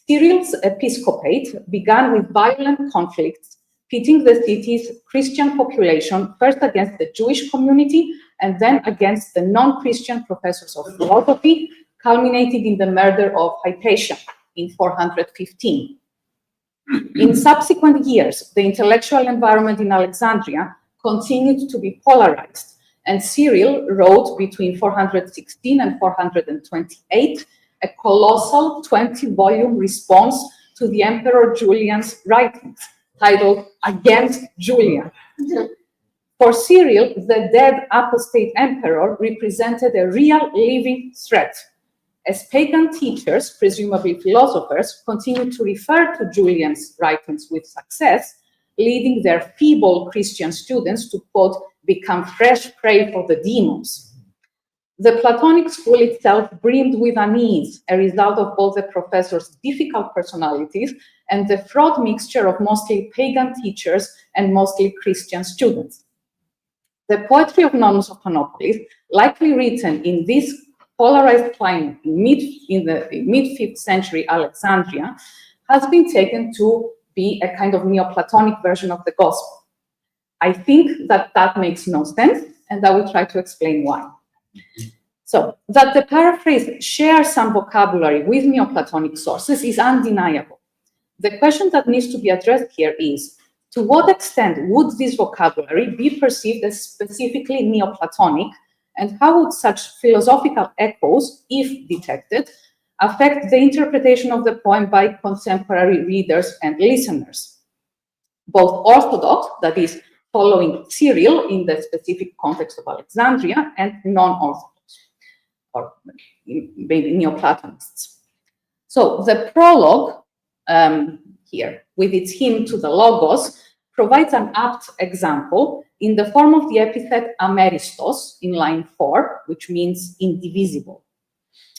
Cyril's episcopate began with violent conflicts, pitting the city's Christian population first against the Jewish community and then against the non-Christian professors of philosophy, culminating in the murder of Hypatia in 415. In subsequent years, the intellectual environment in Alexandria continued to be polarized, and Cyril wrote between 416 and 428 a colossal 20-volume response to the Emperor Julian's writings, titled Against Julian. For Cyril, the dead apostate emperor represented a real living threat, as pagan teachers, presumably philosophers, continued to refer to Julian's writings with success, leading their feeble Christian students to, quote, become fresh prey for the demons. The Platonic school itself brimmed with unease, a result of both the professors' difficult personalities and the fraught mixture of mostly pagan teachers and mostly Christian students. The poetry of Nonnus of Panopolis, likely written in this polarized climate in the mid-5th century Alexandria, has been taken to be a kind of Neoplatonic version of the gospel. I think that that makes no sense, and I will try to explain why. So, that the paraphrase shares some vocabulary with Neoplatonic sources is undeniable. The question that needs to be addressed here is, to what extent would this vocabulary be perceived as specifically Neoplatonic, and how would such philosophical echoes, if detected, affect the interpretation of the poem by contemporary readers and listeners, both Orthodox, that is, following Cyril in the specific context of Alexandria, and non-Orthodox, or maybe Neoplatonists. So the prologue here, with its hymn to the Logos, provides an apt example in the form of the epithet ameristos in line 4, which means indivisible.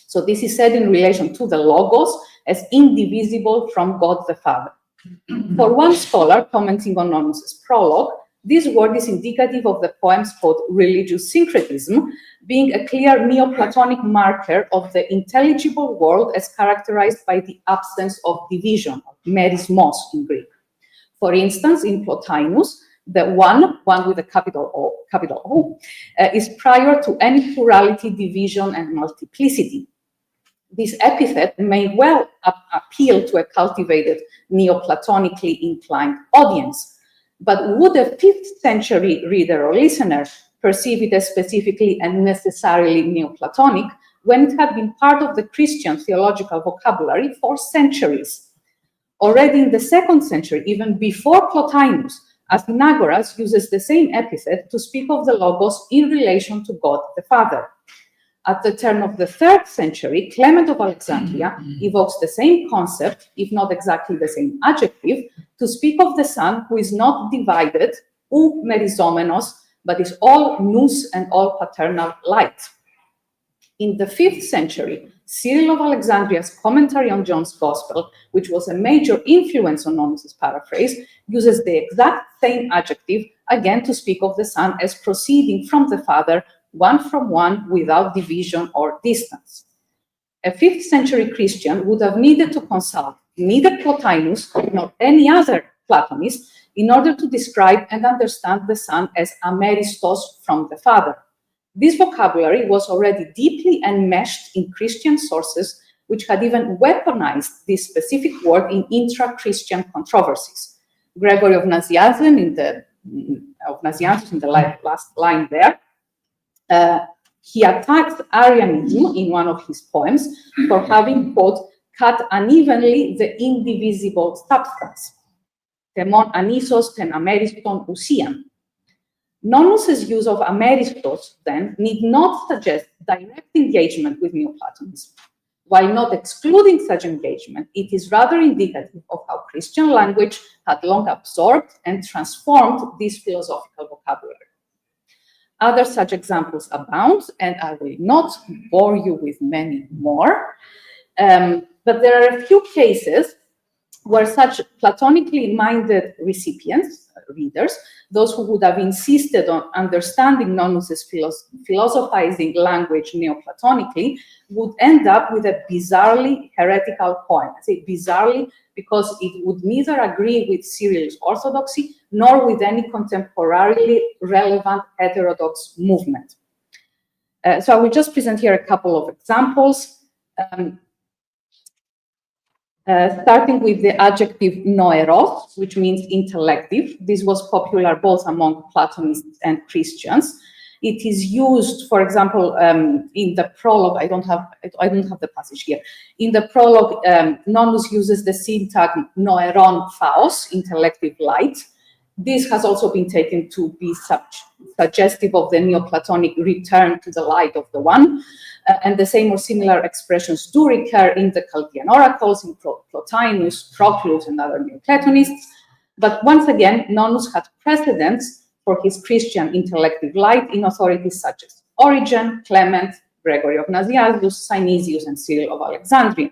So this is said in relation to the Logos as indivisible from God the Father. For one scholar commenting on Nonnus's prologue, this word is indicative of the poem's, quote, religious syncretism, being a clear Neoplatonic marker of the intelligible world as characterized by the absence of division, merismos in Greek. For instance, in Plotinus, the one with a capital O, is prior to any plurality, division, and multiplicity. This epithet may well appeal to a cultivated Neoplatonically inclined audience, but would a 5th century reader or listener perceive it as specifically and necessarily Neoplatonic when it had been part of the Christian theological vocabulary for centuries? Already in the 2nd century, even before Plotinus, Athenagoras uses the same epithet to speak of the Logos in relation to God the Father. At the turn of the 3rd century, Clement of Alexandria evokes the same concept, if not exactly the same adjective, to speak of the Son who is not divided, ou merizomenos, but is all nous and all paternal light. In the 5th century, Cyril of Alexandria's commentary on John's Gospel, which was a major influence on Nonnus's paraphrase, uses the exact same adjective, again to speak of the Son as proceeding from the Father, one from one, without division or distance. A 5th century Christian would have needed to consult neither Plotinus nor any other Platonist in order to describe and understand the Son as ameristos from the Father. This vocabulary was already deeply enmeshed in Christian sources, which had even weaponized this specific word in intra-Christian controversies. Gregory of Nazianzus in the last line there He attacks Arianism in one of his poems for having, quote, cut unevenly the indivisible substance. Temon anisos ten ameriston usian. Nonnus's use of ameristos, then, need not suggest direct engagement with Neoplatonism. While not excluding such engagement, it is rather indicative of how Christian language had long absorbed and transformed this philosophical vocabulary. Other such examples abound, and I will not bore you with many more, but there are a few cases where such platonically minded recipients, readers, those who would have insisted on understanding Nonnus's philosophizing language neoplatonically, would end up with a bizarrely heretical poem. I say bizarrely because it would neither agree with Cyril's orthodoxy nor with any contemporarily relevant heterodox movement. So I will just present here a couple of examples. Starting with the adjective noeros, which means intellective. This was popular both among Platonists and Christians. It is used, for example, in the prologue. I don't have the passage here. In the prologue, Nonnus uses the syntagm noeron phos, intellective light. This has also been taken to be suggestive of the Neoplatonic return to the light of the One. And the same or similar expressions do recur in the Chaldean oracles, in Plotinus, Proclus, and other Neoplatonists. But once again, Nonnus had precedents for his Christian intellective light in authorities such as Origen, Clement, Gregory of Nazianzus, Synesius, and Cyril of Alexandria,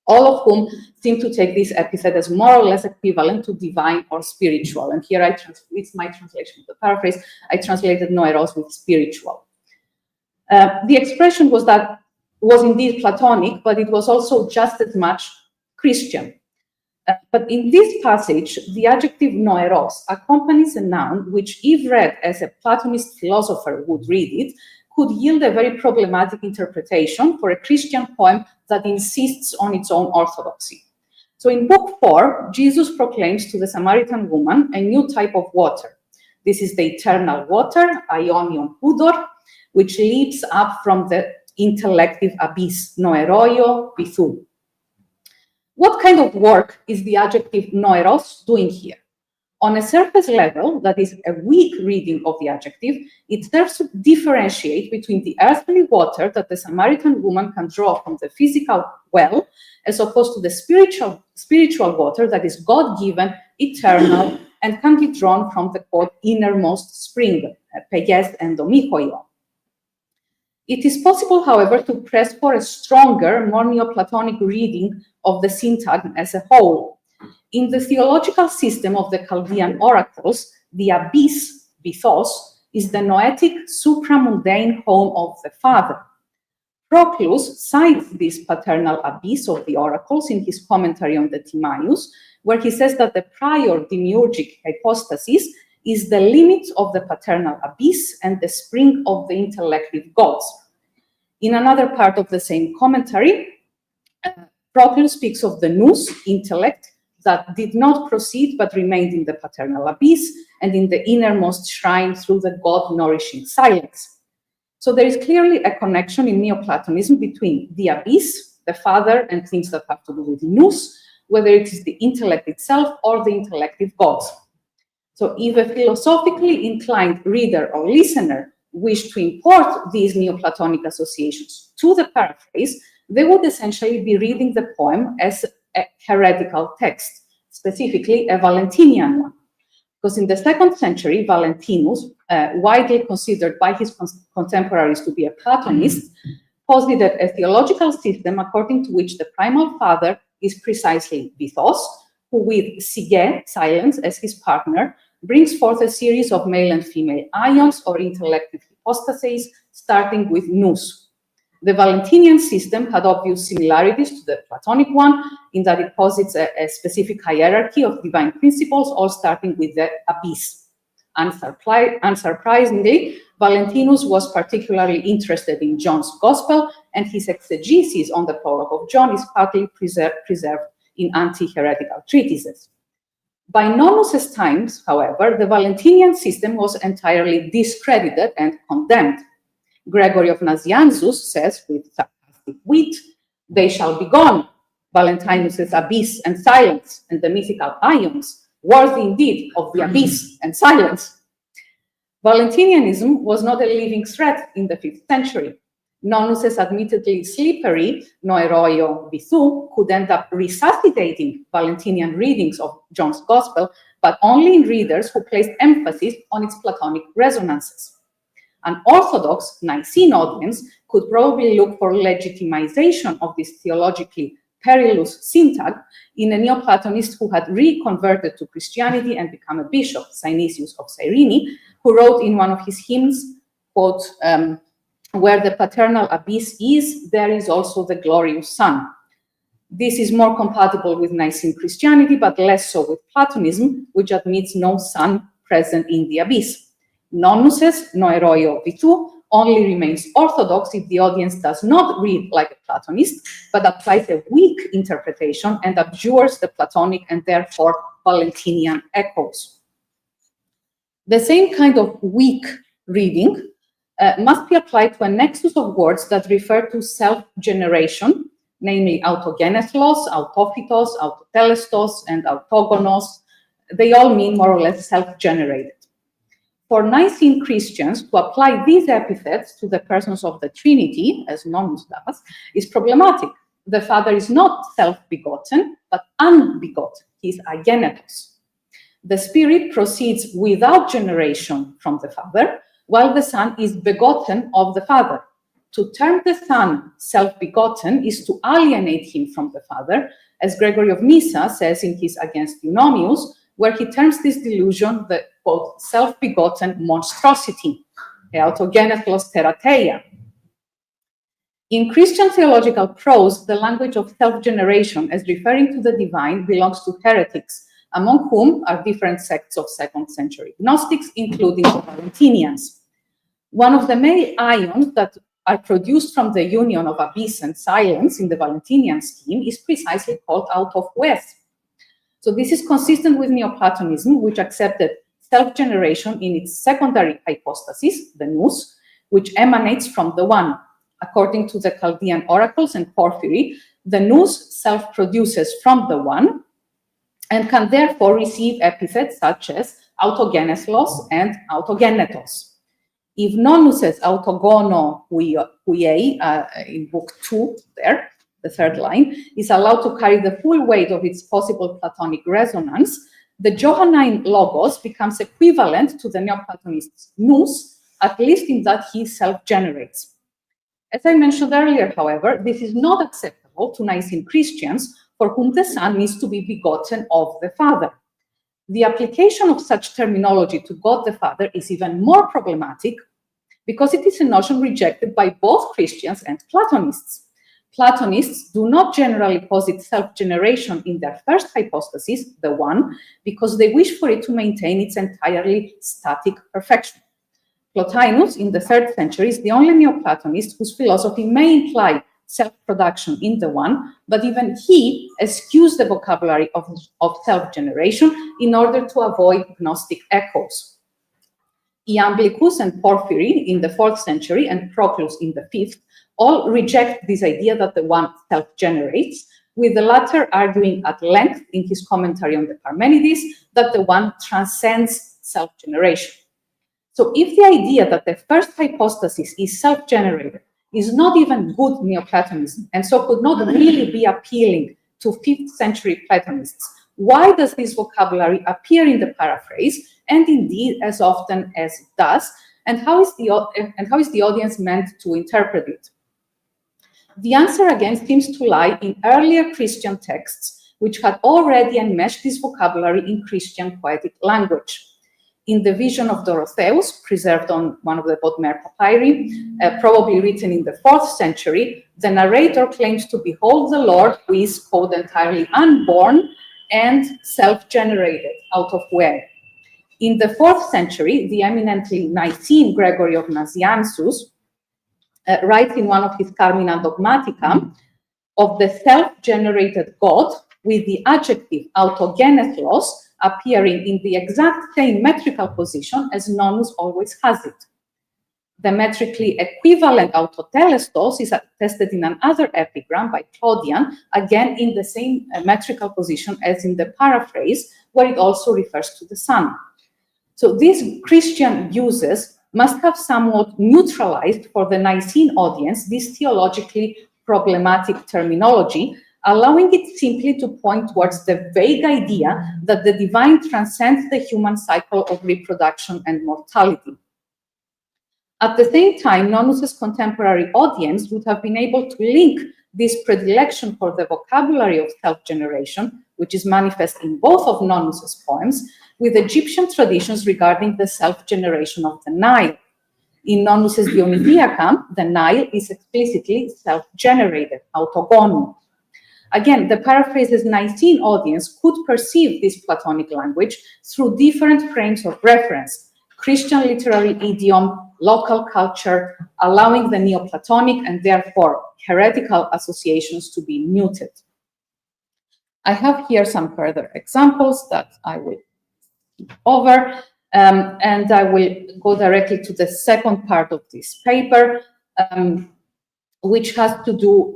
all of whom seem to take this epithet as more or less equivalent to divine or spiritual. And here it's my translation of the paraphrase. I translated noeros with spiritual. The expression was indeed Platonic, but it was also just as much Christian. But in this passage, the adjective noeros accompanies a noun which, if read as a Platonist philosopher would read it, could yield a very problematic interpretation for a Christian poem that insists on its own orthodoxy. So in Book 4, Jesus proclaims to the Samaritan woman a new type of water. This is the eternal water, aionion pudor, which leaps up from the intellective abyss, noeroio pithou. What kind of work is the adjective noeros doing here? On a surface level, that is a weak reading of the adjective, it serves to differentiate between the earthly water that the Samaritan woman can draw from the physical well, as opposed to the spiritual water that is God-given, eternal, and can be drawn from the quote, innermost spring, peyes endomikoio. It is possible, however, to press for a stronger, more Neoplatonic reading of the syntagm as a whole. In the theological system of the Chaldean oracles, the abyss, bithos, is the noetic supramundane home of the Father. Proclus cites this paternal abyss of the oracles in his commentary on the Timaeus, where he says that the prior demiurgic hypostasis is the limit of the paternal abyss and the spring of the intellective gods. In another part of the same commentary, Proclus speaks of the nous, intellect, that did not proceed but remained in the paternal abyss and in the innermost shrine through the God-nourishing silence. So there is clearly a connection in Neoplatonism between the abyss, the Father, and things that have to do with nous, whether it is the intellect itself or the intellective gods. So if a philosophically inclined reader or listener wished to import these Neoplatonic associations to the paraphrase, they would essentially be reading the poem as a heretical text, specifically a Valentinian one. Because in the 2nd century, Valentinus, widely considered by his contemporaries to be a Platonist, posited a theological system according to which the primal father is precisely Bithos, who with Sige, silence, as his partner, brings forth a series of male and female ions or intellective hypostases, starting with nous. The Valentinian system had obvious similarities to the Platonic one, in that it posits a specific hierarchy of divine principles, all starting with the abyss. Unsurprisingly, Valentinus was particularly interested in John's Gospel, and his exegesis on the prologue of John is partly preserved in anti-heretical treatises. By Nonnus's times, however, the Valentinian system was entirely discredited and condemned. Gregory of Nazianzus says with sarcastic wit, they shall be gone, Valentinus's abyss and silence, and the mythical ions, worthy indeed of the abyss and silence. Valentinianism was not a living threat in the 5th century. Nonnus's admittedly slippery Noeroio Vithu could end up resuscitating Valentinian readings of John's Gospel, but only in readers who placed emphasis on its Platonic resonances. An Orthodox Nicene audience could probably look for legitimization of this theologically perilous syntag in a Neoplatonist who had reconverted to Christianity and become a bishop, Synesius of Cyrene, who wrote in one of his hymns, quote, where the paternal abyss is, there is also the glorious sun. This is more compatible with Nicene Christianity, but less so with Platonism, which admits no sun present in the abyss. Nonnus's Noeroio Vithu only remains orthodox if the audience does not read like a Platonist, but applies a weak interpretation and abjures the Platonic and therefore Valentinian echoes. The same kind of weak reading must be applied to a nexus of words that refer to self-generation, namely autogenethlos, autophytos, autotelestos, and autogonos. They all mean more or less self-generated. For Nicene Christians, to apply these epithets to the persons of the Trinity, as Nonnus does, is problematic. The Father is not self-begotten, but unbegotten. He is agenetos. The Spirit proceeds without generation from the Father, while the Son is begotten of the Father. To term the Son self-begotten is to alienate him from the Father, as Gregory of Nyssa says in his Against Eunomius, where he terms this delusion the, quote, self-begotten monstrosity, autogenethlos terateia. In Christian theological prose, the language of self-generation as referring to the divine belongs to heretics, among whom are different sects of 2nd century Gnostics, including the Valentinians. One of the main ions that are produced from the union of abyss and silence in the Valentinian scheme is precisely called out of West. So this is consistent with Neoplatonism, which accepted self-generation in its secondary hypostasis, the nous, which emanates from the one. According to the Chaldean oracles and Porphyry, the nous self-produces from the one and can therefore receive epithets such as autogenethlos and autogenetos. If Nonnus's autogono huiei, in book 2 there, the 3rd line, is allowed to carry the full weight of its possible Platonic resonance, the Johannine logos becomes equivalent to the Neoplatonist's nous, at least in that he self-generates. As I mentioned earlier, however, this is not acceptable to Nicene Christians, for whom the Son needs to be begotten of the Father. The application of such terminology to God the Father is even more problematic because it is a notion rejected by both Christians and Platonists. Platonists do not generally posit self-generation in their first hypostasis, the one, because they wish for it to maintain its entirely static perfection. Plotinus, in the 3rd century, is the only Neoplatonist whose philosophy may imply self-production in the one, but even he eschews the vocabulary of self-generation in order to avoid Gnostic echoes. Iamblicus and Porphyry in the 4th century and Proclus in the 5th all reject this idea that the one self-generates, with the latter arguing at length in his commentary on the Parmenides that the one transcends self-generation. So if the idea that the first hypostasis is self-generated is not even good Neoplatonism, and so could not really be appealing to 5th century Platonists, why does this vocabulary appear in the paraphrase, and indeed as often as it does, and how is the audience meant to interpret it? The answer again seems to lie in earlier Christian texts, which had already enmeshed this vocabulary in Christian poetic language. In the Vision of Dorotheus, preserved on one of the Bodmer papyri, probably written in the 4th century, the narrator claims to behold the Lord who is, quote, entirely unborn and self-generated, out of where. In the 4th century, the eminently Nicene Gregory of Nazianzus writes in one of his Carmina Dogmatica of the self-generated God with the adjective autogenethlos appearing in the exact same metrical position as Nonnus always has it. The metrically equivalent autotelestos is attested in another epigram by Claudian, again in the same metrical position as in the paraphrase, where it also refers to the sun. So these Christian uses must have somewhat neutralized for the Nicene audience this theologically problematic terminology, allowing it simply to point towards the vague idea that the divine transcends the human cycle of reproduction and mortality. At the same time, Nonnus's contemporary audience would have been able to link this predilection for the vocabulary of self-generation, which is manifest in both of Nonnus's poems, with Egyptian traditions regarding the self-generation of the Nile. In Nonnus's Dionysiacum, the Nile is explicitly self-generated, autogonon. Again, the paraphrase's Nicene audience could perceive this Platonic language through different frames of reference: Christian literary idiom, local culture, allowing the Neoplatonic and therefore heretical associations to be muted. I have here some further examples that I will skip over, and I will go directly to the second part of this paper, which has to do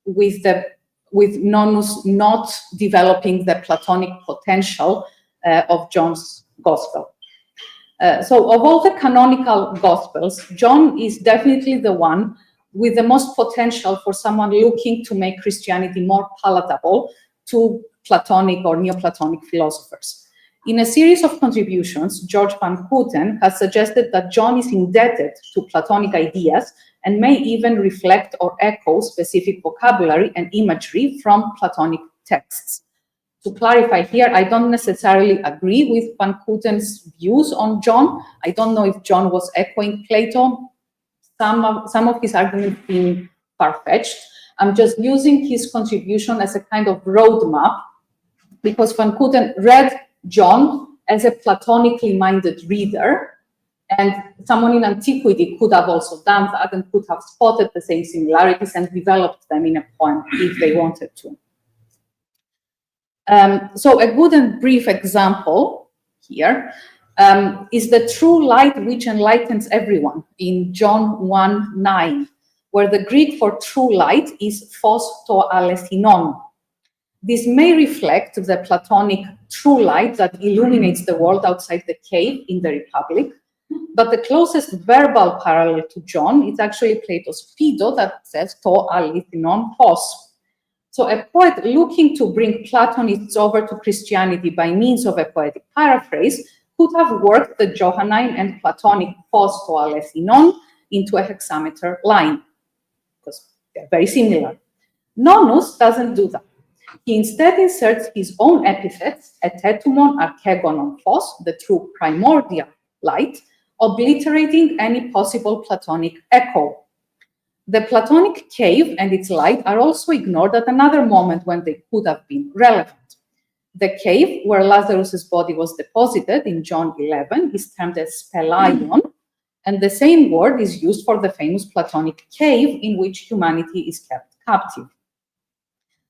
with Nonnus not developing the Platonic potential of John's Gospel. So of all the canonical Gospels, John is definitely the one with the most potential for someone looking to make Christianity more palatable to Platonic or Neoplatonic philosophers. In a series of contributions, George van Putten has suggested that John is indebted to Platonic ideas and may even reflect or echo specific vocabulary and imagery from Platonic texts. To clarify here, I don't necessarily agree with Van Putten's views on John. I don't know if John was echoing Plato. Some of his arguments being far-fetched. I'm just using his contribution as a kind of roadmap, because Van Putten read John as a Platonically minded reader, and someone in Antiquity could have also done that and could have spotted the same similarities and developed them in a poem if they wanted to. So a good and brief example here is the true light which enlightens everyone in John 1:9, where the Greek for true light is phos to alethinon. This may reflect the Platonic true light that illuminates the world outside the cave in the Republic, but the closest verbal parallel to John is actually Plato's Phaedo that says to alethinon phos. So a poet looking to bring Platonists over to Christianity by means of a poetic paraphrase could have worked the Johannine and Platonic phos to alethinon into a hexameter line, because they're very similar. Nonnus doesn't do that. He instead inserts his own epithets, etetumon archegonon phos, the true primordial light, obliterating any possible Platonic echo. The Platonic cave and its light are also ignored at another moment when they could have been relevant. The cave where Lazarus's body was deposited in John 11 is termed as spelaion, and the same word is used for the famous Platonic cave in which humanity is kept captive.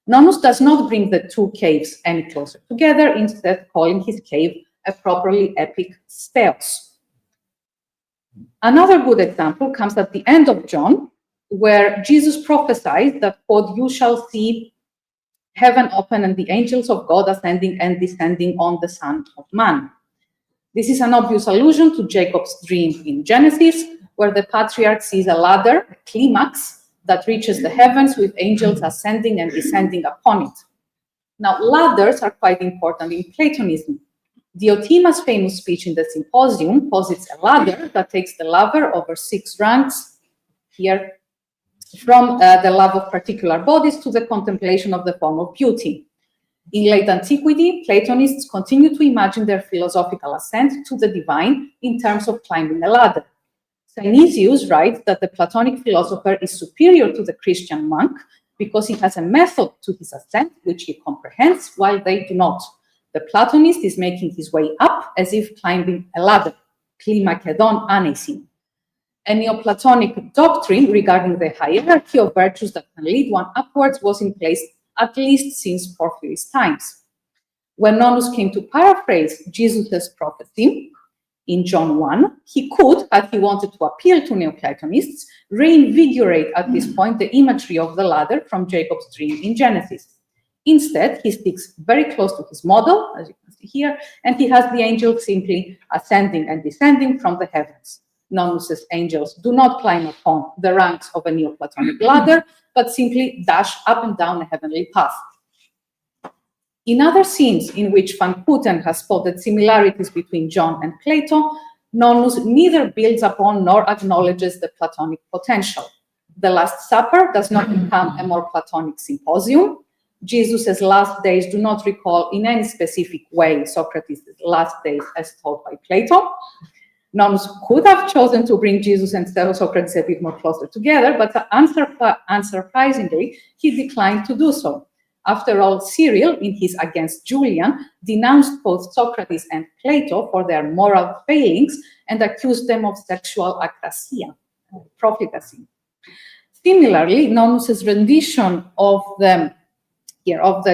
Nonnus does not bring the two caves any closer together, instead calling his cave a properly epic steos. Another good example comes at the end of John, where Jesus prophesied that, quote, "You shall see heaven open and the angels of God ascending and descending on the Son of Man." This is an obvious allusion to Jacob's dream in Genesis, where the patriarch sees a ladder, a climax, that reaches the heavens with angels ascending and descending upon it. Now, ladders are quite important in Platonism. Diotima's famous speech in the Symposium posits a ladder that takes the lover over 6 ranks, here, from the love of particular bodies to the contemplation of the form of beauty. In late antiquity, Platonists continue to imagine their philosophical ascent to the divine in terms of climbing a ladder. Synesius writes that the Platonic philosopher is superior to the Christian monk because he has a method to his ascent which he comprehends while they do not. The Platonist is making his way up as if climbing a ladder, klimakedon anesin. A Neoplatonic doctrine regarding the hierarchy of virtues that can lead one upwards was in place at least since Porphyry's times. When Nonnus came to paraphrase Jesus' prophecy, in John 1, he could, had he wanted to appeal to Neoplatonists, reinvigorate at this point the imagery of the ladder from Jacob's dream in Genesis. Instead, he sticks very close to his model, as you can see here, and he has the angels simply ascending and descending from the heavens. Nonnus's angels do not climb upon the ranks of a Neoplatonic ladder, but simply dash up and down a heavenly path. In other scenes in which Van Putten has spotted similarities between John and Plato, Nonnus neither builds upon nor acknowledges the Platonic potential. The Last Supper does not become a more Platonic symposium. Jesus' last days do not recall in any specific way Socrates' last days as taught by Plato. Nonnus could have chosen to bring Jesus and Socrates a bit more closer together, but unsurprisingly, he declined to do so. After all, Cyril, in his Against Julian, denounced both Socrates and Plato for their moral failings and accused them of sexual akrasia, profligacy. Similarly, Nonnus's rendition of the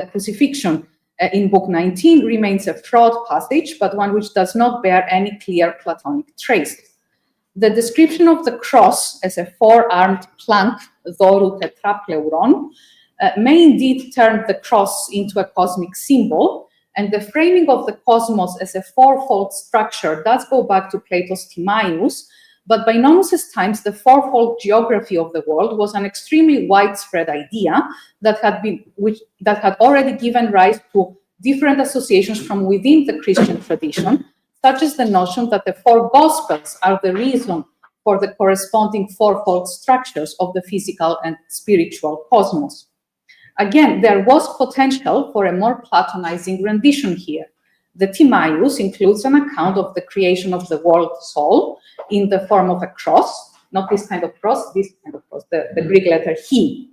crucifixion in Book 19 remains a fraught passage, but one which does not bear any clear Platonic trace. The description of the cross as a four-armed plank, dhoru tetrapleuron, may indeed turn the cross into a cosmic symbol, and the framing of the cosmos as a fourfold structure does go back to Plato's Timaeus, but by Nonnus's times, the fourfold geography of the world was an extremely widespread idea that had already given rise to different associations from within the Christian tradition, such as the notion that the four Gospels are the reason for the corresponding fourfold structures of the physical and spiritual cosmos. Again, there was potential for a more Platonizing rendition here. The Timaeus includes an account of the creation of the world soul in the form of a cross, not this kind of cross, this kind of cross, the Greek letter he.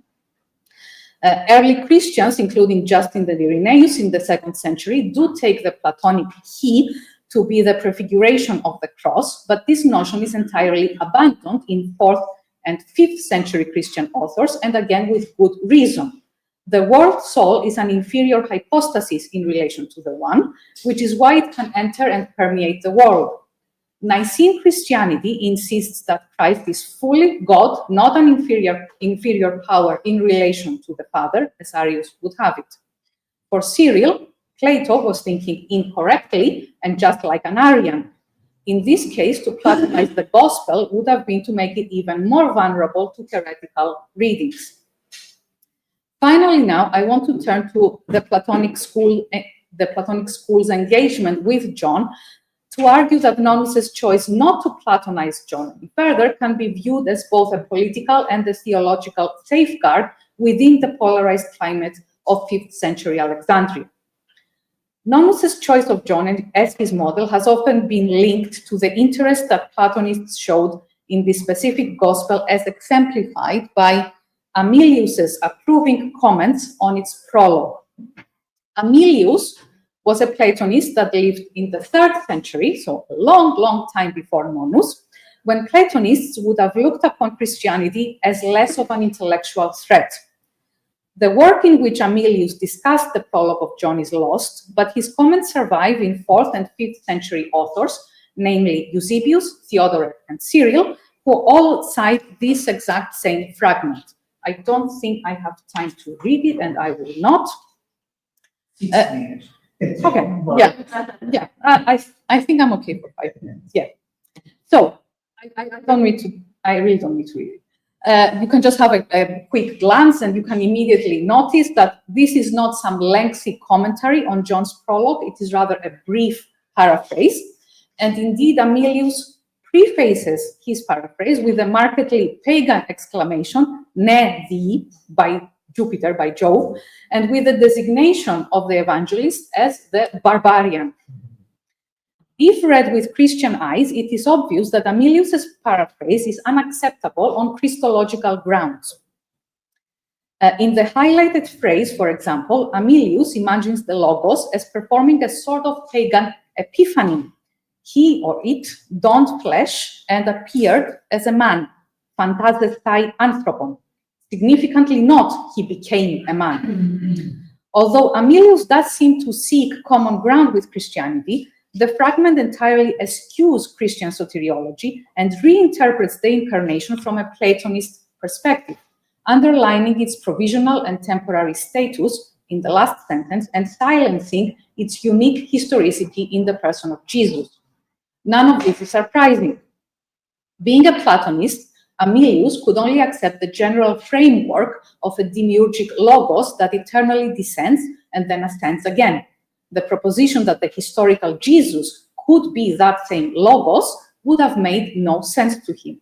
Early Christians, including Justin the Irenaeus in the 2nd century, do take the Platonic he to be the prefiguration of the cross, but this notion is entirely abandoned in 4th and 5th century Christian authors, and again with good reason. The world soul is an inferior hypostasis in relation to the one, which is why it can enter and permeate the world. Nicene Christianity insists that Christ is fully God, not an inferior power in relation to the Father, as Arius would have it. For Cyril, Plato was thinking incorrectly and just like an Arian. In this case, to Platonize the Gospel would have been to make it even more vulnerable to heretical readings. Finally, now I want to turn to the Platonic school's engagement with John to argue that Nonnus's choice not to Platonize John any further can be viewed as both a political and a theological safeguard within the polarized climate of 5th century Alexandria. Nonnus's choice of John as his model has often been linked to the interest that Platonists showed in the specific gospel as exemplified by Amelius's approving comments on its prologue. Amelius was a Platonist that lived in the 3rd century, so a long, long time before Nonnus, when Platonists would have looked upon Christianity as less of an intellectual threat. The work in which Amelius discussed the prologue of John is lost, but his comments survive in 4th and 5th century authors, namely Eusebius, Theodoret, and Cyril, who all cite this exact same fragment. I don't think I have time to read it, and I will not. Okay, yeah. I think I'm okay for 5 minutes. Yeah. So I really don't need to read it. You can just have a quick glance, and you can immediately notice that this is not some lengthy commentary on John's prologue. It is rather a brief paraphrase, and indeed Amelius prefaces his paraphrase with a markedly pagan exclamation, "Ne thee," by Jupiter, by Jove, and with the designation of the evangelist as the barbarian. If read with Christian eyes, it is obvious that Amelius's paraphrase is unacceptable on Christological grounds. In the highlighted phrase, for example, Amelius imagines the Logos as performing a sort of pagan epiphany. He or it donned flesh and appeared as a man, phantazestai anthropon. Significantly not, he became a man. Although Amelius does seem to seek common ground with Christianity, the fragment entirely eschews Christian soteriology and reinterprets the incarnation from a Platonist perspective, underlining its provisional and temporary status in the last sentence and silencing its unique historicity in the person of Jesus. None of this is surprising. Being a Platonist, Amelius could only accept the general framework of a demiurgic logos that eternally descends and then ascends again. The proposition that the historical Jesus could be that same logos would have made no sense to him.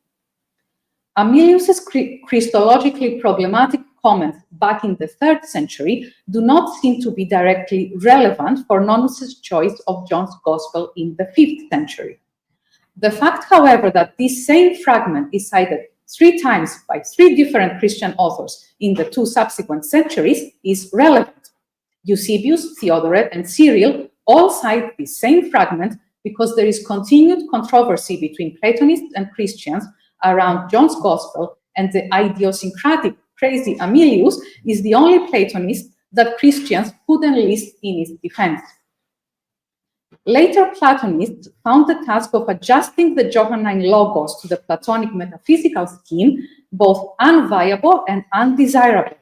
Amelius's Christologically problematic comments back in the 3rd century do not seem to be directly relevant for Nonnus's choice of John's Gospel in the 5th century. The fact, however, that this same fragment is cited 3 times by 3 different Christian authors in the 2 subsequent centuries is relevant. Eusebius, Theodoret, and Cyril all cite the same fragment because there is continued controversy between Platonists and Christians around John's Gospel, and the idiosyncratic, crazy Amelius is the only Platonist that Christians could enlist in its defense. Later Platonists found the task of adjusting the Johannine logos to the Platonic metaphysical scheme both unviable and undesirable.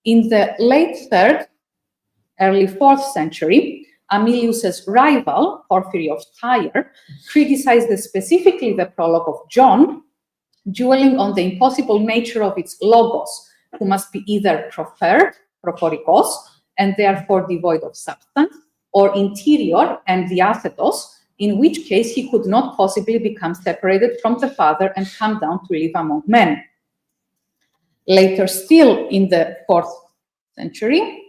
In the late 3rd, early 4th century, Amelius's rival, Porphyry of Tyre, criticized specifically the prologue of John, dwelling on the impossible nature of its logos, who must be either proferred, prophorikos, and therefore devoid of substance, or interior and diathetos, in which case he could not possibly become separated from the Father and come down to live among men. Later still, in the 4th century,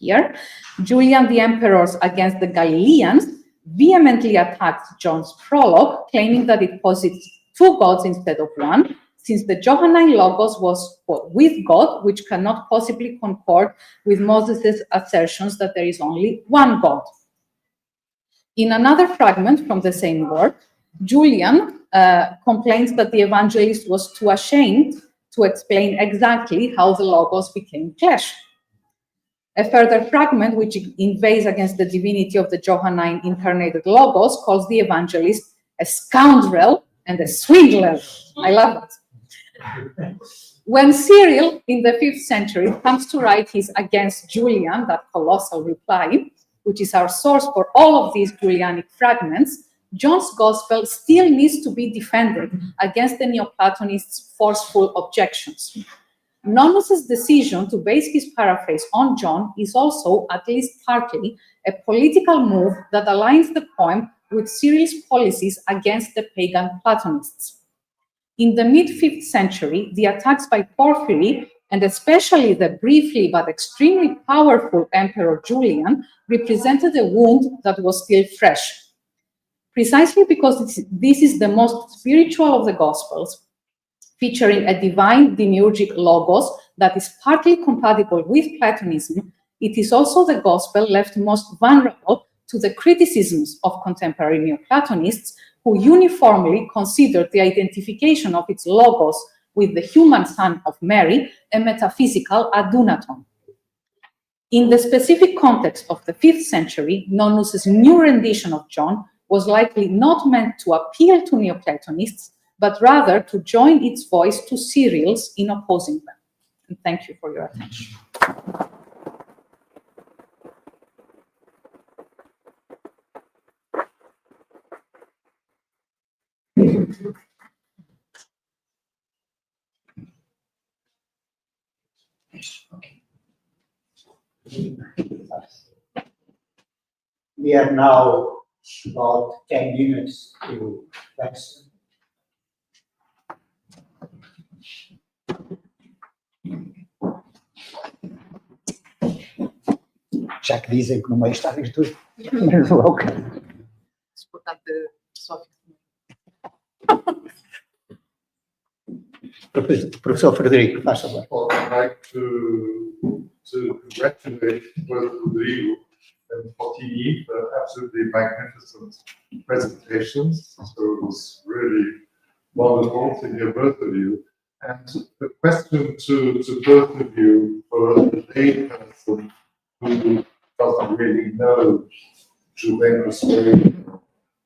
here, Julian the Emperor's against the Galileans vehemently attacked John's prologue, claiming that it posits 2 gods instead of 1, since the Johannine logos was with God, which cannot possibly concord with Moses' assertions that there is only 1 God. In another fragment from the same work, Julian complains that the evangelist was too ashamed to explain exactly how the logos became flesh. A further fragment, which inveighs against the divinity of the Johannine incarnated logos, calls the evangelist a scoundrel and a swindler. I love it. When Cyril, in the 5th century, comes to write his Against Julian, that colossal reply, which is our source for all of these Julianic fragments, John's Gospel still needs to be defended against the Neoplatonists' forceful objections. Nonnus's decision to base his paraphrase on John is also, at least partly, a political move that aligns the poem with Cyril's policies against the pagan Platonists. In the mid-5th century, the attacks by Porphyry, and especially the briefly but extremely powerful Emperor Julian, represented a wound that was still fresh. Precisely because this is the most spiritual of the Gospels, featuring a divine demiurgic logos that is partly compatible with Platonism, it is also the Gospel left most vulnerable to the criticisms of contemporary Neoplatonists, who uniformly considered the identification of its logos with the human Son of Mary a metaphysical adunaton. In the specific context of the 5th century, Nonnus's new rendition of John was likely not meant to appeal to Neoplatonists, but rather to join its voice to Cyril's in opposing them. And thank you for your attention. We have now about 10 minutes to question. Já que dizem que no meio está a virtude, menos louca. Professor Frederico, faz favor. Well, I'd like to congratulate both Rodrigo and Fortini for absolutely magnificent presentations. So it was really wonderful to hear both of you. And the question to both of you, for a lay person who doesn't really know Juvencus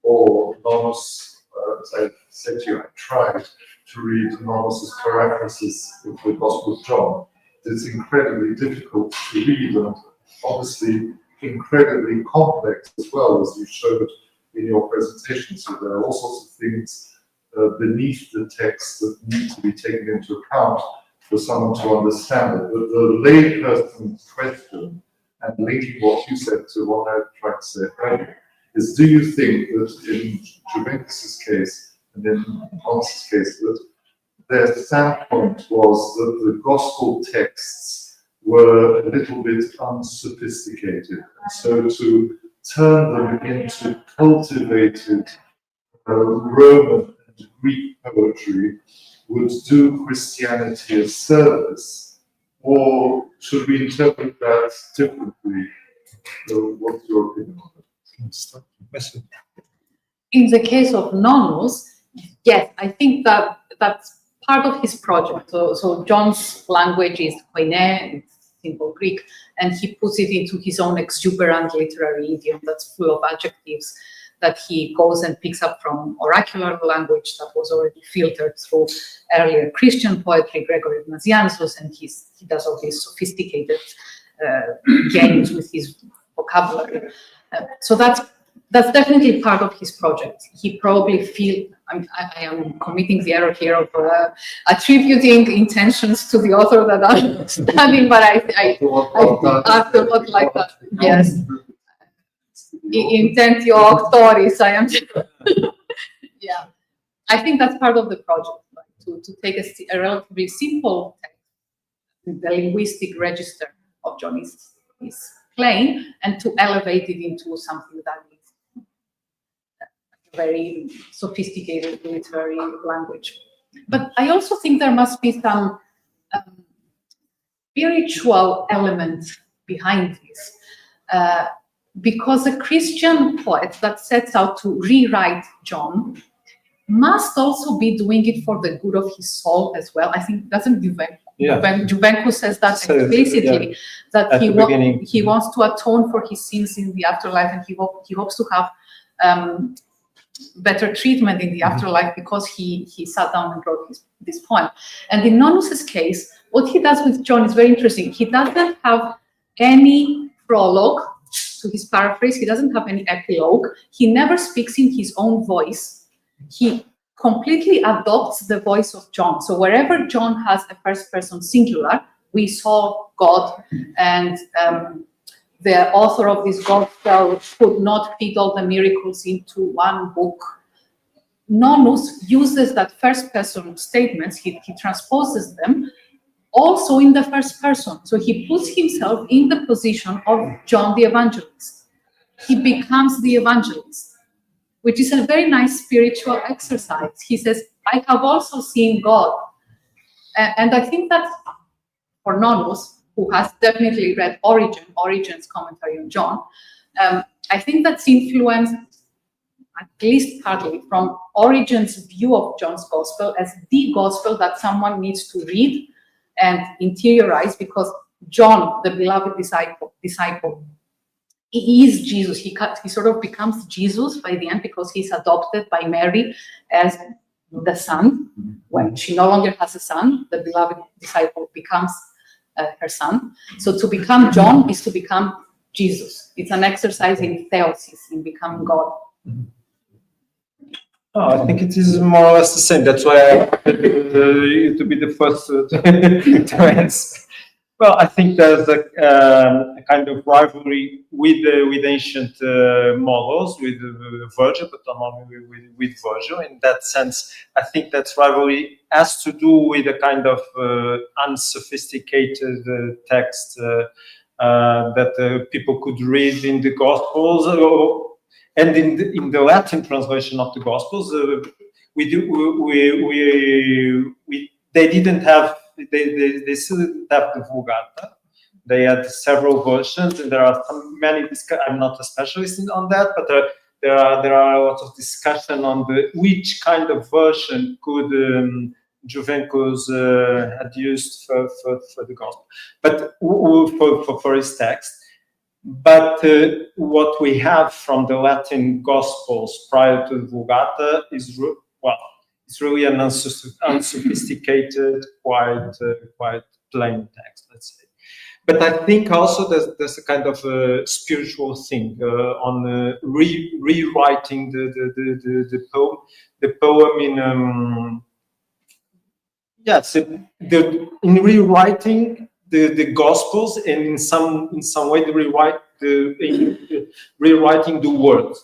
or Nonnus. As I said to you, I tried to read Nonnus's Paraphrases of the Gospel of John. It's incredibly difficult to read and obviously incredibly complex as well, as you showed in your presentation. So there are all sorts of things beneath the text that need to be taken into account for someone to understand it. But the layperson's question, and linking what you said to what I tried to say earlier, is do you think that in Juvencus's case and in Hans's case, that their standpoint was that the gospel texts were a little bit unsophisticated, and so to turn them into cultivated Roman and Greek poetry would do Christianity a service, or should we interpret that differently? So what's your opinion on it? In the case of Nonnus, yes, I think that that's part of his project. So John's language is Koine, it's simple Greek, and he puts it into his own exuberant literary idiom that's full of adjectives that he goes and picks up from oracular language that was already filtered through earlier Christian poetry, Gregory of Nazianzus, and he does all these sophisticated games with his vocabulary. So that's definitely part of his project. He probably I am committing the error here of attributing intentions to the author that I'm studying, but I afterward like that. Yes. Intentio auctoris, I am. Yeah. I think that's part of the project, like, to take a relatively simple text, the linguistic register of John is plain, and to elevate it into something that is very sophisticated literary language. But I also think there must be some spiritual element behind this, because a Christian poet that sets out to rewrite John must also be doing it for the good of his soul as well. I think, doesn't Juvencus says that explicitly, that he wants to atone for his sins in the afterlife, and he hopes to have better treatment in the afterlife because he sat down and wrote this poem. And in Nonnus's case, what he does with John is very interesting. He doesn't have any prologue to his paraphrase. He doesn't have any epilogue. He never speaks in his own voice. He completely adopts the voice of John. So wherever John has a first person singular, we saw God, and the author of this gospel could not fit all the miracles into one book. Nonnus uses that first person statements, he transposes them also in the first person. So he puts himself in the position of John the Evangelist. He becomes the evangelist, which is a very nice spiritual exercise. He says, I have also seen God. And I think that for Nonnus, who has definitely read Origen's commentary on John, I think that's influenced, at least partly, from Origen's view of John's gospel as the gospel that someone needs to read and interiorize, because John, the beloved disciple, he is Jesus. He sort of becomes Jesus by the end, because he's adopted by Mary as the son. When she no longer has a son, the beloved disciple becomes her son. So to become John is to become Jesus. It's an exercise in theosis, in becoming God. Oh, I think it is more or less the same. That's why I wanted you to be the first to answer. Well, I think there's a kind of rivalry with ancient models, with Virgil, but not only with Virgil. In that sense, I think that rivalry has to do with a kind of unsophisticated text that people could read in the Gospels, and in the Latin translation of the Gospels. They didn't have. They still didn't have the Vulgata. They had several versions, and there are many. I'm not a specialist on that, but there are a lot of discussion on which kind of version could Juvencus had used for the Gospel. But for his text, But what we have from the Latin Gospels prior to the Vulgata is, well, it's really an unsophisticated, quite plain text, let's say. But I think also there's a kind of a spiritual thing on rewriting the poem in yes, in rewriting the Gospels, and in some way rewriting the word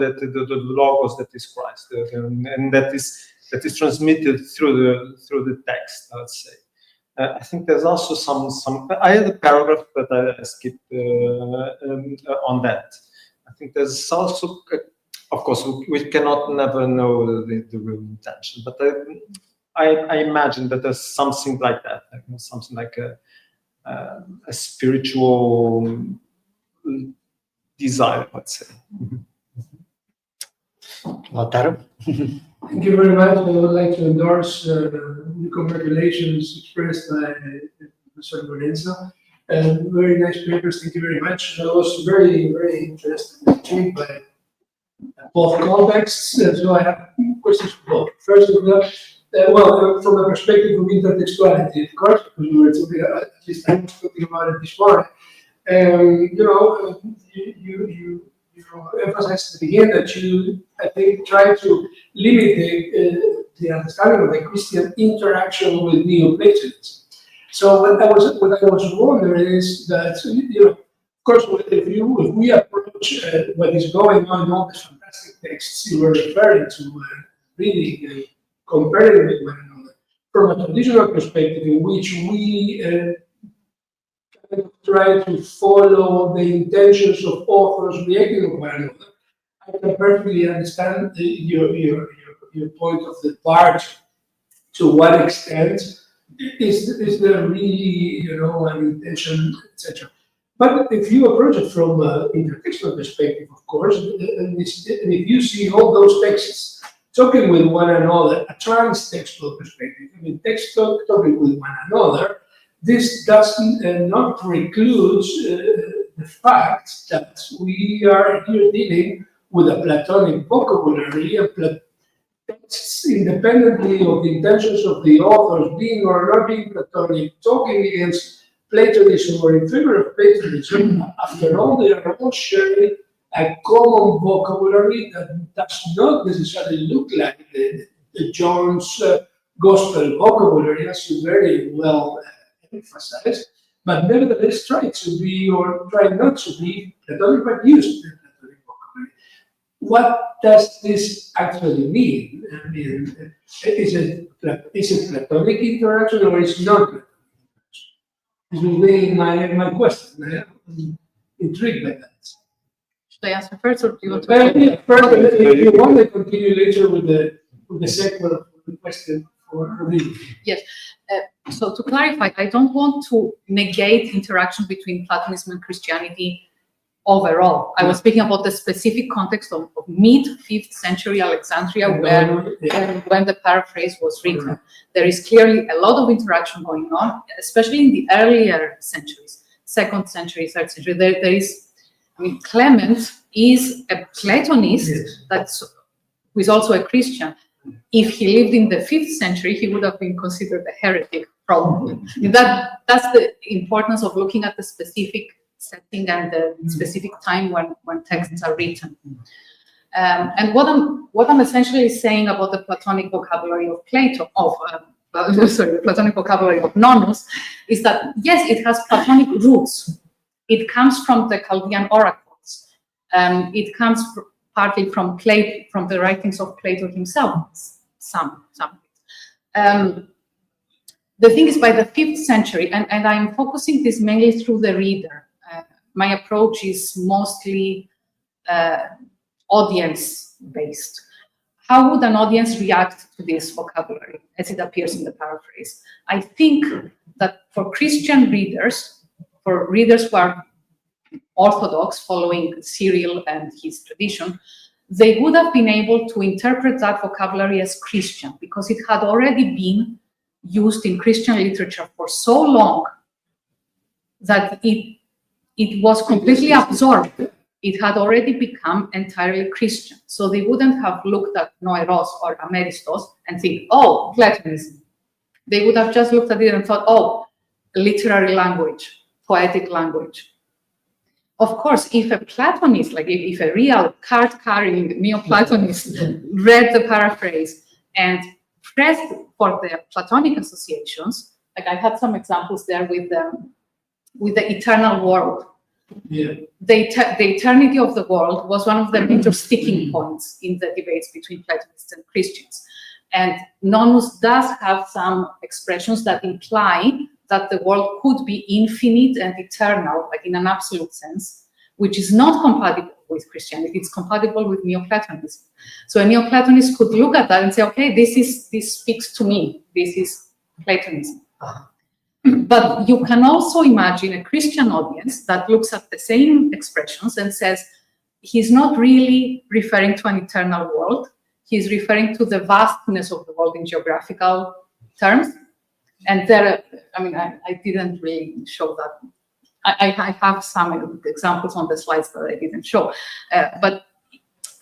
that the logos that is Christ, and that is transmitted through the text, let's say. I think there's also some. I had a paragraph, but I skipped on that. I think there's also, of course, we cannot never know the real intention, but I imagine that there's something like that, something like a spiritual desire, let's say. Lautaro? Thank you very much. I would like to endorse the congratulations expressed by Professor LOURENÇO. Very nice papers. Thank you very much. I was very, very interested and intrigued by both contexts. So I have questions for both. First of all, well, from the perspective of intertextuality, of course, because we were talking, at least I was talking about it this morning. You know, you emphasized at the beginning that you, I think, try to limit the understanding of the Christian interaction with Neoplatonism. So what I was wondering is that, you know, of course, if we approach what is going on in all the fantastic texts you were referring to, reading and comparing with one another, from a traditional perspective in which we try to follow the intentions of authors reacting to one another, I can perfectly understand your point of departure. To what extent is there really, you know, an intention, etc. But if you approach it from an intertextual perspective, of course, and if you see all those texts talking with one another, a trans-textual perspective, I mean, text talking with one another, this does not preclude the fact that we are here dealing with a Platonic vocabulary, texts independently of the intentions of the authors being or not being Platonic, talking against Platonism or in favor of Platonism. After all, they are all sharing a common vocabulary that does not necessarily look like the John's Gospel vocabulary, as you very well emphasized, but nevertheless try to be, or try not to be, Platonic, but use the Platonic vocabulary. What does this actually mean? I mean, is it Platonic interaction or is it not Platonic interaction? This will be my question. I'm intrigued by that. Should I answer first, or do you want to? First, if you want to continue later with the second question for ReD. Yes. So to clarify, I don't want to negate interaction between Platonism and Christianity overall. I was speaking about the specific context of mid-5th century Alexandria, when the Paraphrase was written. There is clearly a lot of interaction going on, especially in the earlier centuries, 2nd century, 3rd century. There is, I mean, Clement is a Platonist, yes, who is also a Christian. If he lived in the 5th century, he would have been considered a heretic, probably. That's the importance of looking at the specific setting and the specific time when texts are written. And what I'm essentially saying about the Platonic vocabulary of Plato, the Platonic vocabulary of Nonnus, is that yes, it has Platonic roots. It comes from the Chaldean oracles. It comes partly from the writings of Plato himself. Some. The thing is, by the 5th century, and I'm focusing this mainly through the reader. My approach is mostly audience-based. How would an audience react to this vocabulary as it appears in the Paraphrase? I think that for Christian readers, for readers who are Orthodox, following Cyril and his tradition, they would have been able to interpret that vocabulary as Christian, because it had already been used in Christian literature for so long that it it was completely absorbed. It had already become entirely Christian. So they wouldn't have looked at Noeros or Ameristos and think, oh, Platonism. They would have just looked at it and thought, oh, literary language, poetic language. Of course, if a Platonist, like if a real card-carrying Neoplatonist read the paraphrase and pressed for the Platonic associations, like I had some examples there with the eternal world. Yeah. The eternity of the world was one of the major sticking points in the debates between Platonists and Christians. And Nonnus does have some expressions that imply that the world could be infinite and eternal, like in an absolute sense, which is not compatible with Christianity. It's compatible with Neoplatonism. So a Neoplatonist could look at that and say, okay, this speaks to me. This is Platonism. But you can also imagine a Christian audience that looks at the same expressions and says, he's not really referring to an eternal world. He's referring to the vastness of the world in geographical terms. And there, I mean, I didn't really show that. I have some examples on the slides that I didn't show. But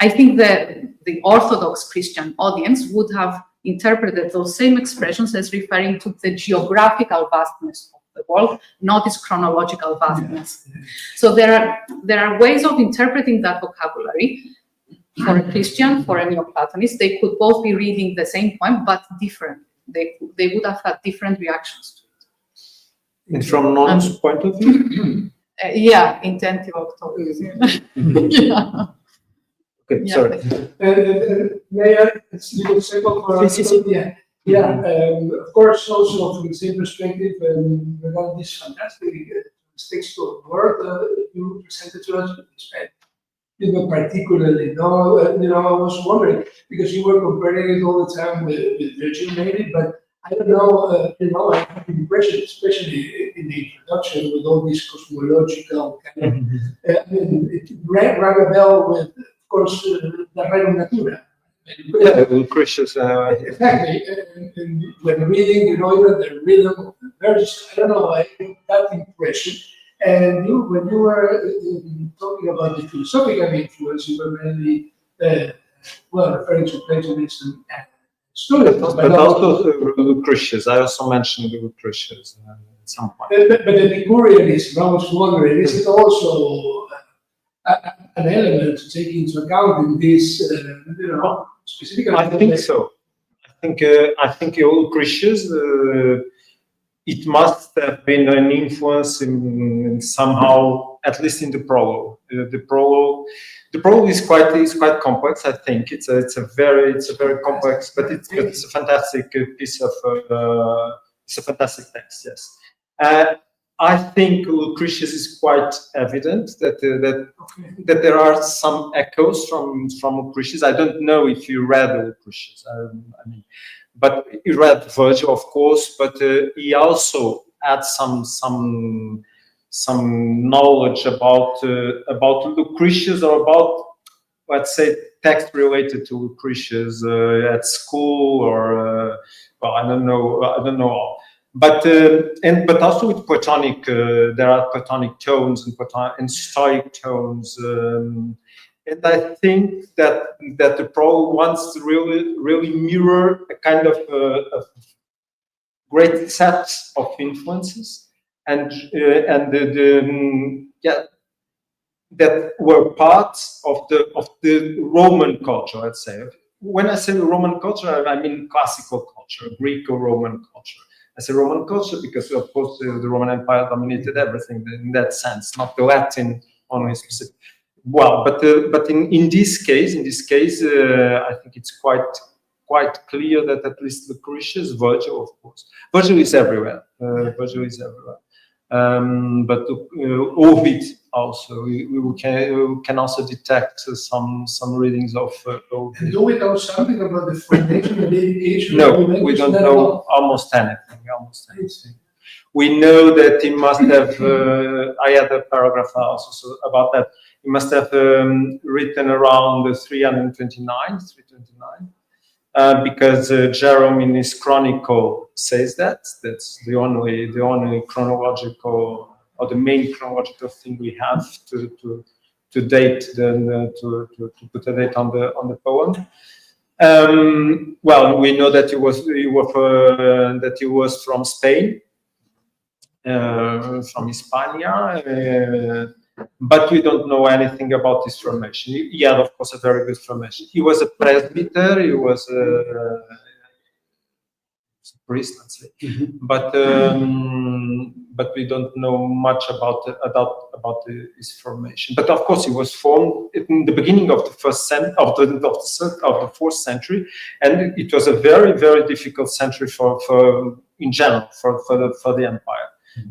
I think the Orthodox Christian audience would have interpreted those same expressions as referring to the geographical vastness of the world, not its chronological vastness. Yeah. So there are ways of interpreting that vocabulary. For a Christian, for a Neoplatonist, they could both be reading the same poem, but different. They would have had different reactions to it. And from Nonnus' point of view? Yeah, intentive October. Yeah. Okay, Yeah. sorry. May I it's a little simple for us? Yeah. Of course, also from the same perspective, regarding this fantastic textual work you presented to us, particularly, I was wondering, because you were comparing it all the time with Virgin Native, but I don't know, I have the impression, especially in the introduction, with all these cosmological kind of, it rang a bell with, of course, the Rerum Natura. Yeah, Lucretius. Exactly, and when reading, even the rhythm of the verses, I don't know, I get that impression. And when you were talking about the philosophical influence, you were mainly, referring to Platonism and Stoicism. But also Lucretius. I also mentioned Lucretius at some point. But the Epicureanism, I was wondering, is it also an element to take into account in this, specific? I think so. I think Lucretius. It must have been an influence in somehow, at least in the prologue. The prologue is quite complex. I think it's a very complex, but it's a fantastic piece of it's a fantastic text. Yes, I think Lucretius is quite evident that there are some echoes from Lucretius. I don't know if you read Lucretius. I mean. But he read Virgil, of course, but he also had some knowledge about Lucretius, or about, let's say, text related to Lucretius at school, or well, I don't know. But also with Platonic, there are Platonic tones and Stoic tones. And I think that the prologue wants to really mirror a kind of great set of influences, and that were parts of the Roman culture. Let's say, when I say Roman culture, I mean classical culture, Greco-Roman culture. I say Roman culture because, of course, the Roman Empire dominated everything in that sense, not the Latin only specific. Well, but in this case, I think it's quite clear that at least Lucretius, Virgil, of course, Virgil is everywhere. But Ovid also, we can also detect some readings of Ovid. And do we know something about the formation and dedication? No, we don't know almost anything. We know that he must have. I had a paragraph also about that. He must have written around 329, because Jerome in his chronicle says that. That's the only chronological or the main chronological thing we have to date to put a date on the poem. Well, we know that he was from Spain, from Hispania, but we don't know anything about his formation. He had, of course, a very good formation. He was a presbyter. He was a priest, let's say, but we don't know much about his formation. But of course, he was formed in the beginning of the fourth century, and it was a very, very difficult century for in general for the empire,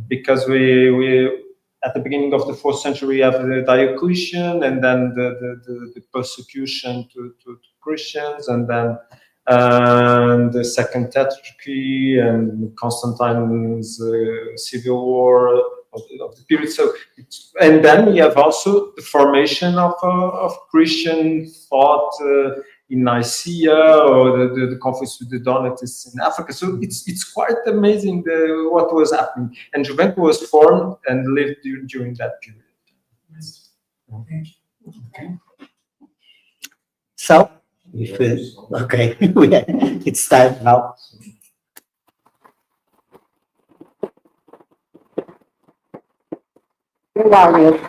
because we at the beginning of the fourth century we have the Diocletian, and then the persecution to Christians, and then the Second Tetrarchy and Constantine's civil war of the period. So, and then we have also the formation of Christian thought in Nicaea, or the conflicts with the Donatists in Africa. So it's quite amazing what was happening. And Juvencus was formed and lived during that period. Thank you. Okay. So, okay, it's time now. Where are you?